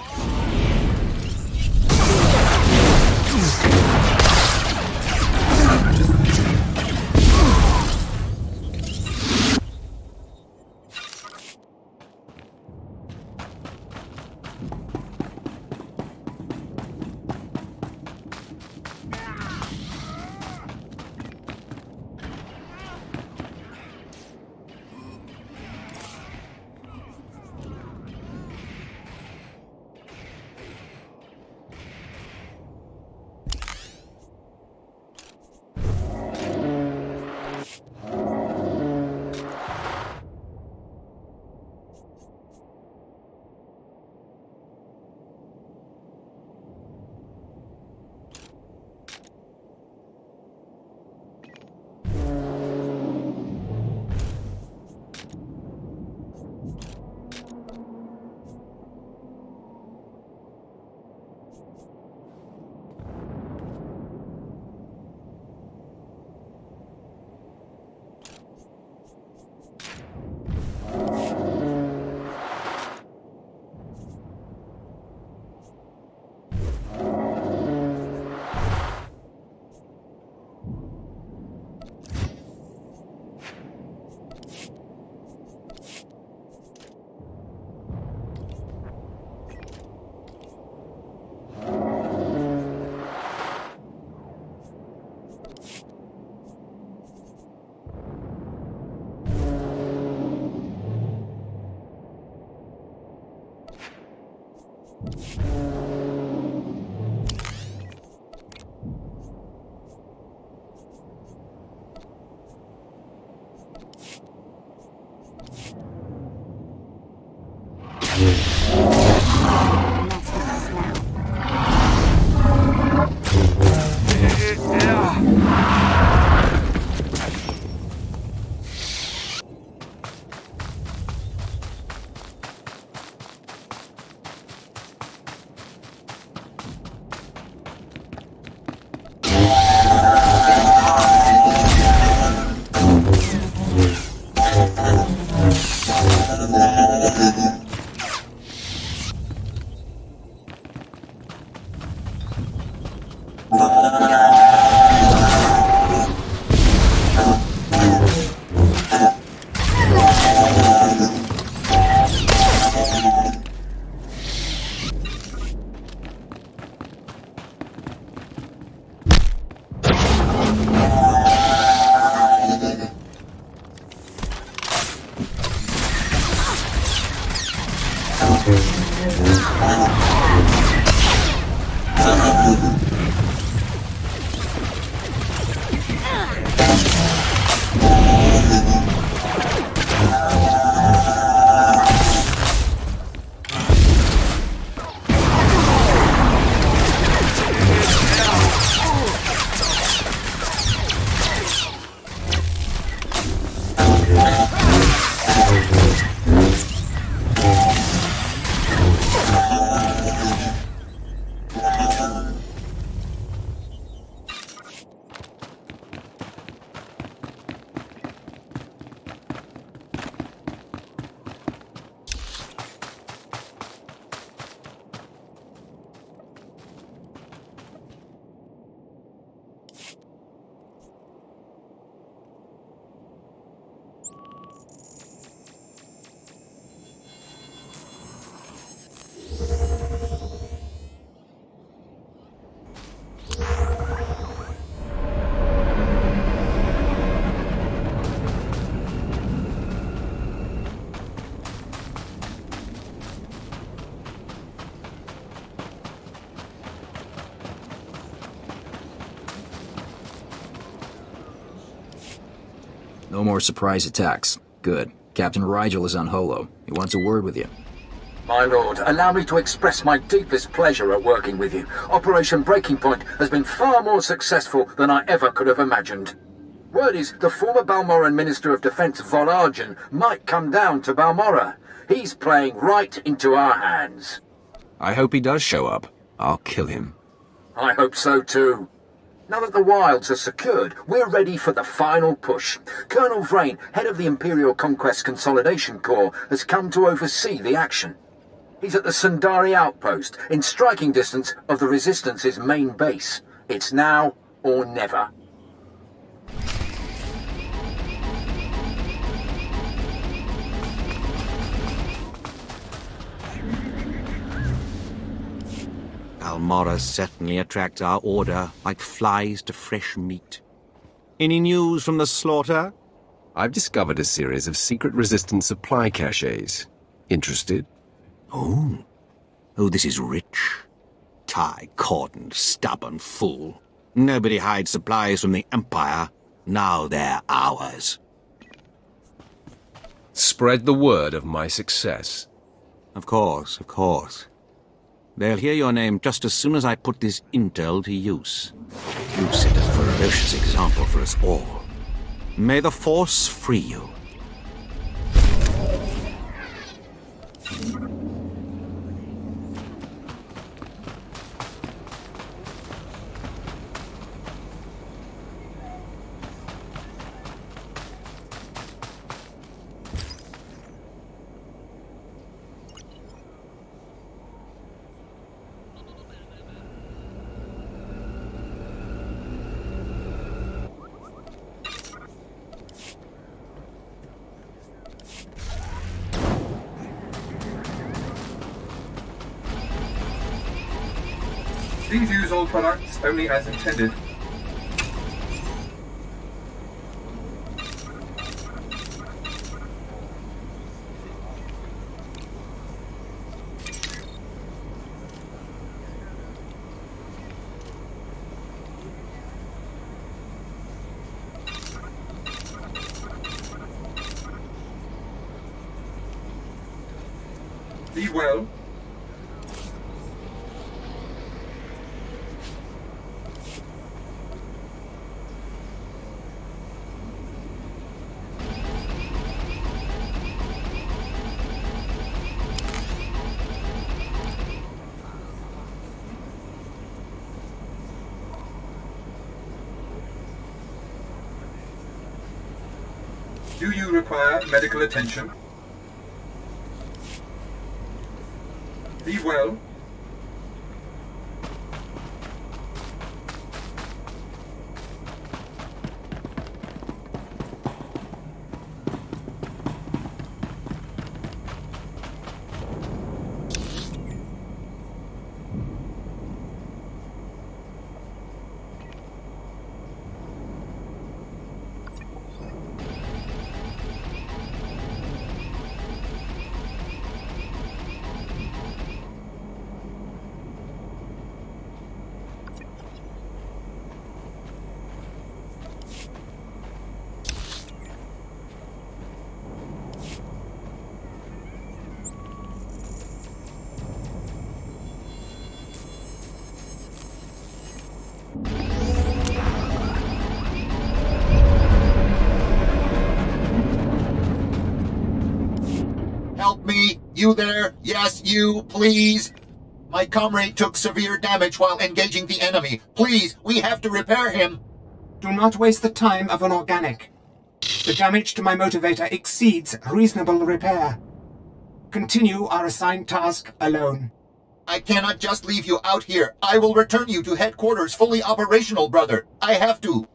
No more surprise attacks. Good. Captain Rigel is on Holo. He wants a word with you. My lord, allow me to express my deepest pleasure at working with you. Operation Breaking Point has been far more successful than I ever could have imagined. Word is the former Balmoran Minister of Defense Volargen might come down to Balmora. He's playing right into our hands. I hope he does show up. I'll kill him. I hope so too. Now that the wilds are secured, we're ready for the final push. Colonel Vrain, head of the Imperial Conquest Consolidation Corps, has come to oversee the action. He's at the Sundari outpost, in striking distance of the Resistance's main base. It's now or never. Balmora certainly attracts our order like flies to fresh meat. Any news from the slaughter? I've discovered a series of secret resistance supply caches. Interested? Oh, this is rich. Tie-cordoned, stubborn fool. Nobody hides supplies from the Empire. Now they're ours. Spread the word of my success. Of course, of course. They'll hear your name just as soon as I put this intel to use. You set a ferocious example for us all. May the Force free you. Please use all products only as intended. Be well. Do you require medical attention? Be well. Help me! You there? Yes, you, please! My comrade took severe damage while engaging the enemy. Please, we have to repair him! Do not waste the time of an organic. The damage to my motivator exceeds reasonable repair. Continue our assigned task alone. I cannot just leave you out here. I will return you to headquarters fully operational, brother. I have to.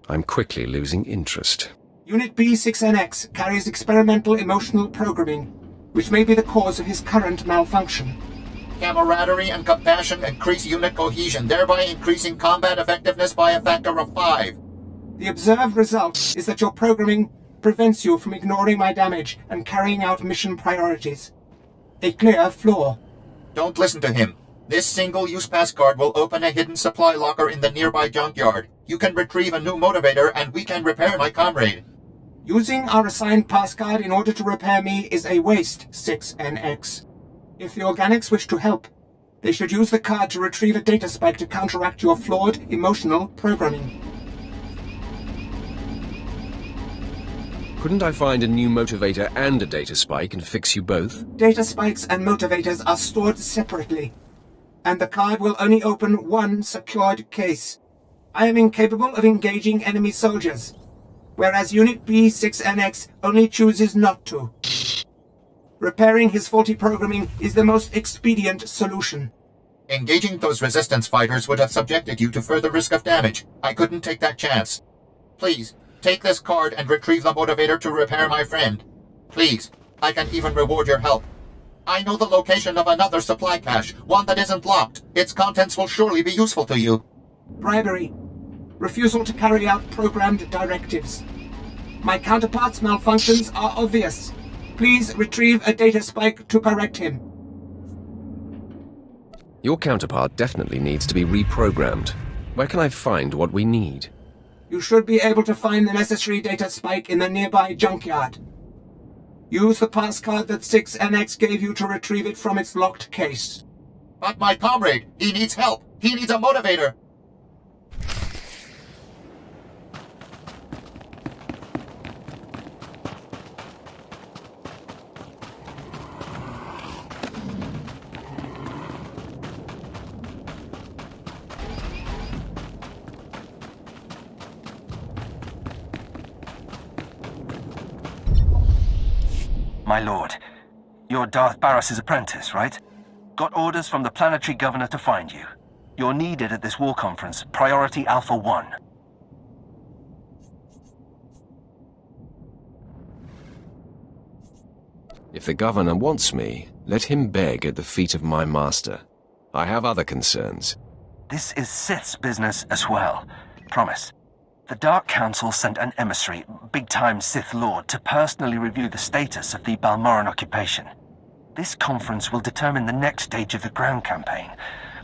I'm quickly losing interest. Unit B6NX carries experimental emotional programming, which may be the cause of his current malfunction. Camaraderie and compassion increase unit cohesion, thereby increasing combat effectiveness by a factor of 5. The observed result is that your programming prevents you from ignoring my damage and carrying out mission priorities. A clear flaw. Don't listen to him. This single-use pass card will open a hidden supply locker in the nearby junkyard. You can retrieve a new motivator and we can repair my comrade. Using our assigned pass card in order to repair me is a waste, 6NX. If the organics wish to help, they should use the card to retrieve a data spike to counteract your flawed emotional programming. Couldn't I find a new motivator and a data spike and fix you both? Data spikes and motivators are stored separately, and the card will only open one secured case. I am incapable of engaging enemy soldiers, whereas Unit B6NX only chooses not to. Repairing his faulty programming is the most expedient solution. Engaging those resistance fighters would have subjected you to further risk of damage. I couldn't take that chance. Please, take this card and retrieve the motivator to repair my friend. Please, I can even reward your help. I know the location of another supply cache, one that isn't locked. Its contents will surely be useful to you. Bribery. Refusal to carry out programmed directives. My counterpart's malfunctions are obvious. Please retrieve a data spike to correct him. Your counterpart definitely needs to be reprogrammed. Where can I find what we need? You should be able to find the necessary data spike in the nearby junkyard. Use the pass card that 6NX gave you to retrieve it from its locked case. But my comrade, he needs help. He needs a motivator. My lord, you're Darth Barris's apprentice, right? Got orders from the planetary governor to find you. You're needed at this war conference, Priority Alpha 1. If the governor wants me, let him beg at the feet of my master. I have other concerns. This is Sith's business as well. Promise. The Dark Council sent an emissary, big-time Sith Lord, to personally review the status of the Balmoran occupation. This conference will determine the next stage of the ground campaign.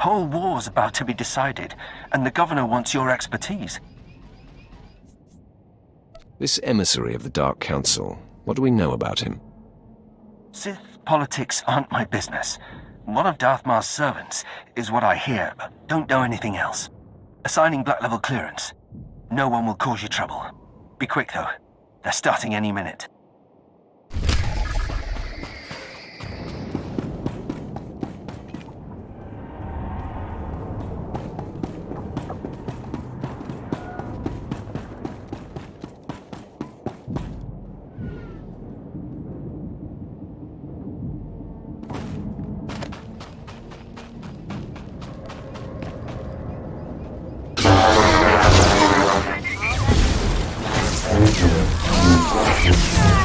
Whole war's about to be decided, and the governor wants your expertise. This emissary of the Dark Council, what do we know about him? Sith politics aren't my business. One of Darth Mar's servants is what I hear, but don't know anything else. Assigning black-level clearance. No one will cause you trouble. Be quick, though. They're starting any minute. Thank you.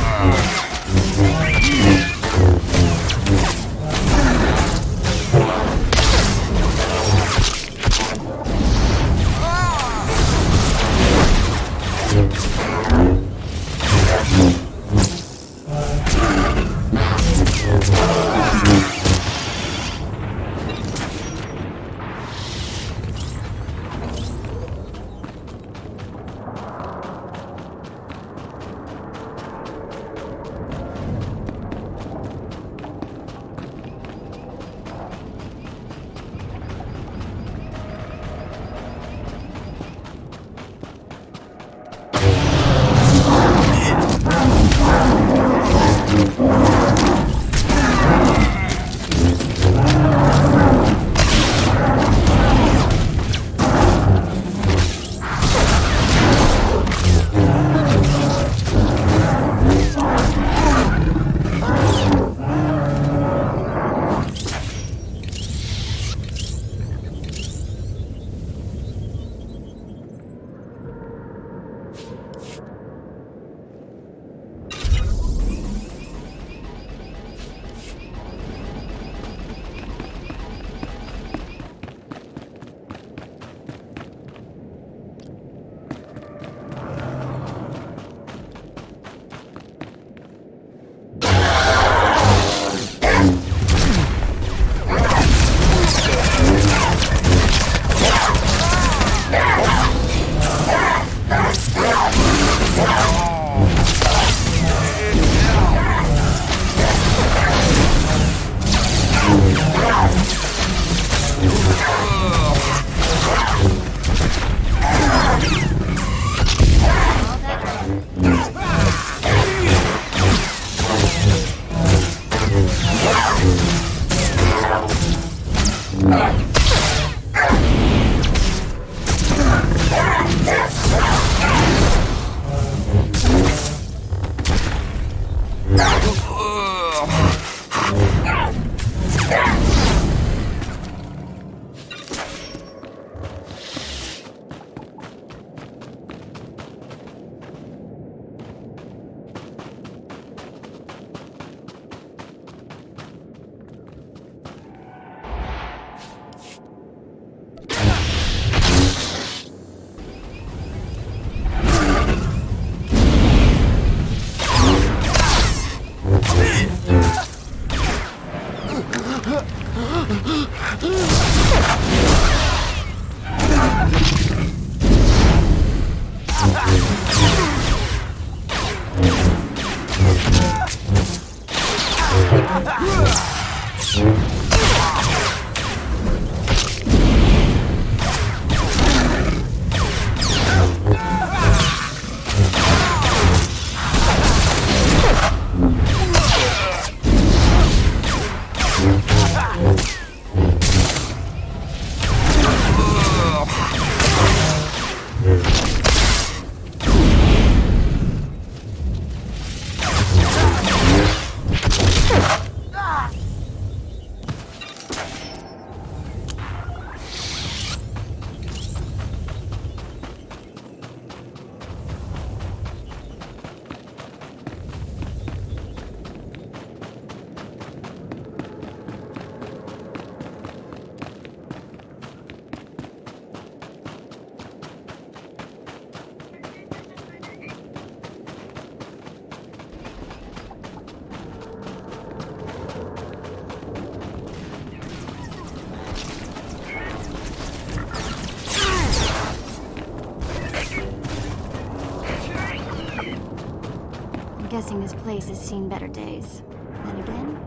I'm guessing this place has seen better days. Then again,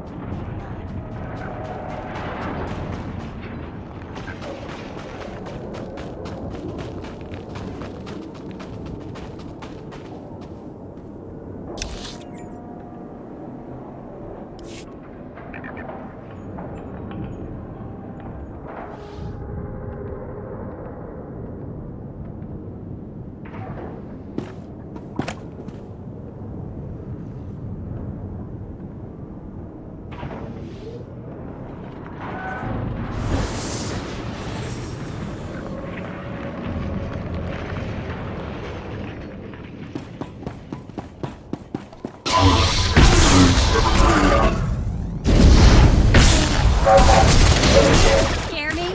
Scare me?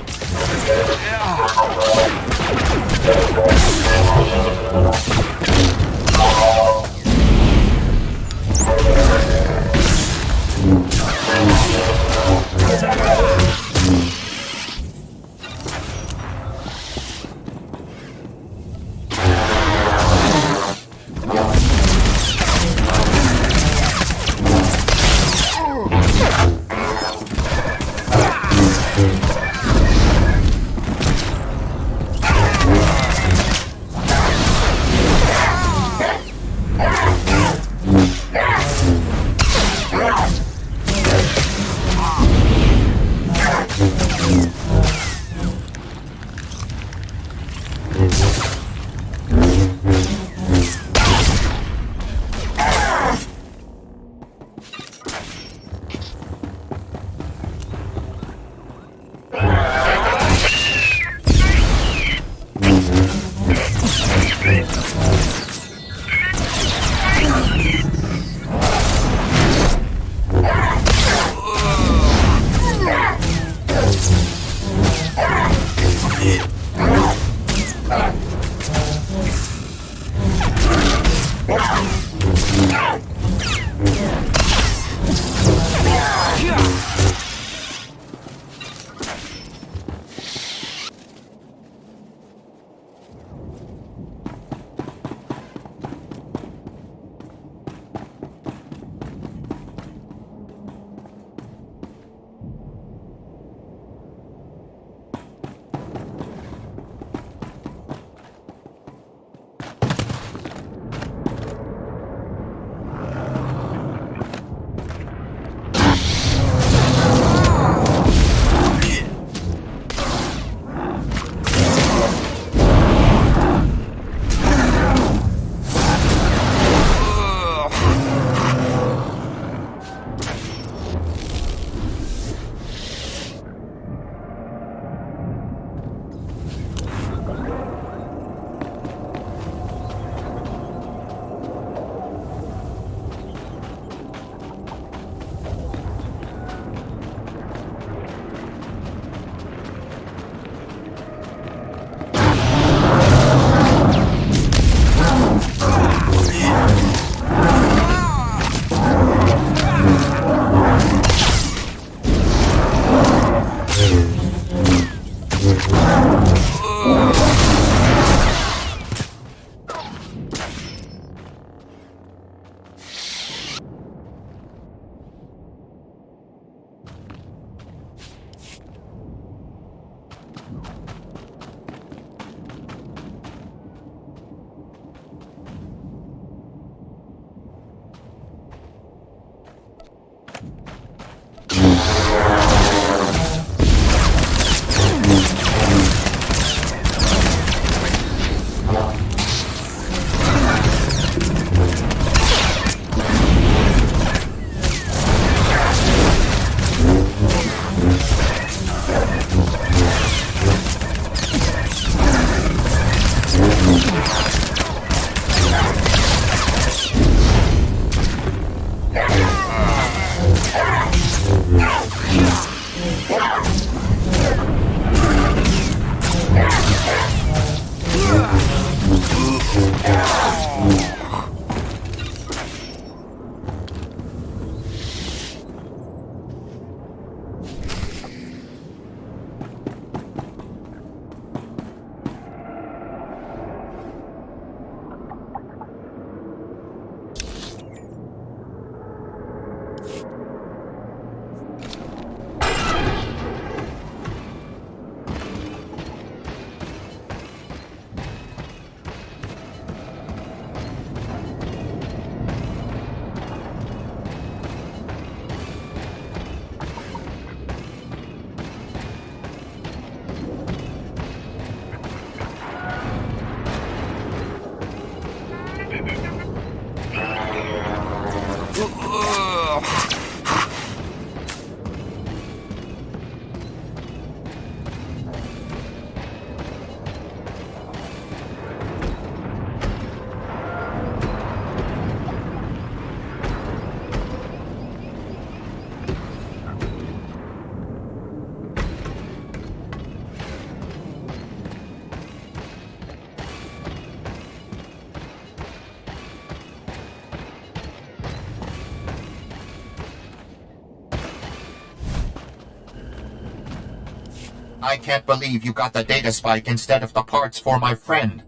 I can't believe you got the data spike instead of the parts for my friend.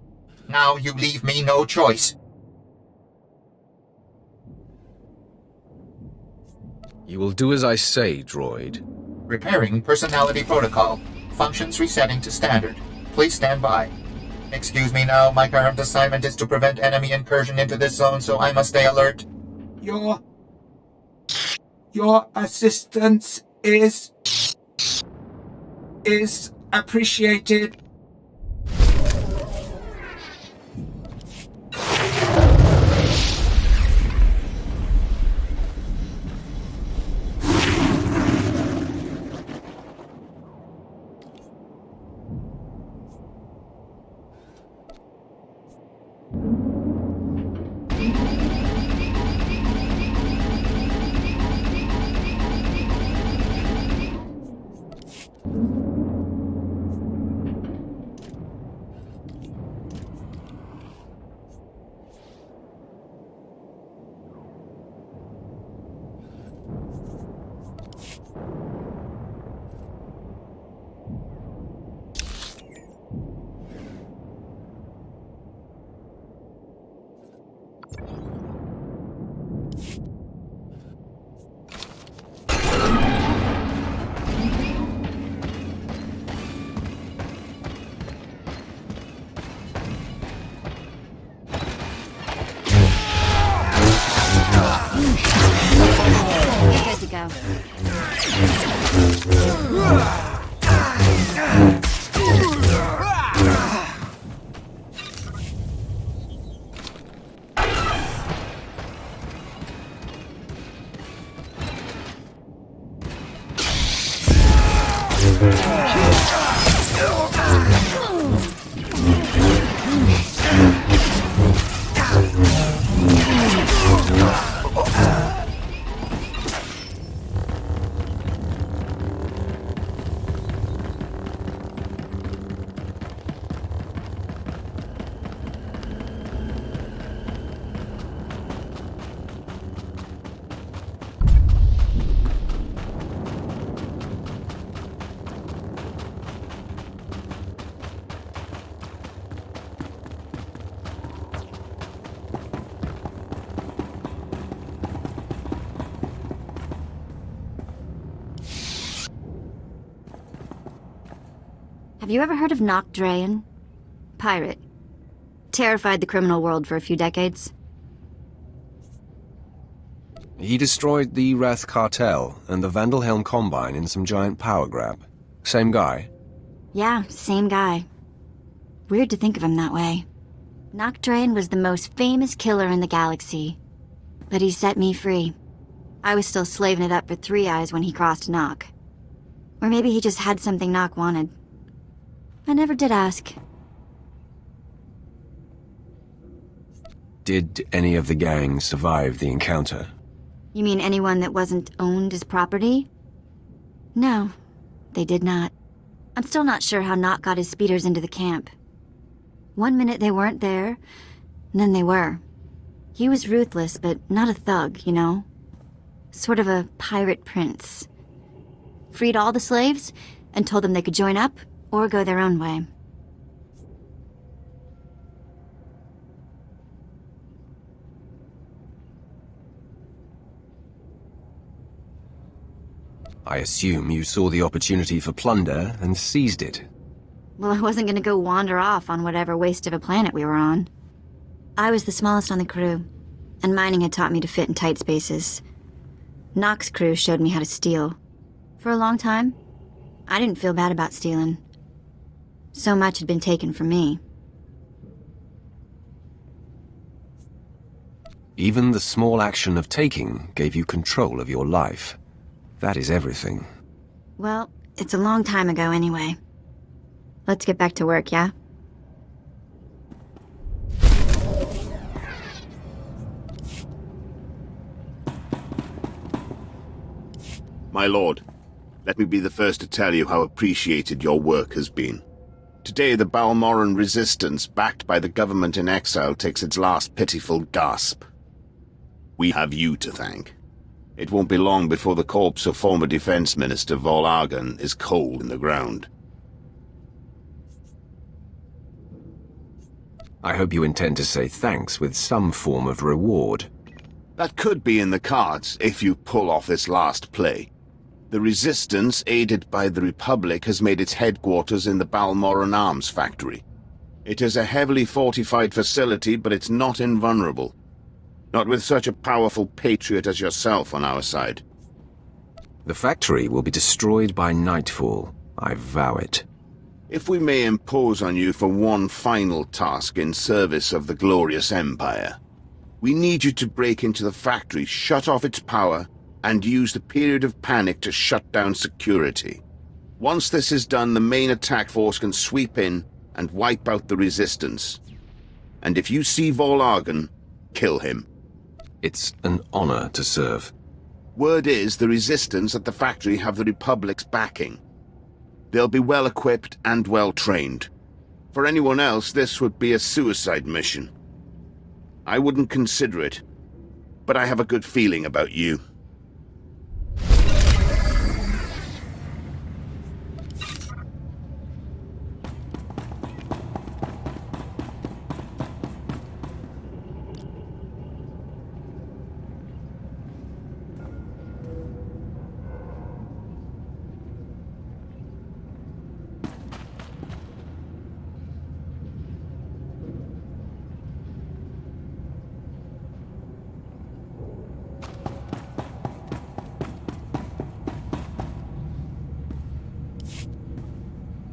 Now you leave me no choice. You will do as I say, droid. Repairing personality protocol. Functions resetting to standard. Please stand by. Excuse me now, my current assignment is to prevent enemy incursion into this zone, so I must stay alert. Your assistance is appreciated. Good to go. Have you ever heard of Nock Drayan? Pirate. Terrified the criminal world for a few decades. He destroyed the Wrath Cartel and the Vandalhelm Combine in some giant power grab. Same guy? Yeah, same guy. Weird to think of him that way. Nock Drayan was the most famous killer in the galaxy. But he set me free. I was still slaving it up for Three Eyes when he crossed Nock. Or maybe he just had something Nock wanted. I never did ask. Did any of the gang survive the encounter? You mean anyone that wasn't owned as property? No, they did not. I'm still not sure how Nock got his speeders into the camp. One minute they weren't there, and then they were. He was ruthless, but not a thug, you know? Sort of a pirate prince. Freed all the slaves, and told them they could join up or go their own way. I assume you saw the opportunity for plunder and seized it. Well, I wasn't gonna go wander off on whatever waste of a planet we were on. I was the smallest on the crew, and mining had taught me to fit in tight spaces. Nock's crew showed me how to steal. For a long time, I didn't feel bad about stealing. So much had been taken from me. Even the small action of taking gave you control of your life. That is everything. Well, it's a long time ago anyway. Let's get back to work, yeah? My lord, let me be the first to tell you how appreciated your work has been. Today the Balmoran resistance, backed by the government in exile, takes its last pitiful gasp. We have you to thank. It won't be long before the corpse of former Defense Minister Vol'argan is cold in the ground. I hope you intend to say thanks with some form of reward. That could be in the cards if you pull off this last play. The Resistance, aided by the Republic, has made its headquarters in the Balmoran Arms Factory. It is a heavily fortified facility, but it's not invulnerable. Not with such a powerful patriot as yourself on our side. The factory will be destroyed by nightfall. I vow it. If we may impose on you for one final task in service of the glorious Empire, we need you to break into the factory, shut off its power, and use the period of panic to shut down security. Once this is done, the main attack force can sweep in and wipe out the Resistance. And if you see Vol'argan, kill him. It's an honor to serve. Word is the Resistance at the factory have the Republic's backing. They'll be well equipped and well trained. For anyone else, this would be a suicide mission. I wouldn't consider it, but I have a good feeling about you.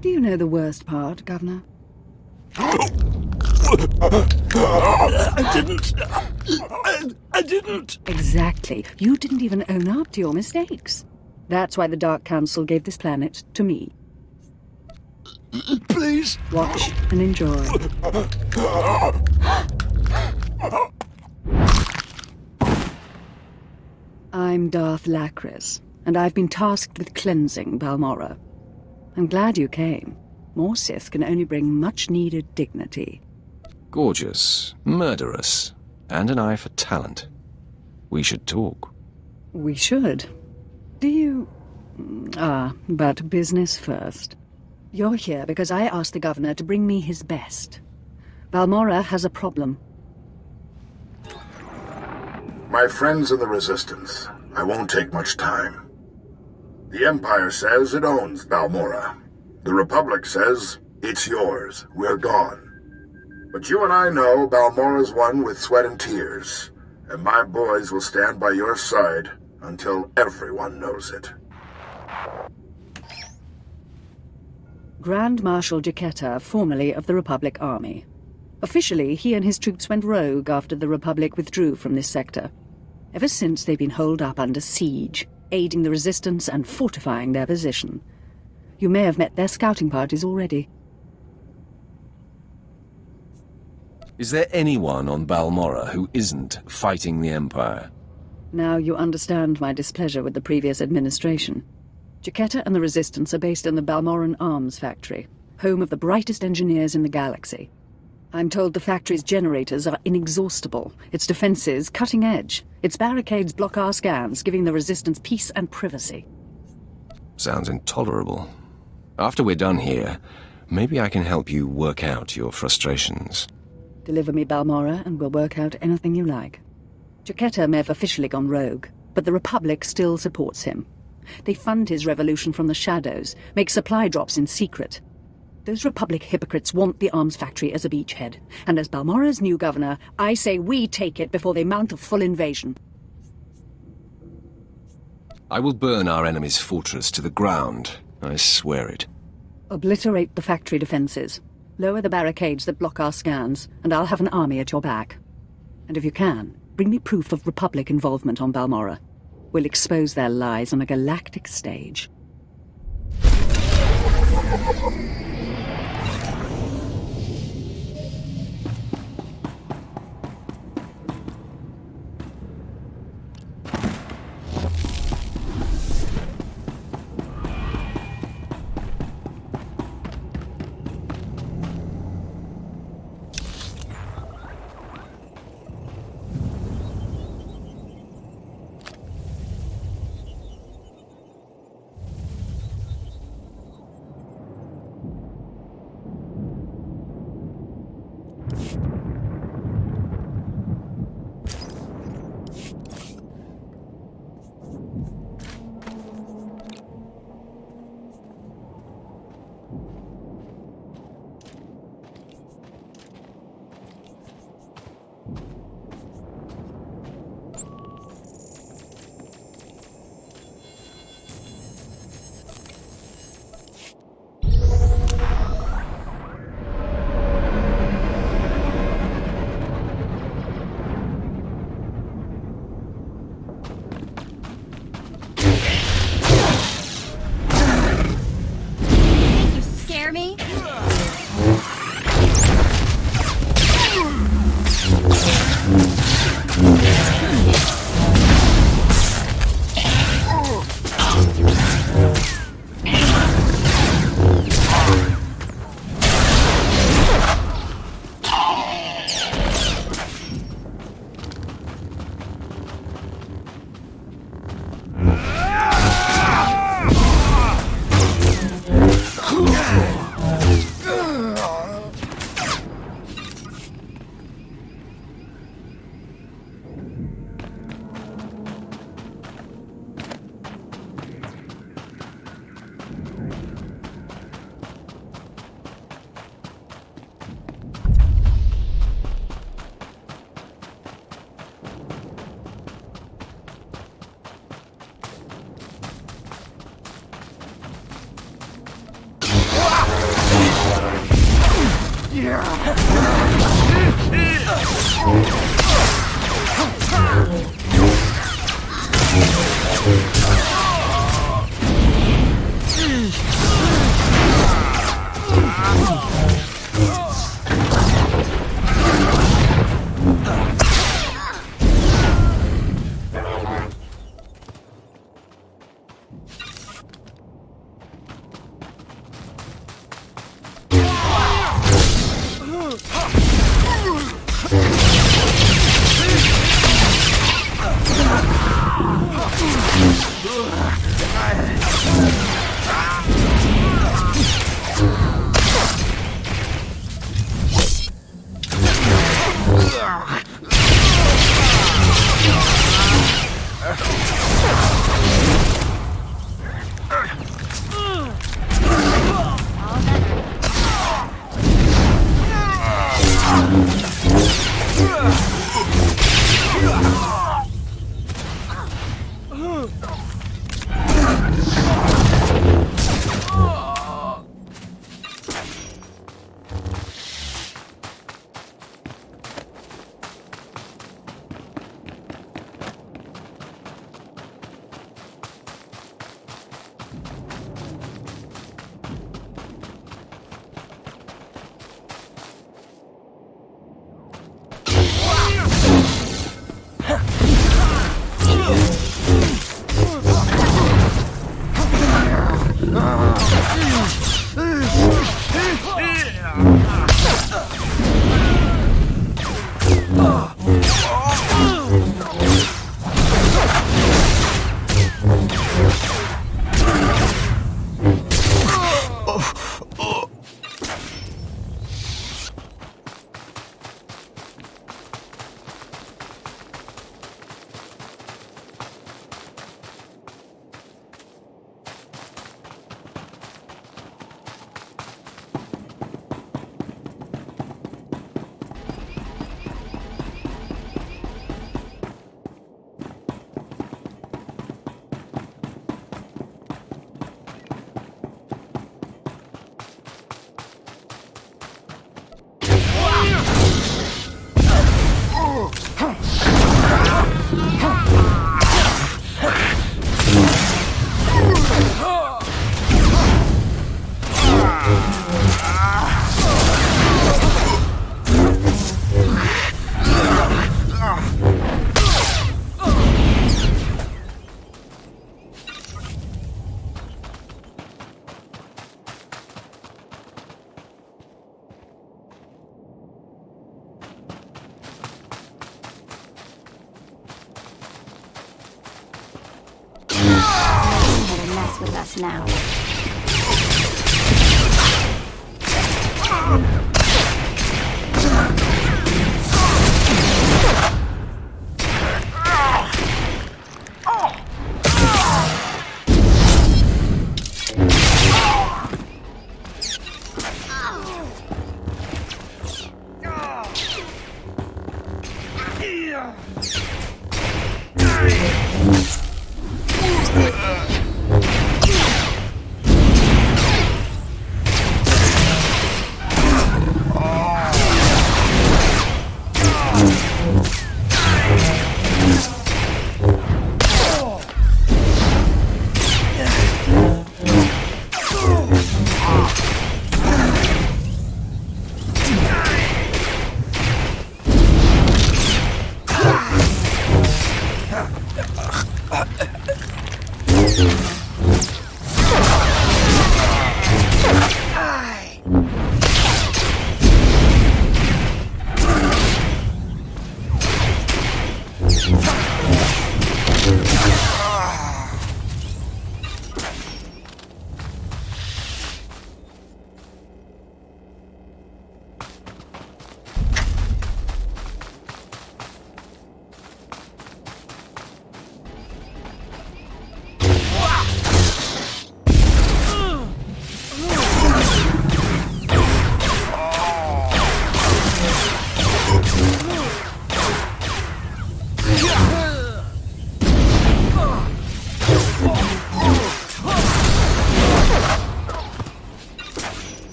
Do you know the worst part, Governor? I didn't. Exactly. You didn't even own up to your mistakes. That's why the Dark Council gave this planet to me. Please. Watch and enjoy. I'm Darth Lacris, and I've been tasked with cleansing Balmora. I'm glad you came. More Sith can only bring much-needed dignity. Gorgeous, murderous, and an eye for talent. We should talk. We should. Do you... but business first. You're here because I asked the Governor to bring me his best. Balmora has a problem. My friends in the Resistance, I won't take much time. The Empire says it owns Balmora. The Republic says, it's yours, we're gone. But you and I know Balmora's won with sweat and tears, and my boys will stand by your side until everyone knows it. Grand Marshal Jaquetta, formerly of the Republic Army. Officially, he and his troops went rogue after the Republic withdrew from this sector. Ever since, they've been holed up under siege, aiding the Resistance and fortifying their position. You may have met their scouting parties already. Is there anyone on Balmora who isn't fighting the Empire? Now you understand my displeasure with the previous administration. Jaquetta and the Resistance are based in the Balmoran Arms Factory, home of the brightest engineers in the galaxy. I'm told the factory's generators are inexhaustible, its defenses cutting edge, its barricades block our scans, giving the Resistance peace and privacy. Sounds intolerable. After we're done here, maybe I can help you work out your frustrations. Deliver me Balmora and we'll work out anything you like. Jaquetta may have officially gone rogue, but the Republic still supports him. They fund his revolution from the shadows, make supply drops in secret. Those Republic hypocrites want the arms factory as a beachhead, and as Balmora's new governor, I say we take it before they mount a full invasion. I will burn our enemy's fortress to the ground. I swear it. Obliterate the factory defenses. Lower the barricades that block our scans, and I'll have an army at your back. And if you can, bring me proof of Republic involvement on Balmorra. We'll expose their lies on a galactic stage. mess with us now.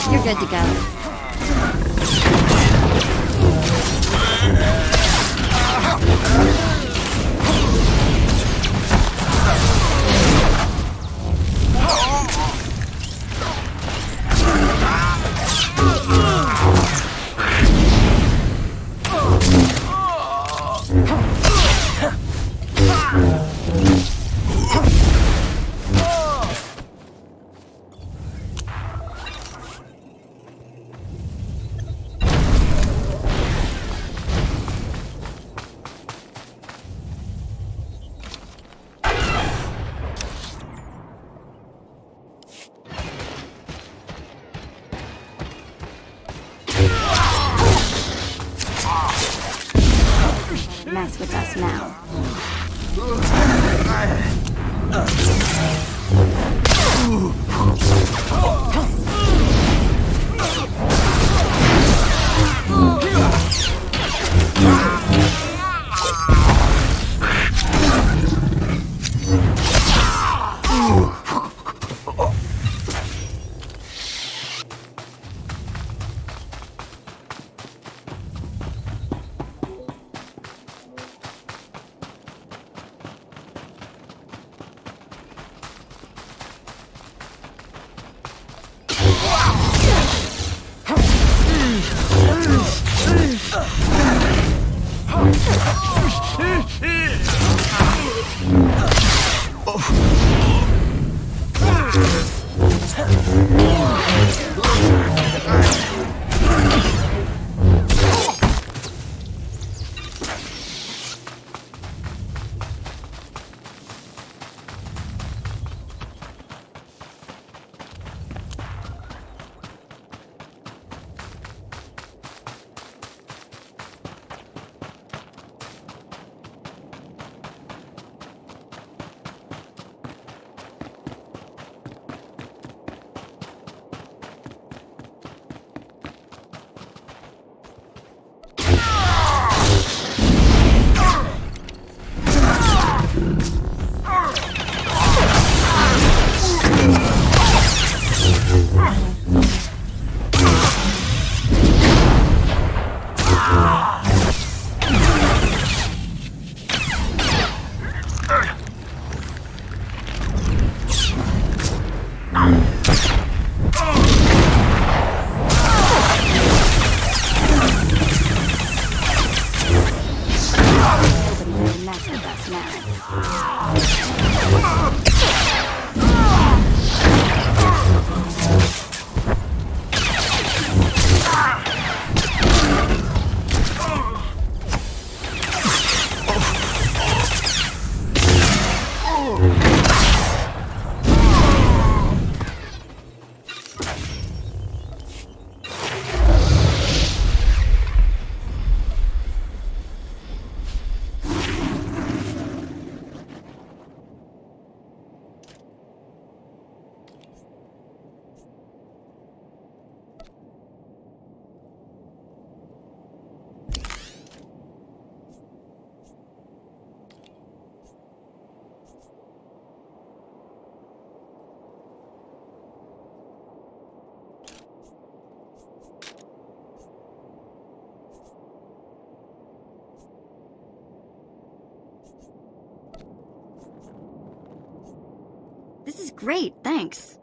You're good to go. Mess with us now. This is great, thanks.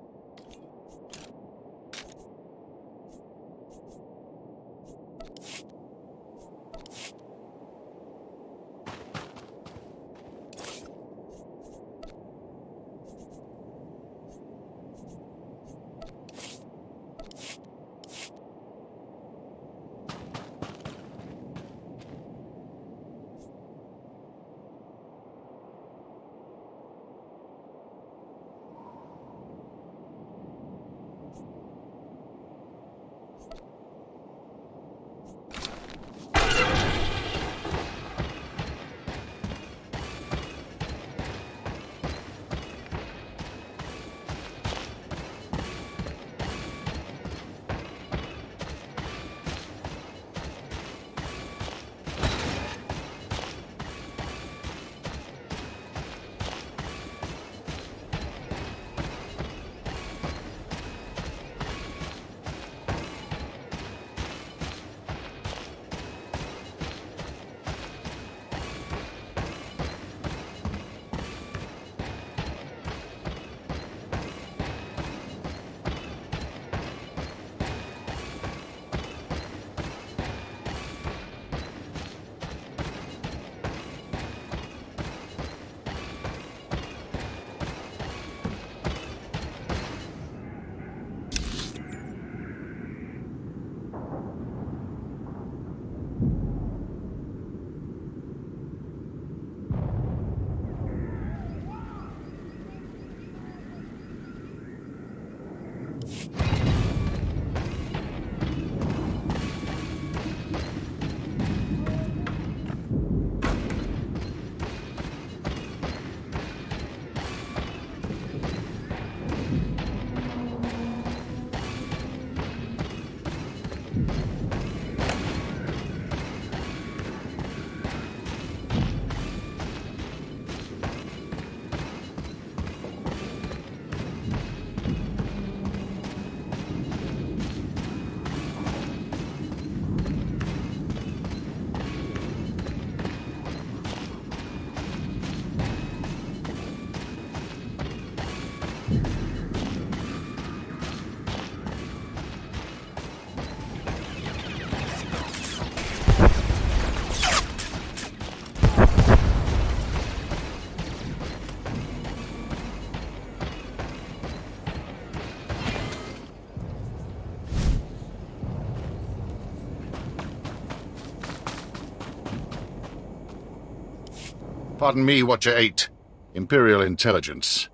Pardon me, Watcher 8. Imperial Intelligence.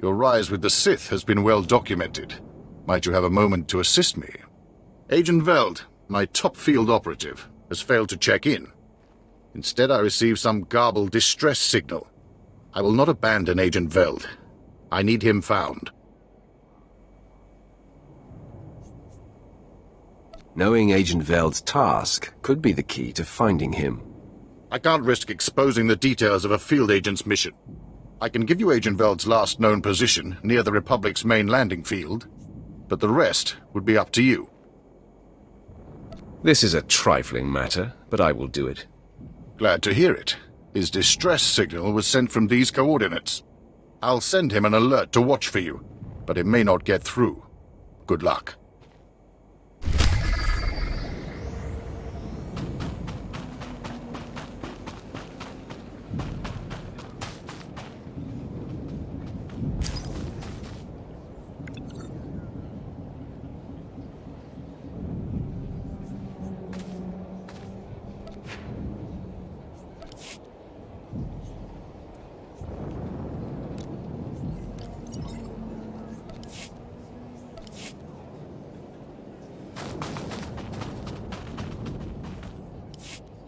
Your rise with the Sith has been well documented. Might you have a moment to assist me? Agent Veld, my top field operative, has failed to check in. Instead, I received some garbled distress signal. I will not abandon Agent Veld. I need him found. Knowing Agent Veld's task could be the key to finding him. I can't risk exposing the details of a field agent's mission. I can give you Agent Veld's last known position near the Republic's main landing field, but the rest would be up to you. This is a trifling matter, but I will do it. Glad to hear it. His distress signal was sent from these coordinates. I'll send him an alert to watch for you, but it may not get through. Good luck.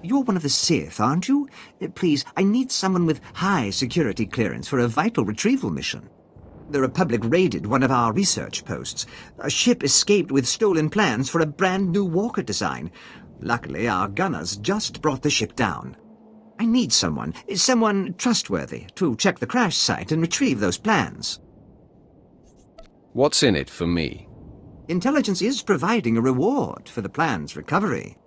You're one of the Sith, aren't you? Please, I need someone with high security clearance for a vital retrieval mission. The Republic raided one of our research posts. A ship escaped with stolen plans for a brand new walker design. Luckily, our gunners just brought the ship down. I need someone trustworthy, to check the crash site and retrieve those plans. What's in it for me? Intelligence is providing a reward for the plan's recovery.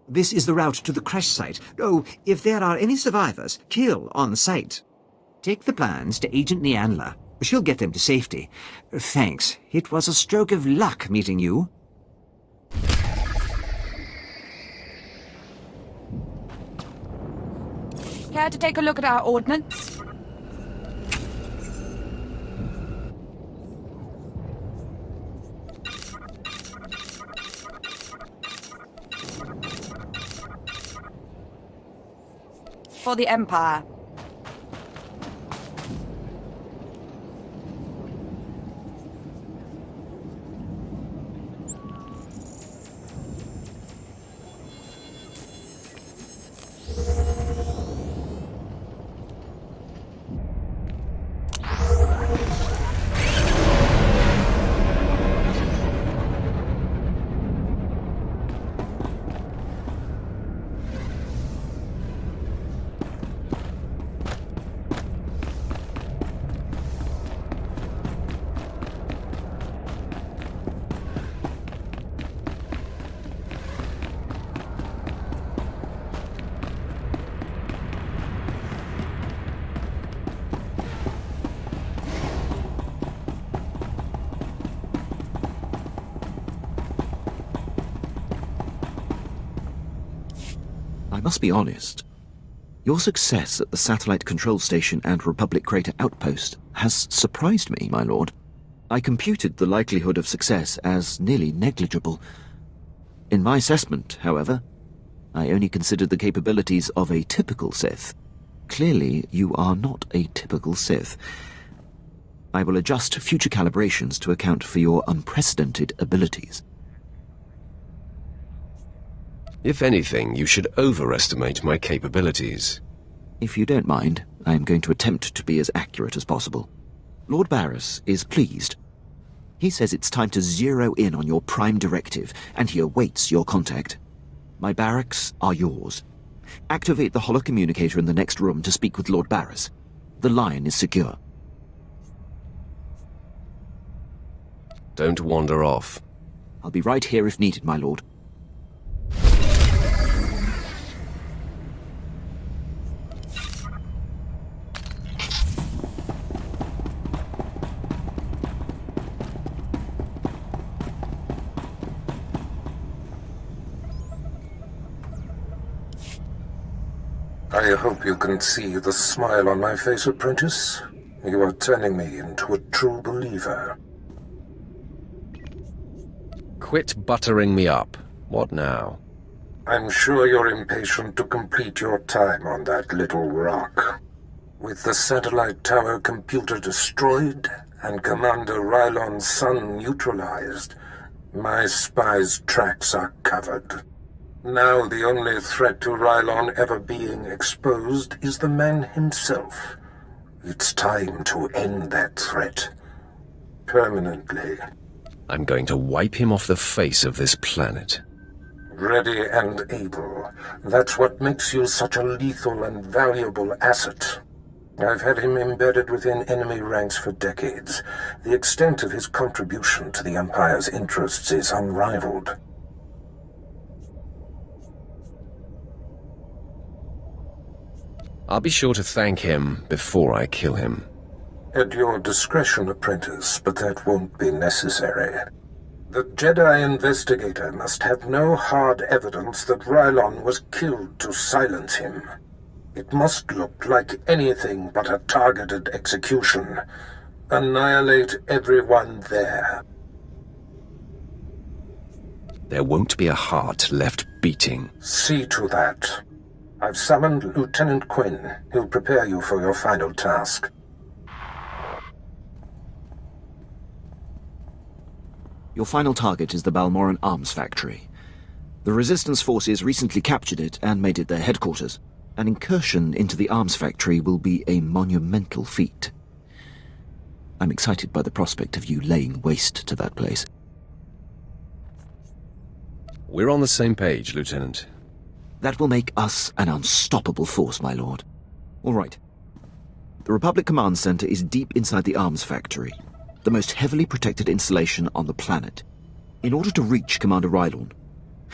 This is the route to the crash site. Oh, if there are any survivors, kill on sight. Take the plans to Agent Nianla. She'll get them to safety. Thanks. It was a stroke of luck meeting you. Care to take a look at our ordnance? For the Empire. I must be honest. Your success at the Satellite Control Station and Republic Crater Outpost has surprised me, my lord. I computed the likelihood of success as nearly negligible. In my assessment, however, I only considered the capabilities of a typical Sith. Clearly, you are not a typical Sith. I will adjust future calibrations to account for your unprecedented abilities. If anything, you should overestimate my capabilities. If you don't mind, I am going to attempt to be as accurate as possible. Lord Barris is pleased. He says it's time to zero in on your prime directive, and he awaits your contact. My barracks are yours. Activate the holocommunicator in the next room to speak with Lord Barris. The line is secure. Don't wander off. I'll be right here if needed, my lord. I hope you can see the smile on my face, apprentice. You are turning me into a true believer. Quit buttering me up. What now? I'm sure you're impatient to complete your time on that little rock. With the satellite tower computer destroyed and Commander Rylon's son neutralized, my spy's tracks are covered. Now the only threat to Rylon ever being exposed is the man himself. It's time to end that threat. Permanently. I'm going to wipe him off the face of this planet. Ready and able. That's what makes you such a lethal and valuable asset. I've had him embedded within enemy ranks for decades. The extent of his contribution to the Empire's interests is unrivaled. I'll be sure to thank him before I kill him. At your discretion, apprentice, but that won't be necessary. The Jedi investigator must have no hard evidence that Rylon was killed to silence him. It must look like anything but a targeted execution. Annihilate everyone there. There won't be a heart left beating. See to that. I've summoned Lieutenant Quinn. He'll prepare you for your final task. Your final target is the Balmoran arms factory. The Resistance forces recently captured it and made it their headquarters. An incursion into the arms factory will be a monumental feat. I'm excited by the prospect of you laying waste to that place. We're on the same page, Lieutenant. That will make us an unstoppable force, my lord. All right. The Republic Command Center is deep inside the arms factory, the most heavily protected installation on the planet. In order to reach Commander Rylon,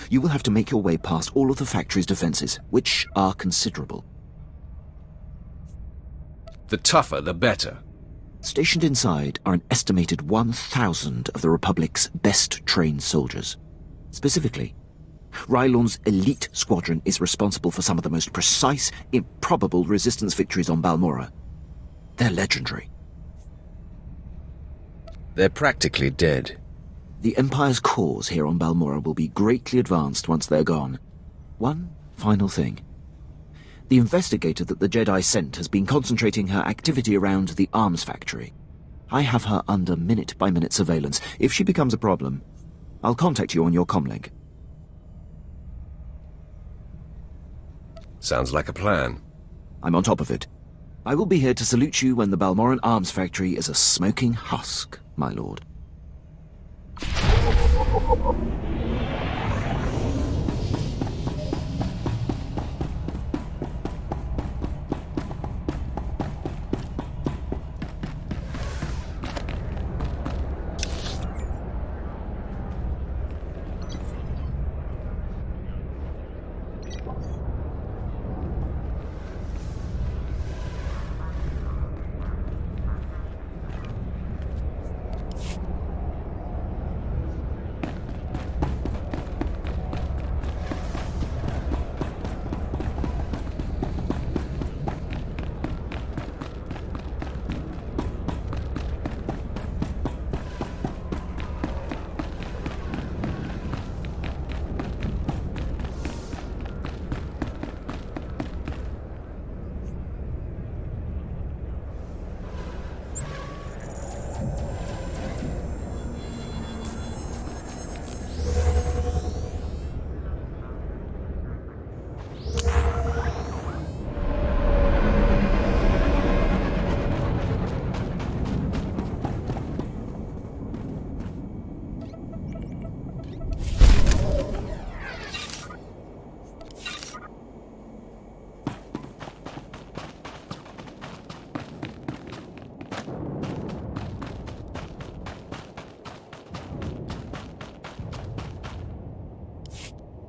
you will have to make your way past all of the factory's defenses, which are considerable. The tougher, the better. Stationed inside are an estimated 1,000 of the Republic's best-trained soldiers. Specifically, Rylon's elite squadron is responsible for some of the most precise, improbable resistance victories on Balmora. They're legendary. They're practically dead. The Empire's cause here on Balmora will be greatly advanced once they're gone. One final thing. The investigator that the Jedi sent has been concentrating her activity around the arms factory. I have her under minute-by-minute surveillance. If she becomes a problem, I'll contact you on your comlink. Sounds like a plan. I'm on top of it. I will be here to salute you when the Balmoran arms factory is a smoking husk, my lord.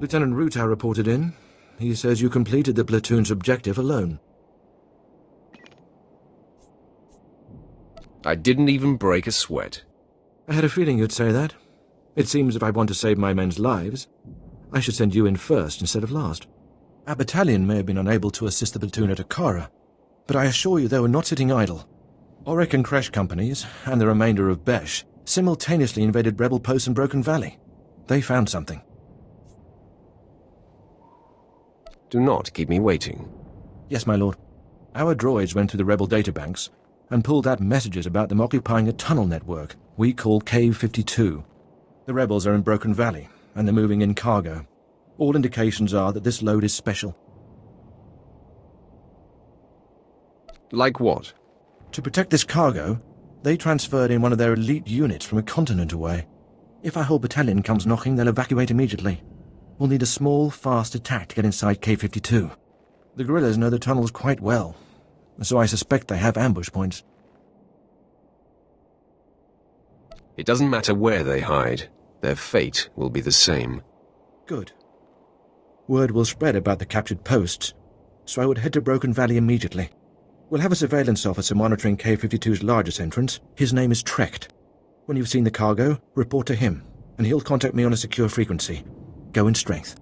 Lieutenant Ruta reported in. He says you completed the platoon's objective alone. I didn't even break a sweat. I had a feeling you'd say that. It seems if I want to save my men's lives, I should send you in first instead of last. Our battalion may have been unable to assist the platoon at Akara, but I assure you they were not sitting idle. Auric and Kresh companies, and the remainder of Besh, simultaneously invaded rebel posts in Broken Valley. They found something. Do not keep me waiting. Yes, my lord. Our droids went through the rebel databanks and pulled out messages about them occupying a tunnel network we call Cave 52. The rebels are in Broken Valley, and they're moving in cargo. All indications are that this load is special. Like what? To protect this cargo, they transferred in one of their elite units from a continent away. If our whole battalion comes knocking, they'll evacuate immediately. We'll need a small, fast attack to get inside K-52. The guerrillas know the tunnels quite well, so I suspect they have ambush points. It doesn't matter where they hide. Their fate will be the same. Good. Word will spread about the captured posts, so I would head to Broken Valley immediately. We'll have a surveillance officer monitoring K-52's largest entrance. His name is Trecht. When you've seen the cargo, report to him, and he'll contact me on a secure frequency. Go in strength.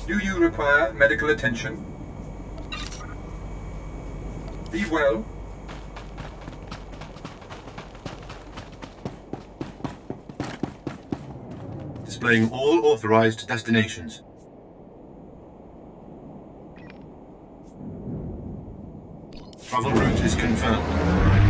Do you require medical attention? Be well. Displaying all authorized destinations. Travel route is confirmed.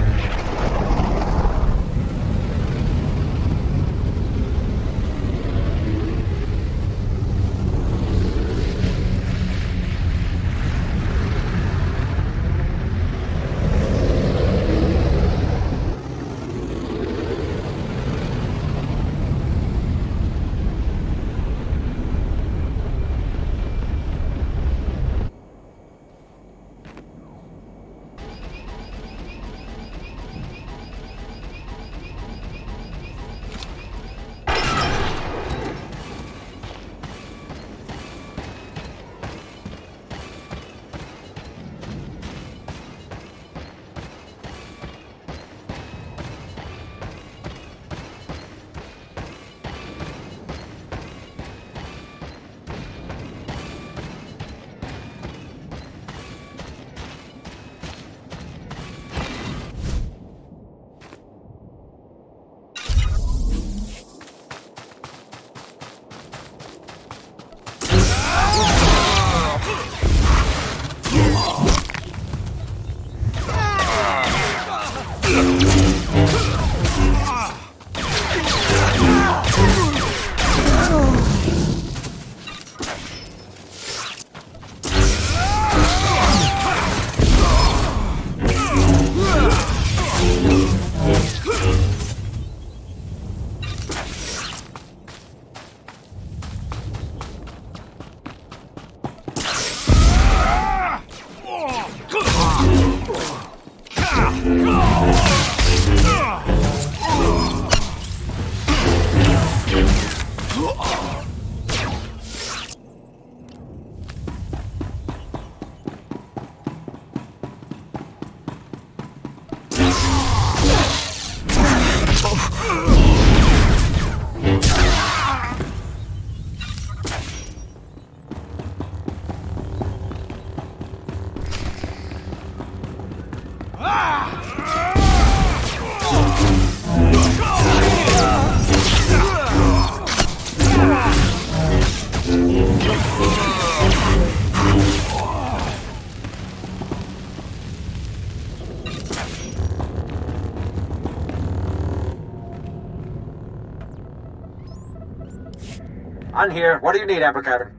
I'm here. What do you need, Amber Cabin?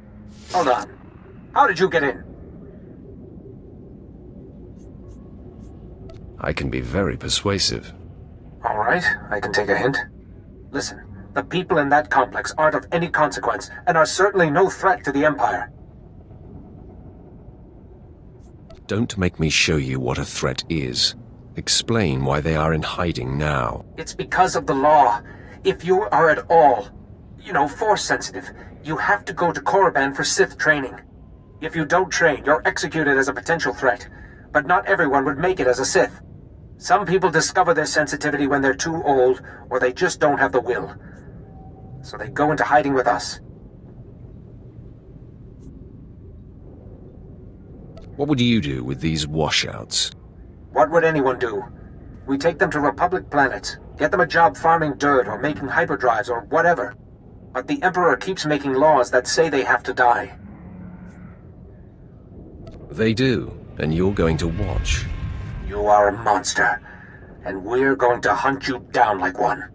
Hold on. How did you get in? I can be very persuasive. All right, I can take a hint. Listen, the people in that complex aren't of any consequence, and are certainly no threat to the Empire. Don't make me show you what a threat is. Explain why they are in hiding now. It's because of the law. If you are at all, Force-sensitive, you have to go to Korriban for Sith training. If you don't train, you're executed as a potential threat. But not everyone would make it as a Sith. Some people discover their sensitivity when they're too old, or they just don't have the will. So they go into hiding with us. What would you do with these washouts? What would anyone do? We take them to Republic planets, get them a job farming dirt or making hyperdrives or whatever. But the Emperor keeps making laws that say they have to die. They do, and you're going to watch. You are a monster, and we're going to hunt you down like one.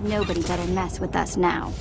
Nobody better mess with us now.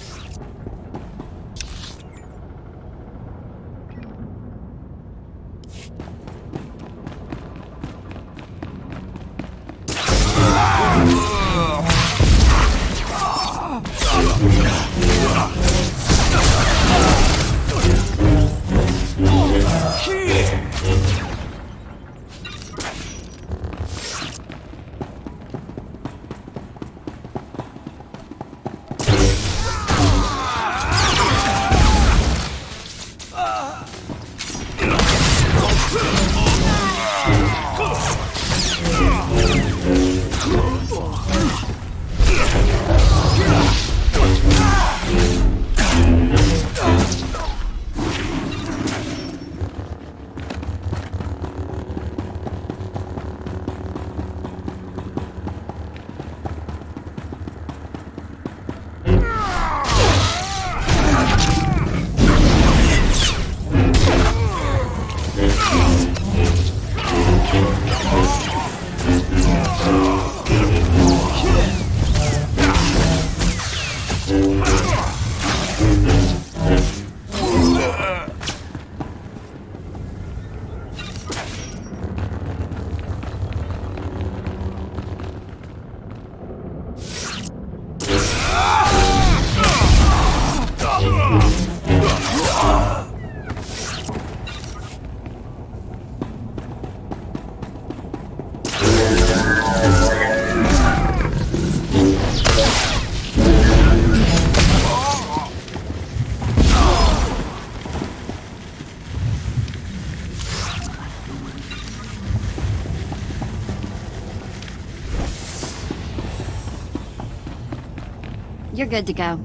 You're good to go.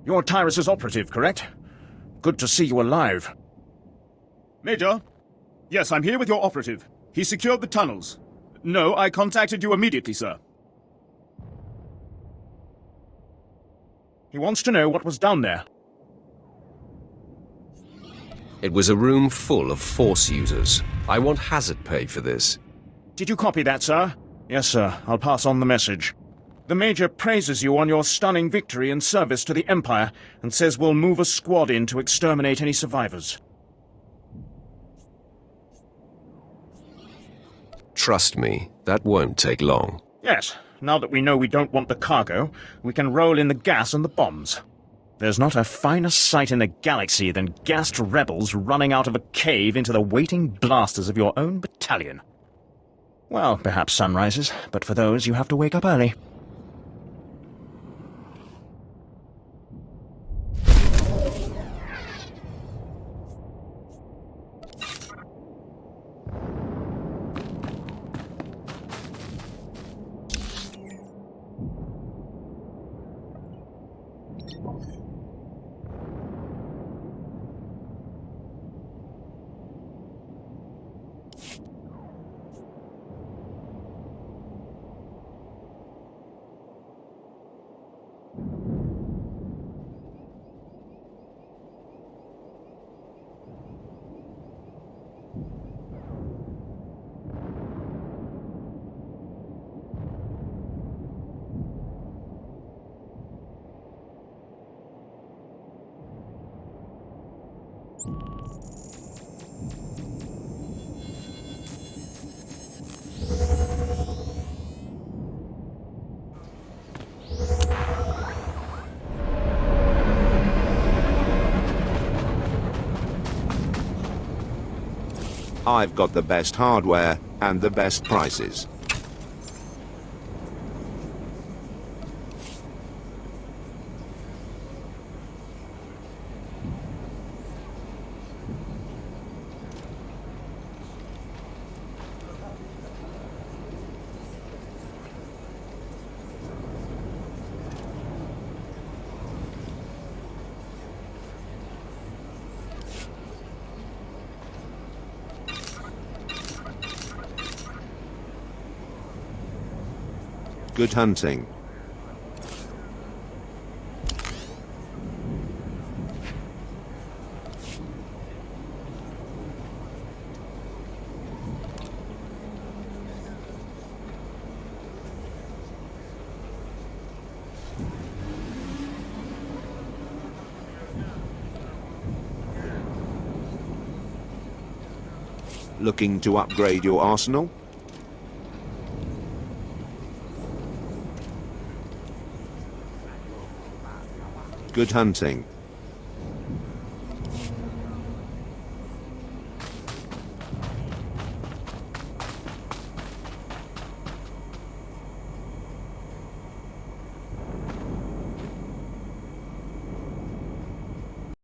You're Tyrus's operative, correct? Good to see you alive. Major? Yes, I'm here with your operative. He secured the tunnels. No, I contacted you immediately, sir. He wants to know what was down there. It was a room full of Force users. I want hazard pay for this. Did you copy that, sir? Yes, sir. I'll pass on the message. The Major praises you on your stunning victory and service to the Empire, and says we'll move a squad in to exterminate any survivors. Trust me, that won't take long. Yes, now that we know we don't want the cargo, we can roll in the gas and the bombs. There's not a finer sight in the galaxy than gassed rebels running out of a cave into the waiting blasters of your own battalion. Well, perhaps sunrises, but for those you have to wake up early. I've got the best hardware and the best prices. Good hunting. Looking to upgrade your arsenal? Good hunting.